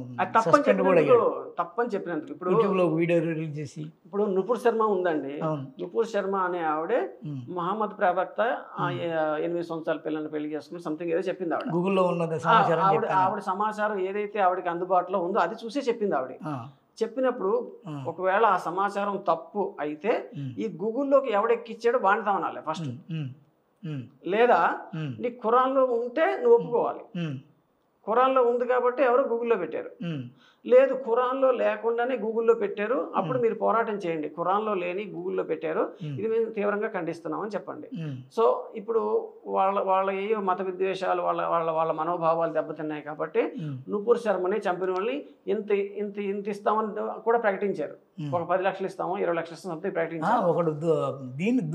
తప్పని చెప్పినందుకు ఇప్పుడు యూట్యూబ్లో వీడియో రిలీజ్ చేసి, ఇప్పుడు నుపూర్ శర్మ ఉందండి, నుపూర్ శర్మ అనే ఆవిడే మహమ్మద్ ప్రవక్త 8 సంవత్సరాల పిల్లల్ని పెళ్లి చేసుకుని సంథింగ్ ఏదో చెప్పింది ఆవిడ. గూగుల్లో ఉన్నది ఆవిడ సమాచారం ఏదైతే ఆవిడకి అందుబాటులో ఉందో అది చూసే చెప్పింది ఆవిడ. చెప్పినప్పుడు ఒకవేళ ఆ సమాచారం తప్పు అయితే ఈ గూగుల్లోకి ఎవడెక్కిచ్చాడో వాడిని అనాలి ఫస్ట్. లేదా నీ ఖురాన్లో ఉంటే నువ్వు ఒప్పుకోవాలి. ఖురాన్లో ఉంది కాబట్టి ఎవరో గూగుల్లో పెట్టారు. లేదు ఖురాన్లో లేకుండానే గూగుల్లో పెట్టారు, అప్పుడు మీరు పోరాటం చేయండి. ఖురాన్లో లేని గూగుల్లో పెట్టారు, ఇది మేము తీవ్రంగా ఖండిస్తున్నామని చెప్పండి. సో ఇప్పుడు వాళ్ళ ఏ మత విద్వేషాలు, వాళ్ళ మనోభావాలు దెబ్బతిన్నాయి కాబట్టి నుపూర్ శర్మని చంపిన వాళ్ళని ఇంత ఇస్తామని కూడా ప్రకటించారు. ఒక 10 లక్షలు ఇస్తాము, 20 లక్షలు ఇస్తాం అంతే ప్రకటించారు. ఒకడు దీన్ని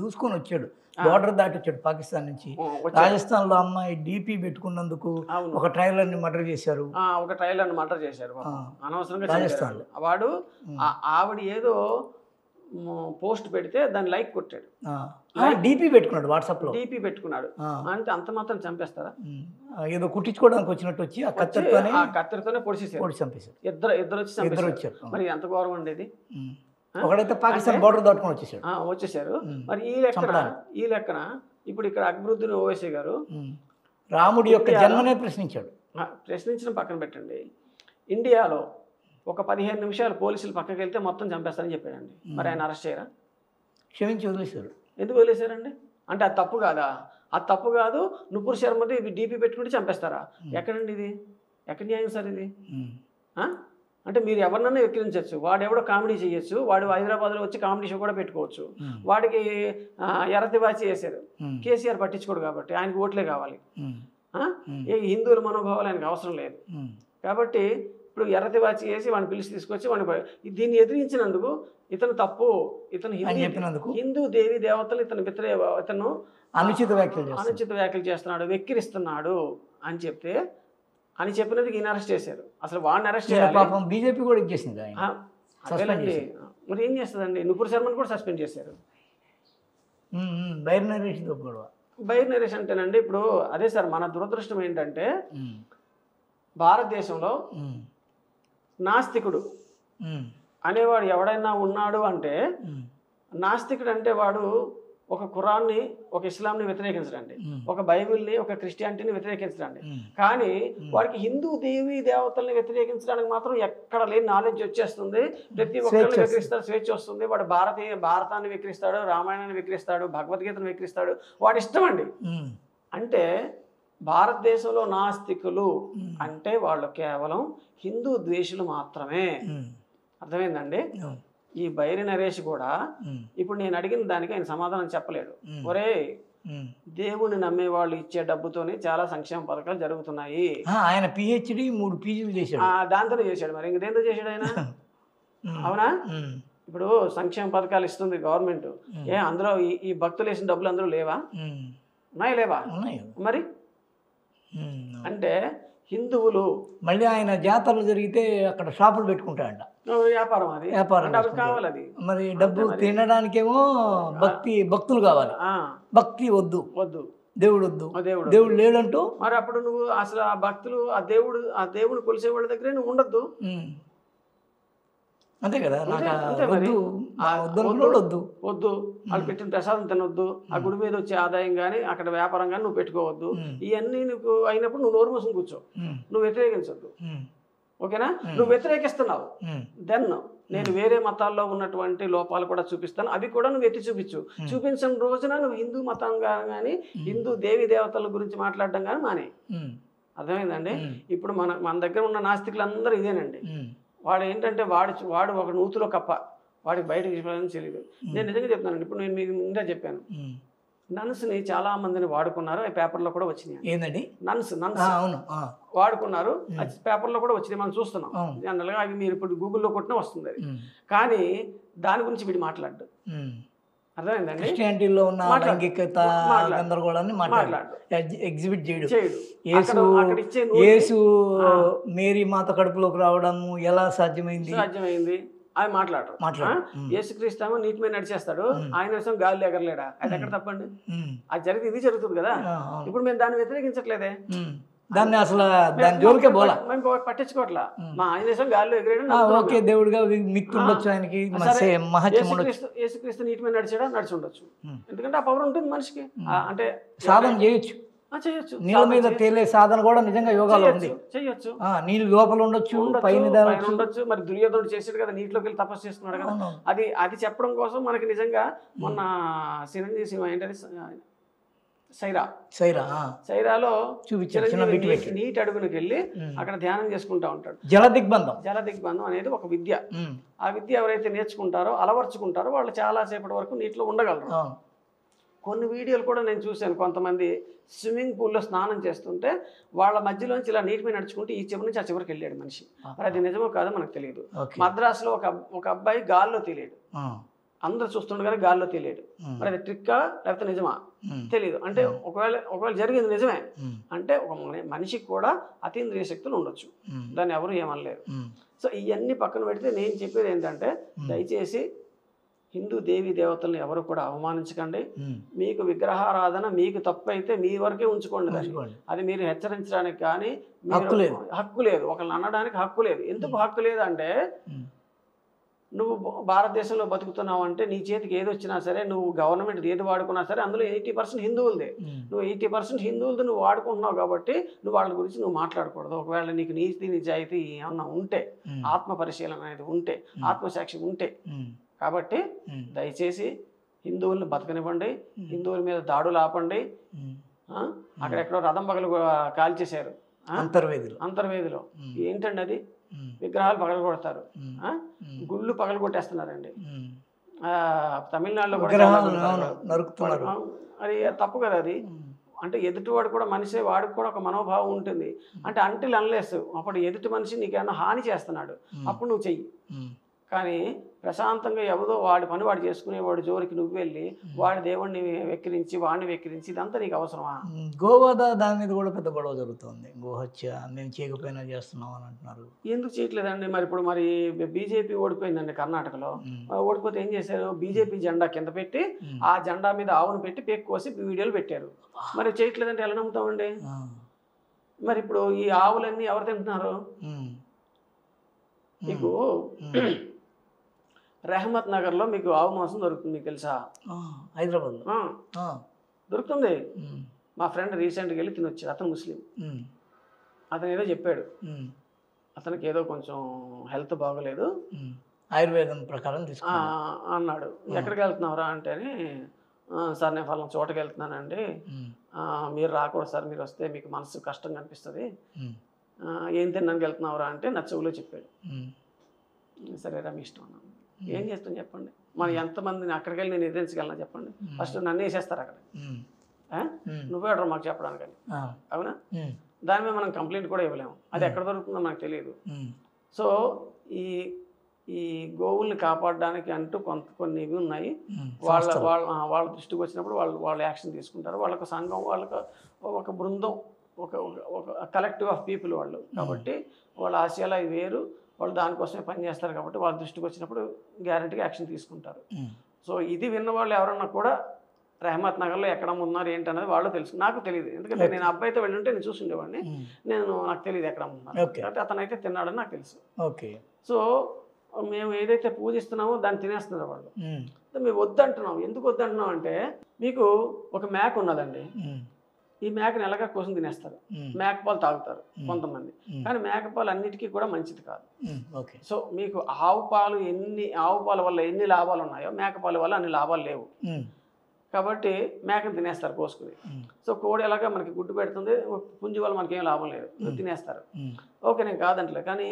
దూసుకొని వచ్చాడు, బార్డర్ దాటి వచ్చాడు పాకిస్తాన్ నుంచి. రాజస్థాన్ లో అమ్మాయి డీపీ పెట్టుకున్నందుకు ఒక ట్రైలర్ని మర్డర్ చేశారు. అనవసరంగా రాజస్థాన్ లో వాడు ఆవిడ ఏదో పోస్ట్ పెడితే దాన్ని లైక్ కొట్టాడు, డీపీ పెట్టుకున్నాడు, వాట్సాప్ లో డీపీ పెట్టుకున్నాడు. అంటే అంత మాత్రం చంపేస్తారా? ఏదో కుట్టించుకోవడానికి వచ్చినట్టు వచ్చి ఆ కత్తెరతోనే పొడి చంపేశారు. ఇద్దరు వచ్చారు. మరి ఎంత గౌరవం అండి ఇది? ఒకడైతే పాకిస్తాన్ బార్డర్ దాటుకొని వచ్చేసారు. మరి ఈ లెక్కన ఇప్పుడు ఇక్కడ అక్బరుద్దీన్ ఓవైసీ గారు రాముడి యొక్క జన్మనే ప్రశ్నించడం పక్కన పెట్టండి, ఇండియాలో ఒక 15 నిమిషాలు పోలీసులు పక్కకి వెళ్తే మొత్తం చంపేస్తారని చెప్పాడండి. మరి ఆయన అరెస్ట్ చేయరా? క్షమించి వదిలేశారు. ఎందుకు వదిలేశారండి? అంటే అది తప్పు కాదా? అది తప్పు కాదు. నుపూర్ శర్మది డీపీ పెట్టుకుంటే చంపేస్తారా? ఎక్కడండి ఇది? ఎక్కడ న్యాయం సార్ ఇది? అంటే మీరు ఎవరినన్నా వెక్కిరించవచ్చు, వాడు ఎవడో కామెడీ చేయొచ్చు, వాడు హైదరాబాద్లో వచ్చి కామెడీ షో కూడా పెట్టుకోవచ్చు. వాడికి ఎర్రతివాచి చేశారు, కేసీఆర్ పట్టించుకోడు కాబట్టి ఆయనకు ఓట్లే కావాలి. ఏ హిందువుల మనోభావాలు ఆయనకు అవసరం లేదు. కాబట్టి ఇప్పుడు ఎర్రతివాచి చేసి వాడిని పిలిచి తీసుకొచ్చి వాడిని దీన్ని ఎదిరించినందుకు ఇతను తప్పు, ఇతను హిందూ దేవి దేవతలు ఇతను అనుచిత వ్యాఖ్యలు చేస్తున్నాడు, వెక్కిరిస్తున్నాడు అని చెప్పినది ఈయన అరెస్ట్ చేశారు. అసలు వాడిని అరెస్ట్ చేయాలి. బీజేపీ కూడా ఇచ్చేసింది. మరి ఏం చేస్తుందండి? నుపూర్ శర్మని కూడా సస్పెండ్ చేశారు. బైర్ నరేష్తో గొడవ. బైర్ నరేష్ అంటేనండి ఇప్పుడు అదే సార్ మన దురదృష్టం ఏంటంటే భారతదేశంలో నాస్తికుడు అనేవాడు ఎవడైనా ఉన్నాడు అంటే నాస్తికుడు అంటే వాడు ఒక ఖురాన్ని ఒక ఇస్లాంని వ్యతిరేకించడండి, ఒక బైబిల్ని ఒక క్రిస్టియానిటీని వ్యతిరేకించడండి. కానీ వాడికి హిందూ దేవీ దేవతల్ని వ్యతిరేకించడానికి మాత్రం ఎక్కడ లేని నాలెడ్జ్ వచ్చేస్తుంది. ప్రతి ఒక్కరిని వికరిస్తాడు, స్వేచ్ఛ వస్తుంది. వాడు భారతాన్ని వికరిస్తాడు, రామాయణాన్ని వికరిస్తాడు, భగవద్గీతను వికరిస్తాడు, వాడి ఇష్టం అండి. అంటే భారతదేశంలో నాస్తికులు అంటే వాళ్ళు కేవలం హిందూ ద్వేషులు మాత్రమే. అర్థమైందండి? ఈ బైరి నరేష్ కూడా ఇప్పుడు నేను అడిగిన దానికి ఆయన సమాధానం చెప్పలేడు. ఒరే, దేవుని నమ్మే వాళ్ళు ఇచ్చే డబ్బుతోనే చాలా సంక్షేమ పథకాలు జరుగుతున్నాయి. ఆయన పిహెచ్డి 3 పీజీలు చేశాడు, దాంతోనే చేశాడు. మరి ఇంకేంతో చేశాడు ఆయన? అవునా? ఇప్పుడు సంక్షేమ పథకాలు ఇస్తుంది గవర్నమెంట్, అందులో ఈ భక్తులు వేసిన డబ్బులు అందులో లేవా? ఉన్నాయి, లేవా? మరి అంటే హిందువులు మళ్ళీ ఆయన జాతరలు జరిగితే అక్కడ షాపులు పెట్టుకుంటాడంట, వ్యాపారం, అది వ్యాపారం కావాలి. అది మరి డబ్బు తినడానికేమో భక్తులు కావాలి, భక్తి వద్దు, దేవుడు వద్దు, దేవుడు లేడంటూ. మరి అప్పుడు నువ్వు అసలు ఆ భక్తులు ఆ దేవుడు కొలిసే వాళ్ళ దగ్గరే నువ్వు ఉండద్దు, అంతే కదా? వద్దు, వాళ్ళు పెట్టిన ప్రసాదం తినొద్దు, ఆ గుడి మీద వచ్చే ఆదాయం కానీ అక్కడ వ్యాపారం కానీ నువ్వు పెట్టుకోవద్దు. ఇవన్నీ నువ్వు అయినప్పుడు నువ్వు నోరు మూసుకుని కూర్చో, నువ్వు వ్యతిరేకించొద్దు. ఓకేనా? నువ్వు వ్యతిరేకిస్తున్నావు, దెన్ నేను వేరే మతాల్లో ఉన్నటువంటి లోపాలు కూడా చూపిస్తాను, అవి కూడా నువ్వు ఎత్తి చూపించిన రోజున నువ్వు హిందూ మతం కానీ హిందూ దేవి దేవతల గురించి మాట్లాడడం కానీ మానే. అర్థమైందండి? ఇప్పుడు మన దగ్గర ఉన్న నాస్తికులందరూ ఇదేనండి. వాడు ఏంటంటే వాడు ఒక నూతులో కప్ప, వాడికి బయటకు తీసుకోవాలని తెలియదు. నేను నిజంగా చెప్తానండి, ఇప్పుడు నేను మీకు ముందే చెప్పాను, నన్స్ని చాలా మందిని వాడుకున్నారు, ఆ పేపర్లో కూడా వచ్చినాయి. ఏంటండి? నన్స్ వాడుకున్నారు, అది పేపర్లో కూడా వచ్చినాయి, మనం చూస్తున్నాం. జనరల్గా అవి మీరు ఇప్పుడు గూగుల్లో కొట్టినా వస్తుంది అది. కానీ దాని గురించి వీడు మాట్లాడు. అర్థమైందండి? క్రిస్టియానిటీలో ఉన్న లైంగికత గందరగోళాన్ని మాట్లాడు, ఎగ్జిబిట్ చేయడు. యేసు మేరీ మాత కడుపులోకి రావడం ఎలా సాధ్యమైంది అది మాట్లాడు. యేసుక్రీస్తు నీటి మీద నడిచేస్తాడు, ఆయన విషయం గాలి ఎగరలేడా? అది ఎక్కడ తప్పండి? అది జరిగింది, ఇది జరుగుతుంది కదా. ఇప్పుడు మేము దాన్ని వ్యతిరేకించట్లేదే, దాన్ని అసలు దాని జోలికే పోలా, మేము పట్టించుకోవట్లా. మా ఆయన గాలిలో ఎగిరాడు, ఓకే, దేవుడిగా మిక్కు ఉండొచ్చు ఆయనకి, యేసుక్రీస్తు నీటి మీద నడిచి ఉండొచ్చు. ఎందుకంటే ఆ పవర్ ఉంటుంది మనిషికి. అంటే సాధన చేయొచ్చు, నీళ్ళ మీద తేలే సాధన కూడా నిజంగా యోగాలో ఉంది. చేయొచ్చు, నీళ్ళు లోపల ఉండొచ్చు, పైన ఉండొచ్చు. మరి దుర్యోధనుడు చేసాడు కదా, నీటిలోకి వెళ్ళి తపస్సు చేస్తున్నాడు కదా. అది చెప్పడం కోసం మనకి నిజంగా మొన్న చిరంజీవి సినిమా ఏంటది, సైరాలో నీటి అడుగునికి వెళ్ళి అక్కడ ధ్యానం చేసుకుంటా ఉంటాడు. జలదిగ్బంధం అనేది ఒక విద్య. ఆ విద్య ఎవరైతే నేర్చుకుంటారో అలవర్చుకుంటారో వాళ్ళు చాలా సేపటి వరకు నీటిలో ఉండగలరు. కొన్ని వీడియోలు కూడా నేను చూశాను, కొంతమంది స్విమ్మింగ్ పూల్లో స్నానం చేస్తుంటే వాళ్ళ మధ్యలోంచి ఇలా నీటి మీద నడుచుకుంటే ఈ చివరి నుంచి ఆ చివరికి వెళ్ళాడు మనిషి. మరి అది నిజమో కాదో మనకు తెలియదు. మద్రాసులో ఒక అబ్బాయి గాల్లో తెలియడు, అందరూ చూస్తుండగానే గాల్లో తెలియడు. మరి అది ట్రిక్కా లేకపోతే నిజమా తెలియదు. అంటే ఒకవేళ జరిగింది నిజమే అంటే ఒక మనిషికి కూడా అతీంద్రియ శక్తులు ఉండొచ్చు, దాన్ని ఎవరు ఏమనలేరు. సో ఇవన్నీ పక్కన పెడితే నేను చెప్పేది ఏంటంటే, దయచేసి హిందూ దేవీ దేవతలను ఎవరు కూడా అవమానించకండి. మీకు విగ్రహారాధన మీకు తప్పు అయితే మీ వరకే ఉంచుకోండి. అది మీరు హెచ్చరించడానికి కానీ హక్కు లేదు, ఒకరిని అనడానికి హక్కు లేదు. ఎందుకు హక్కు లేదంటే, నువ్వు భారతదేశంలో బతుకుతున్నావు అంటే నీ చేతికి ఏది వచ్చినా సరే, నువ్వు గవర్నమెంట్ ఏది వాడుకున్నా సరే అందులో 80% హిందువులదే. నువ్వు 80% హిందువులది నువ్వు వాడుకుంటున్నావు కాబట్టి నువ్వు వాళ్ళ గురించి నువ్వు మాట్లాడకూడదు. ఒకవేళ నీకు నీతి నిజాయితీ ఏమన్నా ఉంటే, ఆత్మ పరిశీలన అనేది ఉంటే, ఆత్మసాక్షి ఉంటే, కాబట్టి దయచేసి హిందువులను బతకనివ్వండి, హిందువుల మీద దాడులు ఆపండి. అక్కడెక్కడో రథం పగలు కాల్చేశారు అంతర్వేదిలో. ఏంటండి అది? విగ్రహాలు పగలు కొడతారు, గుళ్ళు పగలు కొట్టేస్తున్నారండి. తమిళనాడులో కూడా అది తప్పు కదా. అది అంటే ఎదుటివాడు కూడా మనిషి, వాడికి కూడా ఒక మనోభావం ఉంటుంది. అంటే అంటిల్ అన్లెస్ అప్పుడు ఎదుటి మనిషి నీకేమన్నా హాని చేస్తున్నాడు, అప్పుడు నువ్వు చెయ్యి. కానీ ప్రశాంతంగా ఎవరో వాడి పని వాడు చేసుకునే వాడి జోలికి నువ్వు వెళ్ళి వాడి దేవుడిని వెక్కిరించి వాడిని వెక్కిరించి ఇదంతా నీకు అవసరమా? గోవాదా దాని మీద కూడా పెద్ద గొడవ జరుగుతుంది. గోహత్య మేము చేయకపోయినా చేస్తున్నాం అని అంటున్నారు. ఎందుకు చేయట్లేదండి? మరి ఇప్పుడు మరి బీజేపీ ఓడిపోయిందండి కర్ణాటకలో. ఓడిపోతే ఏం చేశారు? బీజేపీ జెండా కింద పెట్టి ఆ జెండా మీద ఆవును పెట్టి పేక్ కోసి వీడియోలు పెట్టారు. మరి చేయట్లేదంటే ఎలా నమ్ముతామండి? మరి ఇప్పుడు ఈ ఆవులన్నీ ఎవరు తింటున్నారు? మీకు రెహమత్ నగర్లో మీకు ఆవు మాంసం దొరుకుతుంది, మీకు తెలుసా? హైదరాబాద్లో దొరుకుతుంది. మా ఫ్రెండ్ రీసెంట్గా వెళ్ళి తినొచ్చాడు. అతను ముస్లిం. అతను ఏదో చెప్పాడు, అతనికి ఏదో కొంచెం హెల్త్ బాగోలేదు, ఆయుర్వేదం ప్రకారం అన్నాడు. ఎక్కడికి వెళ్తున్నావురా అంటే, సార్ నేను ఫలానా చోటకి వెళ్తున్నానండి, మీరు రాకూడదు సార్, మీరు వస్తే మీకు మనసు కష్టంగా అనిపిస్తుంది, ఏం తినడానికి వెళ్తున్నావురా అంటే నా చెవులో చెప్పాడు. సరే రా మీ ఇష్టం అన్నాను. ఏం చేస్తాను చెప్పండి, మనం ఎంతమందిని అక్కడికి వెళ్ళి నేను ఎదిరించగలనా చెప్పండి? ఫస్ట్ నన్ను వేసేస్తారు అక్కడ, నువ్వే అడరు మాకు చెప్పడానికి, అవునా? దాని మీద మనం కంప్లైంట్ కూడా ఇవ్వలేము, అది ఎక్కడ దొరుకుతుందో మనకు తెలియదు. సో ఈ గోవుల్ని కాపాడడానికి అంటూ కొన్ని ఇవి ఉన్నాయి. వాళ్ళ దృష్టికి వచ్చినప్పుడు వాళ్ళు యాక్షన్ తీసుకుంటారు. వాళ్ళకు సంఘం, వాళ్ళకు ఒక బృందం, ఒక కలెక్టివ్ ఆఫ్ పీపుల్ వాళ్ళు. కాబట్టి వాళ్ళ ఆశయాలు అవి వేరు, వాళ్ళు దానికోసమే పనిచేస్తారు. కాబట్టి వాళ్ళ దృష్టికి వచ్చినప్పుడు గ్యారెంటీగా యాక్షన్ తీసుకుంటారు. సో ఇది విన్న వాళ్ళు ఎవరన్నా కూడా రెహమత్ నగర్లో ఎక్కడ ఉన్నారు ఏంటనేది వాళ్ళు తెలుసు, నాకు తెలియదు. ఎందుకంటే నేను అబ్బాయితో వెళ్ళుంటే నేను చూసి ఉండేవాడిని, నాకు తెలియదు ఎక్కడ ఉన్నారు. కాబట్టి అతనైతే తిన్నాడని నాకు తెలుసు. సో మేము ఏదైతే పూజిస్తున్నామో దాన్ని తినేస్తున్నారు వాళ్ళు. మేము వద్దంటున్నాం. ఎందుకు వద్దంటున్నాం అంటే, మీకు ఒక మేక ఉన్నదండి, ఈ మేకను ఎలాగా కోసం తినేస్తారు, మేకపాలు తాగుతారు కొంతమంది, కానీ మేకపాలు అన్నిటికీ కూడా మంచిది కాదు. సో మీకు ఆవు పాల వల్ల ఎన్ని లాభాలు ఉన్నాయో మేకపాల వల్ల అన్ని లాభాలు లేవు. కాబట్టి మేకను తినేస్తారు కోసుకుని. సో కోడి ఎలాగా మనకి గుడ్డు పెడుతుంది, పుంజు వల్ల మనకేం లాభం లేదు, తినేస్తారు. ఓకే, నేను కాదంటలే, కానీ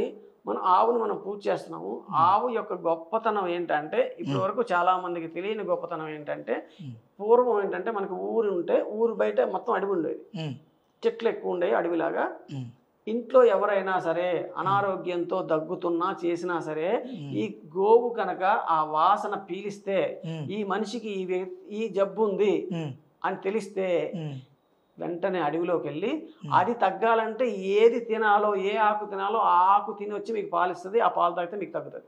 మనం ఆవును మనం పూజ చేస్తున్నాము. ఆవు యొక్క గొప్పతనం ఏంటంటే, ఇప్పటి వరకు చాలా మందికి తెలియని గొప్పతనం ఏంటంటే, పూర్వం ఏంటంటే మనకి ఊరు ఉంటే ఊరు బయట మొత్తం అడవి ఉండేది, చెట్లు ఎక్కువ ఉండేవి అడవిలాగా. ఇంట్లో ఎవరైనా సరే అనారోగ్యంతో దగ్గుతున్నా చేసినా సరే ఈ గోవు కనుక ఆ వాసన పీలిస్తే ఈ మనిషికి ఈ జబ్బు ఉంది అని తెలిస్తే వెంటనే అడవిలోకి వెళ్ళి అది తగ్గాలంటే ఏది తినాలో, ఏ ఆకు తినాలో ఆ ఆకు తిని వచ్చి మీకు పాలిస్తుంది. ఆ పాలు తాగితే మీకు తగ్గుతుంది.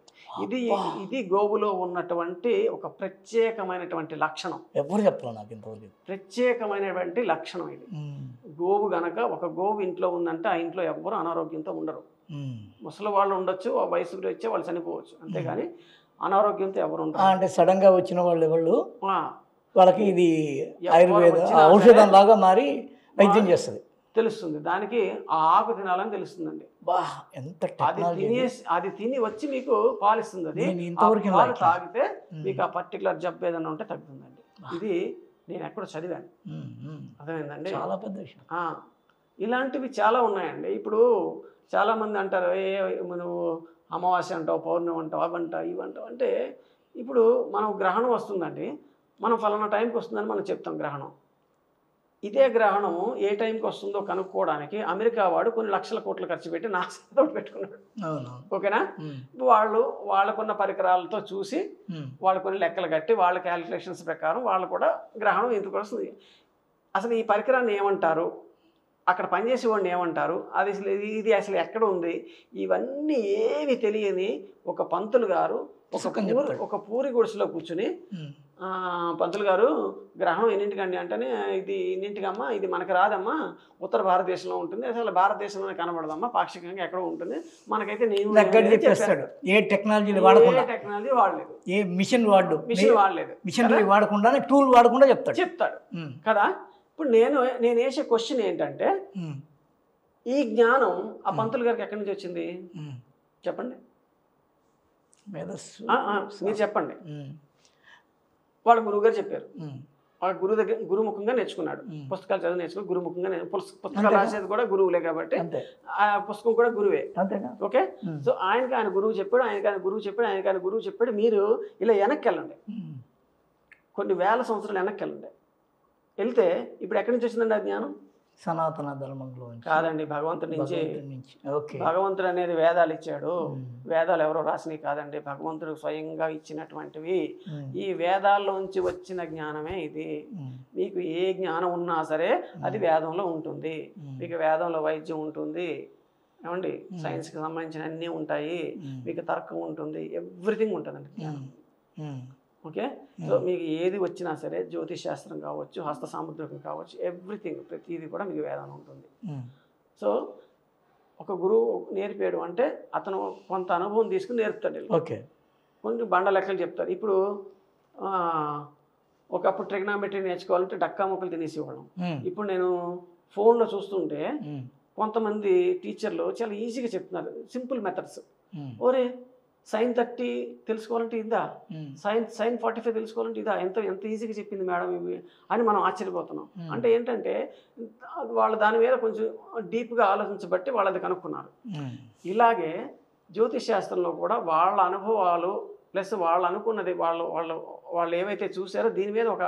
ఇది గోవులో ఉన్నటువంటి ఒక ప్రత్యేకమైనటువంటి లక్షణం. ఎవరు చెప్పాలి నాకు ఇంతవరకు? ప్రత్యేకమైనటువంటి లక్షణం ఇది. గోవు గనక ఒక గోవు ఇంట్లో ఉందంటే ఆ ఇంట్లో ఎవ్వరు అనారోగ్యంతో ఉండరు. ముసలి వాళ్ళు ఉండొచ్చు, ఆ వయసు వచ్చే వాళ్ళు చనిపోవచ్చు, అంతేగాని అనారోగ్యంతో ఎవరు ఉండరు. అంటే సడన్ గా వచ్చిన వాళ్ళు వాళ్ళకి ఇది ఆయుర్వేద ఔషధం లాగా మారి వైద్యం చేస్తుంది, తెలుస్తుంది. దానికి ఆ ఆకు తినాలని తెలుస్తుందండి. అది తిని వచ్చి మీకు పాలిస్తుంది. అది పాలు తాగితే మీకు ఆ పర్టికులర్ జబ్బు ఏదైనా ఉంటే తగ్గుతుందండి. ఇది నేను ఎక్కడ చదివాను, అర్థమైందండి? చాలా పెద్ద విషయం. ఇలాంటివి చాలా ఉన్నాయండి. ఇప్పుడు చాలామంది అంటారు, నువ్వు అమావాస్య అంటావు, పౌర్ణమి అంటావు, అవంటావు ఇవంటావు అంటే, ఇప్పుడు మనం గ్రహణం వస్తుందండి, మనం ఫలానా టైంకి వస్తుందని మనం చెప్తాం గ్రహణం. ఇదే గ్రహణము ఏ టైంకి వస్తుందో కనుక్కోవడానికి అమెరికా వాడు కొన్ని లక్షల కోట్లు ఖర్చు పెట్టి నాసాతో పెట్టుకున్నాడు. ఓకేనా? వాళ్ళకున్న పరికరాలతో చూసి వాళ్ళు కొన్ని లెక్కలు కట్టి వాళ్ళ క్యాలిక్యులేషన్స్ ప్రకారం వాళ్ళు కూడా గ్రహణం ఎందుకు వస్తుంది, అసలు ఈ పరికరాన్ని ఏమంటారు, అక్కడ పనిచేసే వాడిని ఏమంటారు, ఇది అసలు ఎక్కడ ఉంది, ఇవన్నీ ఏమి తెలియని ఒక పంతులు గారు ఒక పూరి గుడిసెలో కూర్చుని, పంతులు గారు గ్రహణం ఎన్నింటికండి అంటేనే, ఇది ఇన్నింటికమ్మా, ఇది మనకు రాదమ్మా, ఉత్తర భారతదేశంలో ఉంటుంది, అసలు భారతదేశంలోనే కనబడదమ్మా, పాక్షికంగా ఎక్కడో ఉంటుంది, మనకైతే ఏ టెక్నాలజీ వాడలేదు, ఏ మిషన్ వాడలేదు, మిషనరీ వాడకుండా టూల్ వాడకుండా చెప్తాడు కదా. ఇప్పుడు నేను వేసే క్వశ్చన్ ఏంటంటే, ఈ జ్ఞానం ఆ పంతులు గారికి ఎక్కడి నుంచి వచ్చింది చెప్పండి, మీరు చెప్పండి. వాళ్ళ గురువు గారు చెప్పారు, వాళ్ళ గురుముఖంగా నేర్చుకున్నాడు, పుస్తకాలు చదివి నేర్చుకుని గురుముఖంగా పుస్తకాలు రాసేది కూడా గురువులే కాబట్టి ఆ పుస్తకం కూడా గురువే. ఓకే, సో ఆయన గురువు చెప్పాడు, ఆయన గురువు చెప్పాడు. మీరు ఇలా వెనక్కి వెళ్ళండి, కొన్ని వేల సంవత్సరాలు వెనక్కి వెళ్ళండి. వెళ్తే ఇప్పుడు ఎక్కడి నుంచి వచ్చిందండి ఆ జ్ఞానం? సనాతన ధర్మంలో కాదండి, భగవంతుడి నుంచి. ఓకే. భగవంతుడు అనేది వేదాలు ఇచ్చాడు. వేదాలు ఎవరో రాసినవి కాదండి, భగవంతుడు స్వయంగా ఇచ్చినటువంటివి. ఈ వేదాల్లోంచి వచ్చిన జ్ఞానమే ఇది. మీకు ఏ జ్ఞానం ఉన్నా సరే అది వేదంలో ఉంటుంది. మీకు వేదంలో వైద్యం ఉంటుంది, ఏమండి, సైన్స్కి సంబంధించిన అన్నీ ఉంటాయి, మీకు తర్కం ఉంటుంది, ఎవ్రీథింగ్ ఉంటుందండి జ్ఞానం. ఓకే. సో మీకు ఏది వచ్చినా సరే, జ్యోతిష్ శాస్త్రం కావచ్చు, హస్త సాముద్రికం కావచ్చు, ఎవ్రీథింగ్ ప్రతిదీ కూడా మీకు వేదాలు ఉంటుంది. సో ఒక గురువు నేర్పాడు అంటే అతను కొంత అనుభవం తీసుకుని నేర్పుతాడు. ఓకే. కొంచెం బండ లెక్కలు చెప్తారు. ఇప్పుడు ఒకప్పుడు ట్రిగ్నామెట్రీ నేర్చుకోవాలంటే డక్కా ముక్కలు తినేసేవాళ్ళం. ఇప్పుడు నేను ఫోన్లో చూస్తుంటే కొంతమంది టీచర్లు చాలా ఈజీగా చెప్తున్నారు, సింపుల్ మెథడ్స్. ఓరే sin 30 తెలుసుకోవాలంటే ఇదా, sin 45 తెలుసుకోవాలంటే ఇదా, ఎంత ఈజీగా చెప్పింది మేడం ఇవి అని మనం ఆశ్చర్యపోతున్నాం. అంటే ఏంటంటే వాళ్ళు దాని మీద కొంచెం డీప్గా ఆలోచించబట్టి వాళ్ళు అది కనుక్కున్నారు. ఇలాగే జ్యోతిష్ శాస్త్రంలో కూడా వాళ్ళ అనుభవాలు ప్లస్ వాళ్ళు అనుకున్నది వాళ్ళు ఏవైతే చూసారో దీని మీద ఒక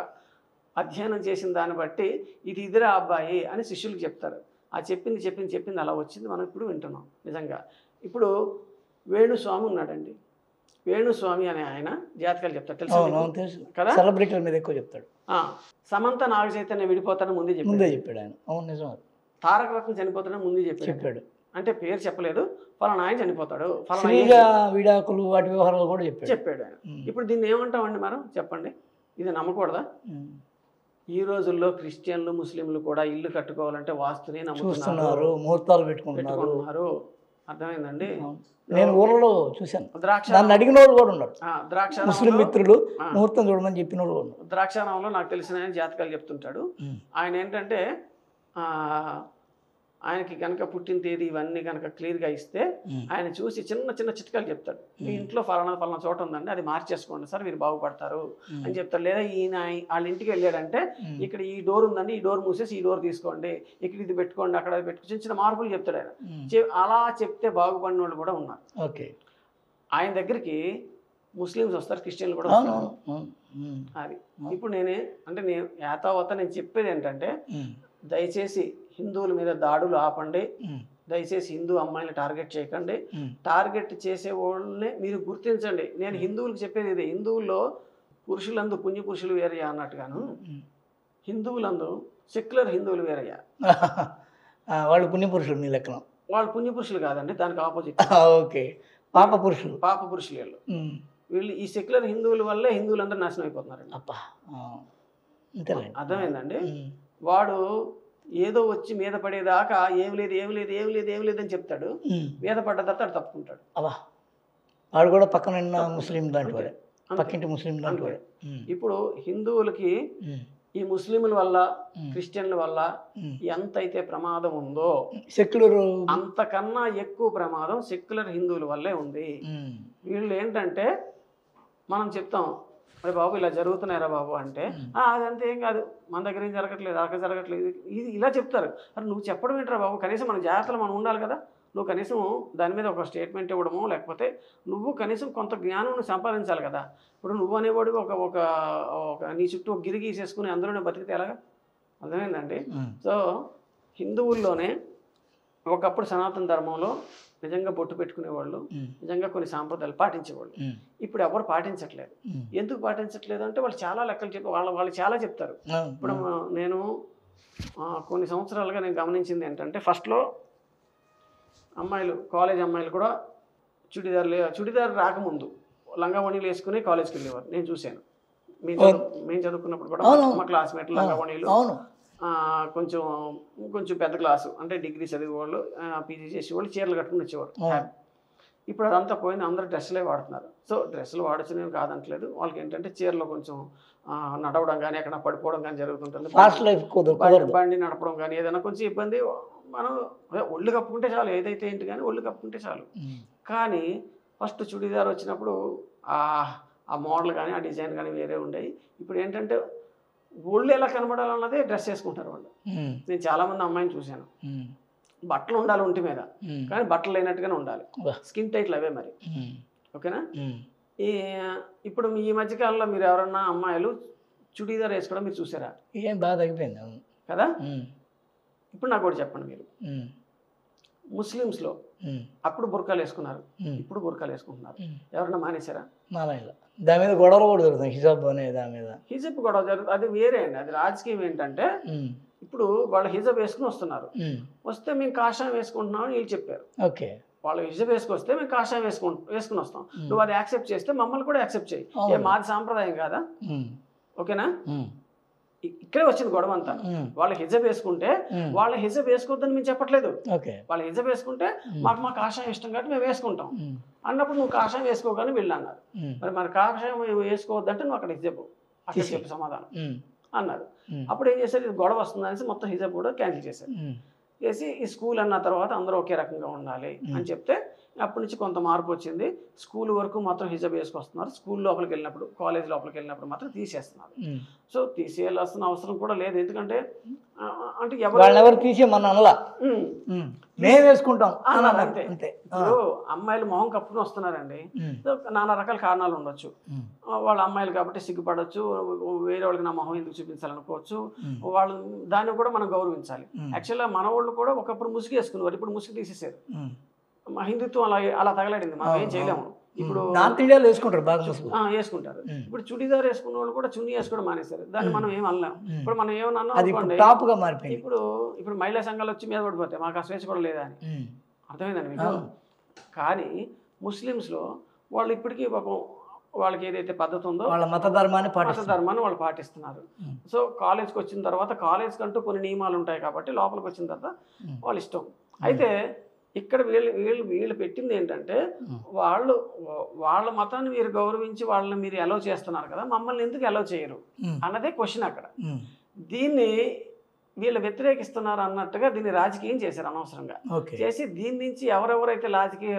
అధ్యయనం చేసిన దాన్ని బట్టి ఇది ఇదిరా అబ్బాయి అని శిష్యులకు చెప్తారు. ఆ చెప్పింది అలా వచ్చింది, మనం ఇప్పుడు వింటున్నాం. నిజంగా ఇప్పుడు వేణుస్వామి ఉన్నాడండి. వేణుస్వామి అనే ఆయన జాతకాలు చెప్తాడు, తెలుసు కదా, సెలబ్రిటీల మీద ఎక్కువ చెప్తాడు. సమంత నాగ చైతన్య విడిపోతాడని ముందే చెప్పాడు ఆయన. అవును, నిజం. తారక రత్న చనిపోతాడని ముందే చెప్పాడు. అంటే పేరు చెప్పలేదు, ఫలానా ఆయన చనిపోతాడు, విడాకులు వాటి వ్యవహారాలు కూడా చెప్పాడు ఆయన. ఇప్పుడు దీన్ని ఏమంటామండి మనం, చెప్పండి, ఇది నమ్మకూడదా? ఈ రోజుల్లో క్రిస్టియన్లు ముస్లింలు కూడా ఇల్లు కట్టుకోవాలంటే వాస్తుని నమ్ముతున్నారు, ముహూర్తాలు పెట్టుకుంటున్నారు. అర్థమైందండి. నేను ఊళ్ళో చూశాను, దాన్ని అడిగిన వాళ్ళు కూడా ఉన్నారు. ముస్లిం మిత్రులు ముహూర్తం చూడమని చెప్పిన వాళ్ళు ఉన్నారు. ద్రాక్షారామంలో నాకు తెలిసిన ఆయన జాతకాలు చెప్తుంటాడు. ఆయన ఏంటంటే ఆయనకి కనుక పుట్టిన తేదీ ఇవన్నీ కనుక క్లియర్గా ఇస్తే ఆయన చూసి చిన్న చిన్న చిట్కాలు చెప్తాడు. మీ ఇంట్లో ఫలానా చోట ఉందండి, అది మార్చేసుకోండి సార్, మీరు బాగుపడతారు అని చెప్తారు. లేదా ఈయన వాళ్ళ ఇంటికి వెళ్ళాడంటే ఇక్కడ ఈ డోర్ ఉందండి, ఈ డోర్ మూసేసి ఈ డోర్ తీసుకోండి, ఇక్కడ ఇది పెట్టుకోండి, అక్కడ పెట్టుకో, చిన్న చిన్న మార్పులు చెప్తాడు ఆయన. అలా చెప్తే బాగుపడిన వాళ్ళు కూడా ఉన్నారు. ఓకే. ఆయన దగ్గరికి ముస్లిమ్స్ వస్తారు, క్రిస్టియన్లు కూడా వస్తారు. అది ఇప్పుడు నేను యాతావత నేను చెప్పేది ఏంటంటే, దయచేసి హిందువుల మీద దాడులు ఆపండి, దయచేసి హిందూ అమ్మాయిని టార్గెట్ చేయకండి. టార్గెట్ చేసే వాళ్ళని మీరు గుర్తించండి. నేను హిందువులకు చెప్పేది ఇదే, హిందువుల్లో పురుషులందు పుణ్య పురుషులు వేరయ్యా అన్నట్టుగాను హిందువులందు సెక్యులర్ హిందువులు వేరయ్యా. వాళ్ళు పుణ్య పురుషులు, నీ లెక్కన వాళ్ళు పుణ్య పురుషులు కాదండి, దానికి ఆపోజిట్. ఓకే. పాప పురుషులు వీళ్ళు ఈ సెక్యులర్ హిందువుల వల్లే హిందువులందరూ నాశనం అయిపోతున్నారండి. అర్థమైందండి. వాడు ఏదో వచ్చి మీద పడేదాకా ఏం లేదు అని చెప్తాడు, మీద పడ్డ తర్వాత వాడు తప్పుకుంటాడు. వాడు కూడా పక్కన ముస్లిం దాంట్లో పక్కింటి ముస్లిం దాంట్లో. ఇప్పుడు హిందువులకి ఈ ముస్లింల వల్ల క్రిస్టియన్ల వల్ల ఎంతైతే ప్రమాదం ఉందో సెక్యులర్ అంతకన్నా ఎక్కువ ప్రమాదం సెక్యులర్ హిందువుల వల్లే ఉంది. వీళ్ళు ఏంటంటే మనం చెప్తాం, అరే బాబు ఇలా జరుగుతున్నాయిరా బాబు అంటే, అదంతే ఏం కాదు, మన దగ్గర ఏం జరగట్లేదు, అక్కడ జరగట్లేదు, ఇది ఇలా చెప్తారు. అరే నువ్వు చెప్పడం ఏంటరా బాబు, కనీసం మన జాగ్రత్తలు మనం ఉండాలి కదా, నువ్వు కనీసం దాని మీద ఒక స్టేట్మెంట్ ఇవ్వడమో లేకపోతే నువ్వు కనీసం కొంత జ్ఞానం సంపాదించాలి కదా. ఇప్పుడు నువ్వు అనేవాడు ఒక నీ చుట్టూ ఒక గిరి గీసేసుకుని అందులోనే బతికితే ఎలాగా? అర్థమైందండి. సో హిందువుల్లోనే ఒకప్పుడు సనాతన ధర్మంలో నిజంగా బొట్టు పెట్టుకునేవాళ్ళు, నిజంగా కొన్ని సాంప్రదాయాలు పాటించేవాళ్ళు. ఇప్పుడు ఎవరు పాటించట్లేదు. ఎందుకు పాటించట్లేదు అంటే వాళ్ళు చాలా లెక్కలు చెప్పి వాళ్ళు చాలా చెప్తారు. ఇప్పుడు నేను కొన్ని సంవత్సరాలుగా నేను గమనించింది ఏంటంటే, ఫస్ట్లో అమ్మాయిలు, కాలేజ్ అమ్మాయిలు కూడా చుడిదార్ రాకముందు లంగావణీలు వేసుకుని కాలేజ్కి వెళ్ళేవారు, నేను చూశాను. మేము చదువుకున్నప్పుడు కూడా మా క్లాస్మేట్లు లంగావణీలు, కొంచెం పెద్ద క్లాసు అంటే డిగ్రీ చదివేవాళ్ళు, పీజీ చేసేవాళ్ళు చీరలు కట్టుకుని వచ్చేవారు. ఇప్పుడు అదంతా పోయింది, అందరూ డ్రెస్సులే వాడుతున్నారు. సో డ్రెస్సులు వాడచ్చు నేను కాదనట్లేదు, వాళ్ళకి ఏంటంటే చీరలో కొంచెం నడవడం కానీ ఎక్కడ పడిపోవడం కానీ జరుగుతుంటుంది, బండి నడపడం కానీ ఏదైనా కొంచెం ఇబ్బంది. మనం ఒళ్ళు కప్పుకుంటే చాలు, ఏదైతే ఏంటి కానీ ఒళ్ళు కప్పుకుంటే చాలు. కానీ ఫస్ట్ చుడీదార్ వచ్చినప్పుడు ఆ మోడల్ కానీ ఆ డిజైన్ కానీ వేరే ఉండేవి. ఇప్పుడు ఏంటంటే ఒళ్ళు ఎలా కనబడాలన్నదే డ్రెస్ వేసుకుంటారు వాళ్ళు. నేను చాలామంది అమ్మాయిని చూశాను, బట్టలు ఉండాలి ఒంటి మీద, కానీ బట్టలు లేనట్టుగానే ఉండాలి, స్కిన్ టైట్లు అవే మరి. ఓకేనా? ఇప్పుడు ఈ మధ్యకాలంలో మీరు ఎవరన్నా అమ్మాయిలు చుడీదార్ వేసుకోవడం మీరు చూసారా? ఏం బాగా తగ్గిపోయింది కదా. ఇప్పుడు నాకు కూడా చెప్పండి మీరు, ముస్లిమ్స్లో అప్పుడు బుర్కాలు వేసుకున్నారు, ఇప్పుడు బుర్కాలు వేసుకుంటున్నారు, ఎవరన్నా మానేశారా? మానేయాలి. దాని మీద గొడవలు కూడా జరుగుతుంది, హిజాబ్ అనే దాని మీద. హిజబ్ గొడవ జరుగుతుంది, అది వేరే అండి. అది రాజకీయం ఏంటంటే ఇప్పుడు వాళ్ళు హిజబ్ వేసుకుని వస్తున్నారు, వస్తే మేము కాషాయం వేసుకుంటున్నామని వీళ్ళు చెప్పారు. ఓకే, వాళ్ళు హిజబ్ వేసుకొస్తే మేము కాషాయం వేసుకుని వస్తాం, నువ్వు అది యాక్సెప్ట్ చేస్తే మమ్మల్ని కూడా యాక్సెప్ట్ చేయి, మాది సాంప్రదాయం కాదా? ఓకేనా? ఇక్కడే వచ్చింది గొడవ అంతా. వాళ్ళు హిజబ్ వేసుకుంటే వాళ్ళ హిజబ్ వేసుకోవద్దని మేము చెప్పట్లేదు, వాళ్ళు హిజబ్ వేసుకుంటే మాకు కాషాయం ఇష్టం కాబట్టి మేము వేసుకుంటాం అన్నప్పుడు నువ్వు కాషాయం వేసుకోగానే వీళ్ళు అన్నారు. మరి కాషాయం వేసుకోవద్దంటే నువ్వు అక్కడ హిజబ్ అక్కడ చెప్పు సమాధానం అన్నారు. అప్పుడు ఏం చేశారు, ఇది గొడవ వస్తుంది అనేసి మొత్తం హిజబ్ కూడా క్యాన్సిల్ చేశారు. చేసి ఈ స్కూల్ అన్న తర్వాత అందరూ ఒకే రకంగా ఉండాలి అని చెప్తే అప్పటి నుంచి కొంత మార్పు వచ్చింది. స్కూల్ వరకు మాత్రం హిజబ్ వేసుకొస్తున్నారు, స్కూల్ లోపలికి వెళ్ళినప్పుడు కాలేజ్ లోపలికి వెళ్ళినప్పుడు మాత్రం తీసేస్తున్నారు. సో తీసేయాల్సిన అవసరం కూడా లేదు, ఎందుకంటే అంటే ఎవరు తీసేయమని అనలా, మేము వేసుకుంటాం అంతే. ఇప్పుడు అమ్మాయిలు మొహం కప్పుకుని వస్తున్నారండి, నానా రకాల కారణాలు ఉండొచ్చు. వాళ్ళ అమ్మాయిలు కాబట్టి సిగ్గుపడవచ్చు, వేరే వాళ్ళకి నా మొహం ఎందుకు చూపించాలనుకోవచ్చు, వాళ్ళు దాన్ని కూడా మనం గౌరవించాలి. యాక్చువల్గా మన వాళ్ళు కూడా ఒకప్పుడు ముసుగు వేసుకున్నారు, ఇప్పుడు ముసుగు తీసేసారు. మా హిందుత్వం అలా తగలాడింది, మనం ఏం చేయలేము. ఇప్పుడు నార్త్ ఇండియాలో వేసుకుంటారు, బాగా వేసుకుంటారు. ఇప్పుడు చుడీదార్ వేసుకున్న వాళ్ళు కూడా చున్నీ వేసుకోవడం మానేశారు, దాన్ని మనం ఏం అనలేం. ఇప్పుడు మనం ఏమన్నా ఇప్పుడు మహిళా సంఘాలు వచ్చి మీద పడిపోతాయి, మాకు ఆ స్వేచ్ఛ కూడా లేదా అని. అర్థమైందండి మీకు? కానీ ముస్లిమ్స్లో వాళ్ళు ఇప్పటికీ పాపం వాళ్ళకి ఏదైతే పద్ధతి ఉందో వాళ్ళ మత ధర్మాన్ని వాళ్ళు పాటిస్తున్నారు. సో కాలేజ్కి వచ్చిన తర్వాత కాలేజ్ కంటూ కొన్ని నియమాలు ఉంటాయి కాబట్టి లోపలికి వచ్చిన తర్వాత వాళ్ళ ఇష్టం. అయితే ఇక్కడ వీళ్ళు పెట్టింది ఏంటంటే వాళ్ళ మతాన్ని మీరు గౌరవించి వాళ్ళని మీరు అలౌ చేస్తున్నారు కదా, మమ్మల్ని ఎందుకు అలౌ చేయరు అన్నదే క్వశ్చన్ అక్కడ. దీన్ని వీళ్ళు వ్యతిరేకిస్తున్నారు అన్నట్టుగా దీన్ని రాజకీయం చేశారు అనవసరంగా. చేసి దీని నుంచి ఎవరెవరైతే రాజకీయ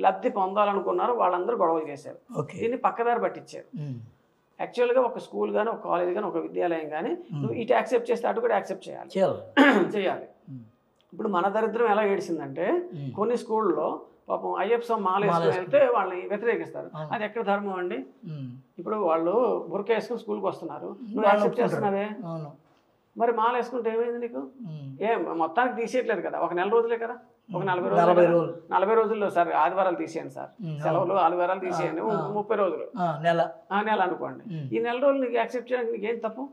లబ్ధి పొందాలనుకున్నారో వాళ్ళందరూ గొడవలు చేశారు, దీన్ని పక్కదారి పట్టించారు. యాక్చువల్గా ఒక స్కూల్ కానీ ఒక కాలేజ్ కానీ ఒక విద్యాలయం కానీ నువ్వు ఇటు యాక్సెప్ట్ చేస్తే అటు కూడా యాక్సెప్ట్ చేయాలి. ఇప్పుడు మన దరిద్రం ఎలా ఏడిసిందంటే కొన్ని స్కూళ్ళలో పాపం అయ్యప్ప మాల వేసుకుని వెళ్తే వాళ్ళని వ్యతిరేకిస్తారు. అది ఎక్కడ ధర్మం అండి? ఇప్పుడు వాళ్ళు బుర్కా వేసుకుని స్కూల్కి వస్తున్నారు, నువ్వు యాక్సెప్ట్ చేస్తున్నావే, మరి మాల వేసుకుంటే ఏమైంది నీకు? మొత్తానికి తీసేయట్లేదు కదా, ఒక నెల రోజులే కదా, ఒక 40 రోజుల్లో సార్ ఆదివారాలు తీసేయండి సార్, సెలవులు ఆదివారాలు తీసేయండి, 30 రోజులు నెల అనుకోండి. ఈ నెల రోజులు నీకు యాక్సెప్ట్ చేయడానికి నీకేం తప్పు?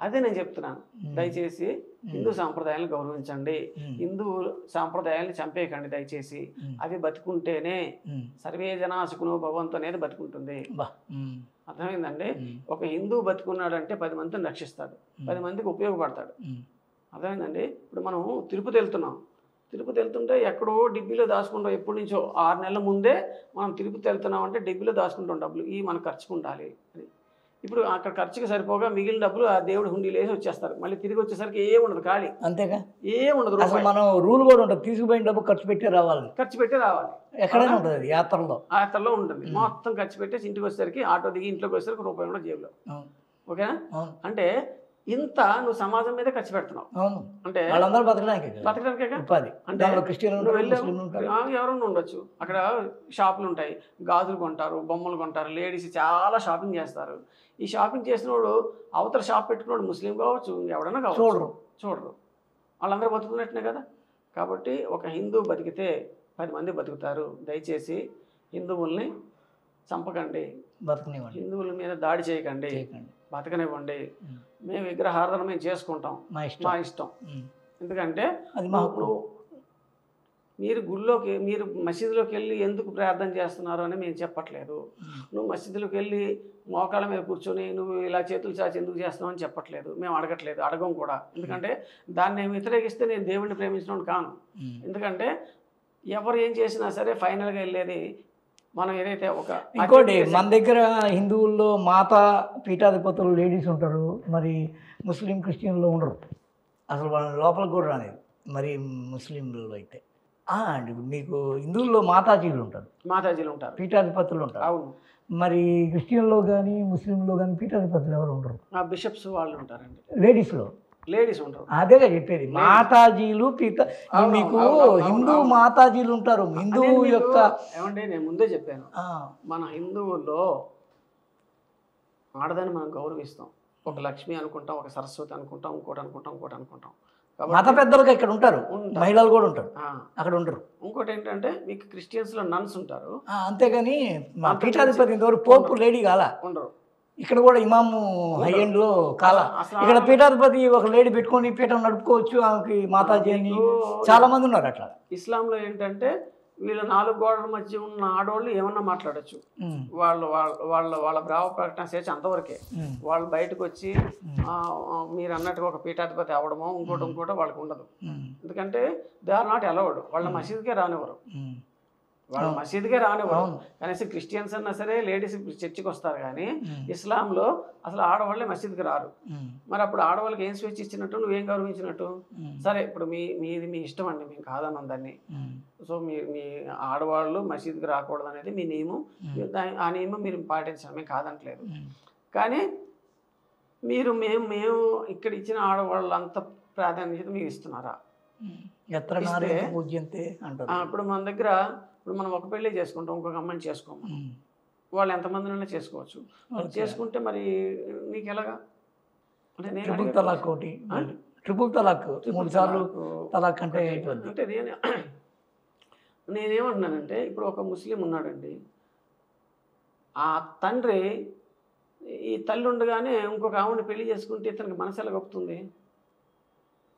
అదే నేను చెప్తున్నాను, దయచేసి హిందూ సాంప్రదాయాలను గౌరవించండి, హిందూ సాంప్రదాయాలను చంపేయకండి దయచేసి. అవి బతుకుంటేనే సర్వే జనా సుఖినో భవంతు అనేది బతుకుంటుంది. అర్థమైందండి? ఒక హిందూ బతుకున్నాడంటే 10 మందిని రక్షిస్తాడు, 10 మందికి ఉపయోగపడతాడు. అర్థమైందండి? ఇప్పుడు మనం తిరుపతి వెళ్తుంటే ఎక్కడో డిబ్బీలో దాచుకుంటాం, ఎప్పటి నుంచో 6 నెలల ముందే మనం తిరుపతి వెళ్తున్నాం అంటే డిబ్బీలో దాచుకుంటాం డబ్బులు, ఇవి మనకు ఖర్చుకు ఉండాలి. ఇప్పుడు అక్కడ ఖర్చుకి సరిపోగా మిగిలిన డబ్బులు ఆ దేవుడి హుండీలు వేసి వచ్చేస్తారు, మళ్ళీ తిరిగి వచ్చేసరికి ఏముండదు, ఖాళీ. అంతేగా, ఏముండదు. మనం రూల్ కూడా ఉంటుంది, తీసుకుపోయిన డబ్బు ఖర్చు పెట్టి రావాలి. ఎక్కడైనా ఉంటుంది, యాత్రలో ఉంటుంది. మొత్తం ఖర్చు పెట్టేసి ఇంటికి వచ్చేసరికి ఆటో దిగి ఇంట్లోకి వచ్చేసరికి రూపాయి కూడా జేబులో. ఓకేనా? అంటే ఇంత నువ్వు సమాజం మీద ఖర్చు పెడుతున్నావు అంటే వాళ్ళందరూ బతకడానికే. అంటే ఎవరైనా ఉండొచ్చు, అక్కడ షాపులు ఉంటాయి, గాజులు కొంటారు, బొమ్మలు కొంటారు, లేడీస్ చాలా షాపింగ్ చేస్తారు. ఈ షాపింగ్ చేసిన వాడు అవతల షాప్ పెట్టుకున్నాడు, ముస్లిం కావచ్చు, ఎవడన్నా కావచ్చు, చూడరు. వాళ్ళందరూ బతుకున్నట్టునే కదా. కాబట్టి ఒక హిందూ బతికితే 10 మంది బతుకుతారు. దయచేసి హిందువుల్ని చంపకండి, హిందువుల మీద దాడి చేయకండి, బతకనివ్వండి. మేము విగ్రహారాధన మేము చేసుకుంటాం, మా ఇష్టం. ఎందుకంటే మీరు మసీదులోకి వెళ్ళి ఎందుకు ప్రార్థన చేస్తున్నారు అని మేము చెప్పట్లేదు. నువ్వు మసీదులోకి వెళ్ళి మోకాళ్ళ మీద కూర్చొని నువ్వు ఇలా చేతులు చాచి ఎందుకు చేస్తున్నావు అని చెప్పట్లేదు, మేము అడగట్లేదు, అడగం కూడా. ఎందుకంటే దాన్ని నేను వ్యతిరేకిస్తే నేను దేవుడిని ప్రేమించడం కాను. ఎందుకంటే ఎవరు ఏం చేసినా సరే ఫైనల్గా వెళ్ళేది మనం ఏదైతే ఇంకోటి మన దగ్గర హిందువుల్లో మాతా పీఠాధిపతులు లేడీస్ ఉంటారు, మరి ముస్లిం క్రిస్టియన్లో ఉండరు, అసలు వాళ్ళ లోపలికి కూడా రాలేదు. మరి ముస్లింలలో అయితే అండి మీకు హిందువుల్లో మాతాజీలు ఉంటారు, పీఠాధిపతులు ఉంటారు. అవును. మరి క్రిస్టియన్లో కానీ ముస్లింలో కానీ పీఠాధిపతులు ఎవరు ఉండరు, బిషప్స్ వాళ్ళు ఉంటారండి. లేడీస్ ఉంటారు. అదేగా చెప్పేది, మాతాజీలు మీకు హిందూ మాతాజీలు ఉంటారు. హిందువు యొక్క ఏమంటే నేను ముందే చెప్పాను, మన హిందువుల్లో ఆడదాన్ని మనం గౌరవిస్తాం, ఒక లక్ష్మి అనుకుంటాం, ఒక సరస్వతి అనుకుంటాం, ఇంకోటి అనుకుంటాం. మత పెద్దలుగా ఇక్కడ ఉంటారు, మహిళలు కూడా ఉంటారు, అక్కడ ఉంటారు. ఇంకోటి ఏంటంటే మీకు క్రిస్టియన్స్లో నన్స్ ఉంటారు, అంతేగాని మా పీఠాధిపతి ఇంతవరకు పోపు లేడీ కాలా ఉండరు. ఇక్కడ కూడా ఇమాము హై ఎండ్ లో కాలా. ఇక్కడ పీఠాధిపతి ఒక లేడీ పెట్టుకొని పీఠం నడుపుకోవచ్చు, ఆమెకి మాతాజీ అని చాలా మంది ఉన్నారు అట్లా. ఇస్లాంలో ఏంటంటే వీళ్ళ 4 గోడల మధ్య ఉన్న ఆడవాళ్ళు ఏమన్నా మాట్లాడచ్చు, వాళ్ళు వాళ్ళ వాళ్ళ భావ ప్రకటన చేసి అంతవరకే. వాళ్ళు బయటకు వచ్చి మీరు అన్నట్టుగా ఒక పీఠాధిపతి అవ్వడమో ఇంకోటి వాళ్ళకి ఉండదు. ఎందుకంటే దే ఆర్ నాట్ అలౌడ్. వాళ్ళ మసీదుకే రానివ్వరు, వాళ్ళ మసీదుకే రానివ్వరు. కనీసం క్రిస్టియన్స్ అన్నా సరే లేడీస్ చర్చికి వస్తారు, కానీ ఇస్లాంలో అసలు ఆడవాళ్ళే మసీదుకి రారు. మరి అప్పుడు ఆడవాళ్ళకి ఏం స్వేచ్ఛ ఇచ్చినట్టు, నువ్వేం గౌరవించినట్టు? సరే ఇప్పుడు మీది మీ ఇష్టం అండి, మేము కాదన్నాం దాన్ని. సో మీ ఆడవాళ్ళు మసీదుకి రాకూడదు అనేది మీ నియమం, ఆ నియమం మీరు పాటించడం మేము కాదంటలేదు. కానీ మేము ఇక్కడ ఇచ్చిన ఆడవాళ్ళంత ప్రాధాన్యత మీకు ఇస్తున్నారా? ఇప్పుడు మన దగ్గర ఇప్పుడు మనం ఒక పెళ్ళి చేసుకుంటాం, ఇంకొక అమ్మాయిని చేసుకోము, వాళ్ళు ఎంతమందినైనా చేసుకోవచ్చు. చేసుకుంటే మరి నీకు ఎలాగా? అంటే ట్రిపుల్ తలాక్ ఒకటి, ట్రిపుల్ తలాక్ 3 సార్లు తలాక్ అంటే అంటే నేనేమంటున్నానంటే ఇప్పుడు ఒక ముస్లిం ఉన్నాడండి, ఆ తండ్రి ఈ తల్లి ఉండగానే ఇంకొక ఆవిడని పెళ్లి చేసుకుంటే ఇతనికి మనసు ఎలా గొప్పుతుంది?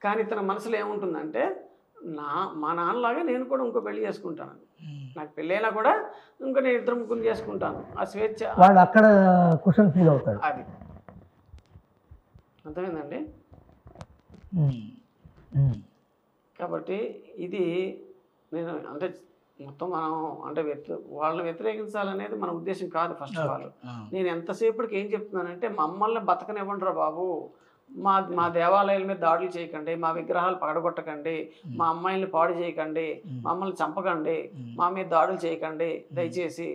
కానీ ఇతని మనసులో ఏముంటుందంటే మా నాన్నలాగా నేను కూడా ఇంకో పెళ్లి చేసుకుంటాను, నాకు పెళ్ళైనా కూడా ఇంకో నేను 2 ముగ్గురు చేసుకుంటాను, ఆ స్వేచ్ఛ వాడు అక్కడ క్వశ్చన్ ఫీల్ అవుతాడు. అది అర్థమైందండి. కాబట్టి ఇది నేను అంటే మొత్తం మనం అంటే వాళ్ళని వ్యతిరేకించాలనేది మన ఉద్దేశం కాదు. ఫస్ట్ ఆఫ్ ఆల్ నేను ఎంతసేపటికి ఏం చెప్తున్నానంటే మమ్మల్ని బతకనివ్వండిరా బాబు, మా దేవాలయాల మీద దాడులు చేయకండి, మా విగ్రహాలు పగడగొట్టకండి, మా అమ్మాయిల్ని పాడు చేయకండి, మమ్మల్ని చంపకండి, మా మీద దాడులు చేయకండి దయచేసి.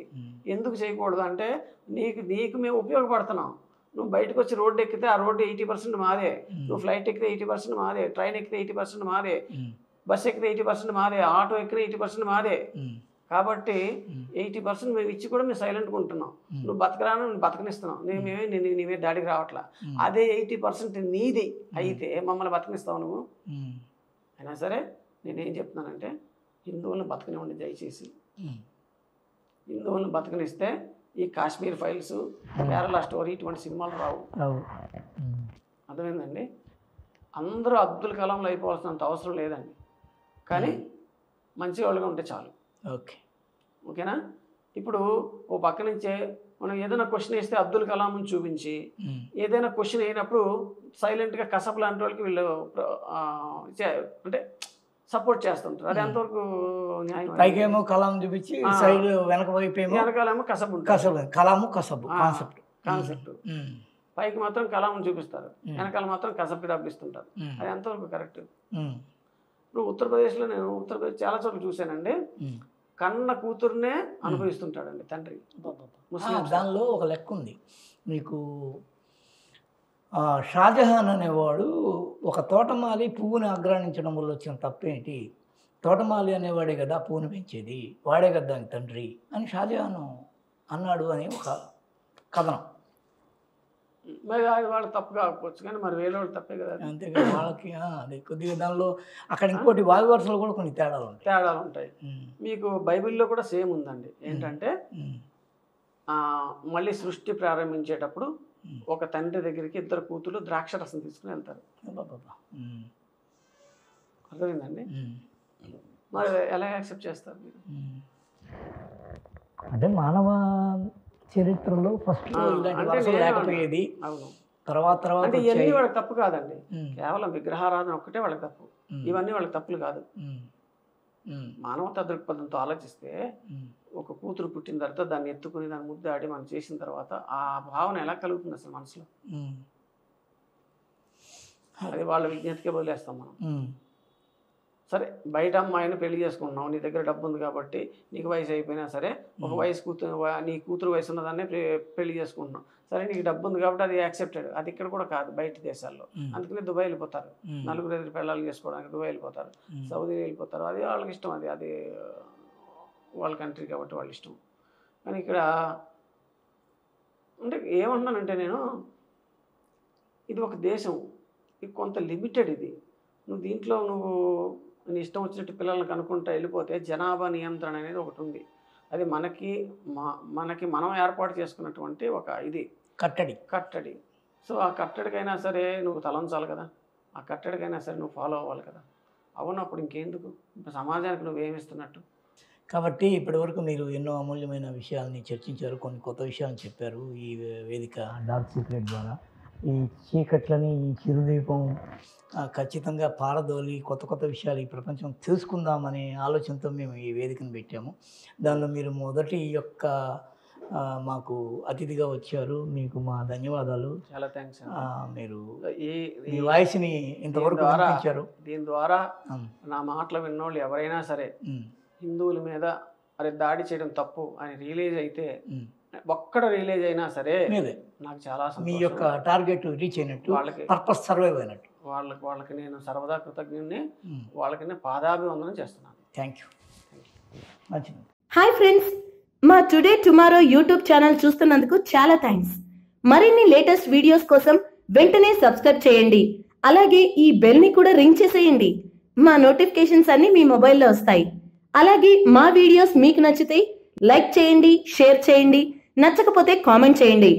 ఎందుకు చేయకూడదు అంటే నీకు మేము ఉపయోగపడుతున్నాం. నువ్వు బయటకు వచ్చి రోడ్డు ఎక్కితే ఆ రోడ్డు 80% మాదే, నువ్వు ఫ్లైట్ ఎక్కితే 80% మాదే, ట్రైన్ ఎక్కితే 80% మాదే, బస్ ఎక్కితే 80% మాదే, ఆటో ఎక్కితే 80% మాదే. కాబట్టి 80% మేము ఇచ్చి కూడా మేము సైలెంట్గా ఉంటున్నాం. నువ్వు బతకరాను, నువ్వు బతకనిస్తున్నావు, నీ మీద దాడికి రావట్లా. అదే 80% నీది అయితే మమ్మల్ని బతకనిస్తావు నువ్వు. అయినా సరే నేనేం చెప్తున్నానంటే హిందువులను బతకనివ్వండి దయచేసి. హిందువులను బతకనిస్తే ఈ కాశ్మీర్ ఫైల్స్, కేరళ స్టోరీ ఇటువంటి సినిమాలు రావు. అర్థమైందండి. అందరూ అబ్దుల్ కలాంలో అయిపోవాల్సినంత అవసరం లేదండి, కానీ మంచి వాళ్ళుగా ఉంటే చాలు. ఓకేనా? ఇప్పుడు ఓ పక్క నుంచే మనం ఏదైనా క్వశ్చన్ వేస్తే అబ్దుల్ కలాంని చూపించి ఏదైనా క్వశ్చన్ అయినప్పుడు సైలెంట్గా కసబ్ లాంటి వాళ్ళకి వీళ్ళు అంటే సపోర్ట్ చేస్తుంటారు. అది ఎంతవరకు న్యాయం? పైకేమో కలాం చూపించి సైడ్ వెనక వైపు వెనకాలేమో కసబ్ ఉంటుంది. కలాము కసబ్ కాన్సెప్ట్. పైకి మాత్రం కలాంని చూపిస్తారు, వెనకాల మాత్రం కసబ్కి డబ్బిస్తుంటారు. అది ఎంతవరకు కరెక్ట్? ఇప్పుడు ఉత్తరప్రదేశ్లో నేను చాలా చోట్ల చూశానండి, కన్న కూతురునే అనుభవిస్తుంటాడండి తండ్రి. దానిలో ఒక లెక్క ఉంది మీకు. షాజహాన్ అనేవాడు ఒక తోటమాలి పువ్వుని ఆగ్రానించడం వల్ల వచ్చిన తప్పేంటి? తోటమాలి అనేవాడే కదా పువ్వుని పెంచేది, వాడే కదా దాని తండ్రి అని షాజహాన్ అన్నాడు అని ఒక కథనం. మరి వాళ్ళ తప్పు కాకపోవచ్చు, కానీ మరి వేరే వాళ్ళు తప్పే కదా. అంతేగా వాళ్ళకి అది కొద్దిగా దానిలో అక్కడ ఇంకోటి వాయు వరుసలో కూడా కొన్ని తేడాలు ఉంటాయి. మీకు బైబిల్లో కూడా సేమ్ ఉందండి. ఏంటంటే మళ్ళీ సృష్టి ప్రారంభించేటప్పుడు ఒక తండ్రి దగ్గరికి 2 కూతురు ద్రాక్ష రసం తీసుకుని వెళ్తారు. అర్థమైందండి. మరి ఎలా యాక్సెప్ట్ చేస్తారు మీరు? అంటే మానవ చరిత్రలో ఫస్ట్ లేకపోయేది, తర్వాత అంటే ఇవన్నీ వాళ్ళకి తప్పు కాదండి. కేవలం విగ్రహారాధన ఒక్కటే వాళ్ళకి తప్పు, ఇవన్నీ వాళ్ళకి తప్పులు కాదు. మానవతా దృక్పథంతో ఆలోచిస్తే ఒక కూతురు పుట్టిన తర్వాత దాన్ని ఎత్తుకుని దాన్ని ముద్దాడి మనం చేసిన తర్వాత ఆ భావన ఎలా కలుగుతుంది అసలు మనసులో? అది వాళ్ళ విజ్ఞతకే వదిలేస్తాం మనం. సరే బయట అమ్మాయిని పెళ్లి చేసుకుంటున్నావు, నీ దగ్గర డబ్బు ఉంది కాబట్టి, నీకు వయసు అయిపోయినా సరే ఒక నీ కూతురు వయసు ఉన్నదాన్నే పెళ్లి చేసుకుంటున్నావు. సరే నీకు డబ్బు ఉంది కాబట్టి అది యాక్సెప్టెడ్. అది ఇక్కడ కూడా కాదు, బయట దేశాల్లో. అందుకని దుబాయ్ వెళ్ళిపోతారు, 4 పిల్లలు చేసుకోవడానికి దుబాయ్ వెళ్ళిపోతారు, సౌదీ వెళ్ళిపోతారు. అది వాళ్ళకి ఇష్టం, అది వాళ్ళ కంట్రీ కాబట్టి వాళ్ళ ఇష్టం. కానీ ఇక్కడ అంటే ఏమంటున్నానంటే నేను ఇది ఒక దేశం, ఇది కొంత లిమిటెడ్. ఇది నువ్వు దీంట్లో నీ ఇష్టం వచ్చినట్టు పిల్లల్ని కనుక్కుంటూ వెళ్ళిపోతే జనాభా నియంత్రణ అనేది ఒకటి ఉంది. అది మనకి మనం ఏర్పాటు చేసుకున్నటువంటి ఒక ఇది కట్టడి. సో ఆ కట్టడికైనా సరే నువ్వు తలంచాలి కదా, ఆ కట్టడికైనా సరే నువ్వు ఫాలో అవ్వాలి కదా. అవునప్పుడు ఇంకెందుకు ఇప్పుడు సమాజానికి నువ్వేమిస్తున్నట్టు. కాబట్టి ఇప్పటివరకు మీరు ఎన్నో అమూల్యమైన విషయాల్ని చర్చించారు, కొన్ని కొత్త విషయాలను చెప్పారు ఈ వేదిక డార్క్ సీక్రెట్ ద్వారా. ఈ చీకట్లని, ఈ చిరుదీపం ఖచ్చితంగా పారదోలి కొత్త కొత్త విషయాలు ఈ ప్రపంచం తెలుసుకుందామనే ఆలోచనతో మేము ఈ వేదికను పెట్టాము. దానిలో మీరు మొదటి యొక్క మాకు అతిథిగా వచ్చారు. మీకు మా ధన్యవాదాలు. చాలా థ్యాంక్స్. మీరు ఈ వాయిస్ని ఇంతవరకు వినిపించారు. దీని ద్వారా నా మాటలు విన్నోళ్ళు ఎవరైనా సరే హిందువుల మీద అరే దాడి చేయడం తప్పు అని రియలైజ్ అయితే, ఒక్కడ రియలైజ్ అయినా సరే నాకు చాలా మీ యొక్క టార్గెట్ రీచ్ అయినట్టు, వాళ్ళకి పర్పస్ సర్వైవ్ అయినట్టు వాళ్ళకి నేను సర్వదా కృతజ్ఞుడిని. వాళ్ళకి నేను పాదాభివందనం చేస్తున్నాను. Thank you. మంచిది. హాయ్ ఫ్రెండ్స్, మా టుడే టుమారో యూట్యూబ్ ఛానల్ చూస్తున్నందుకు చాలా థ్యాంక్స్. మరిన్ని లేటెస్ట్ వీడియోస్ కోసం వెంటనే సబ్స్క్రైబ్ చేయండి. అలాగే ఈ బెల్ ని కూడా రింగ్ చేసేయండి. మా నోటిఫికేషన్స్ అన్ని మీ మొబైల్లో వస్తాయి. అలాగే మా వీడియోస్ మీకు నచ్చితే లైక్ చేయండి, షేర్ చేయండి, నచ్చకపోతే కామెంట్ చేయండి.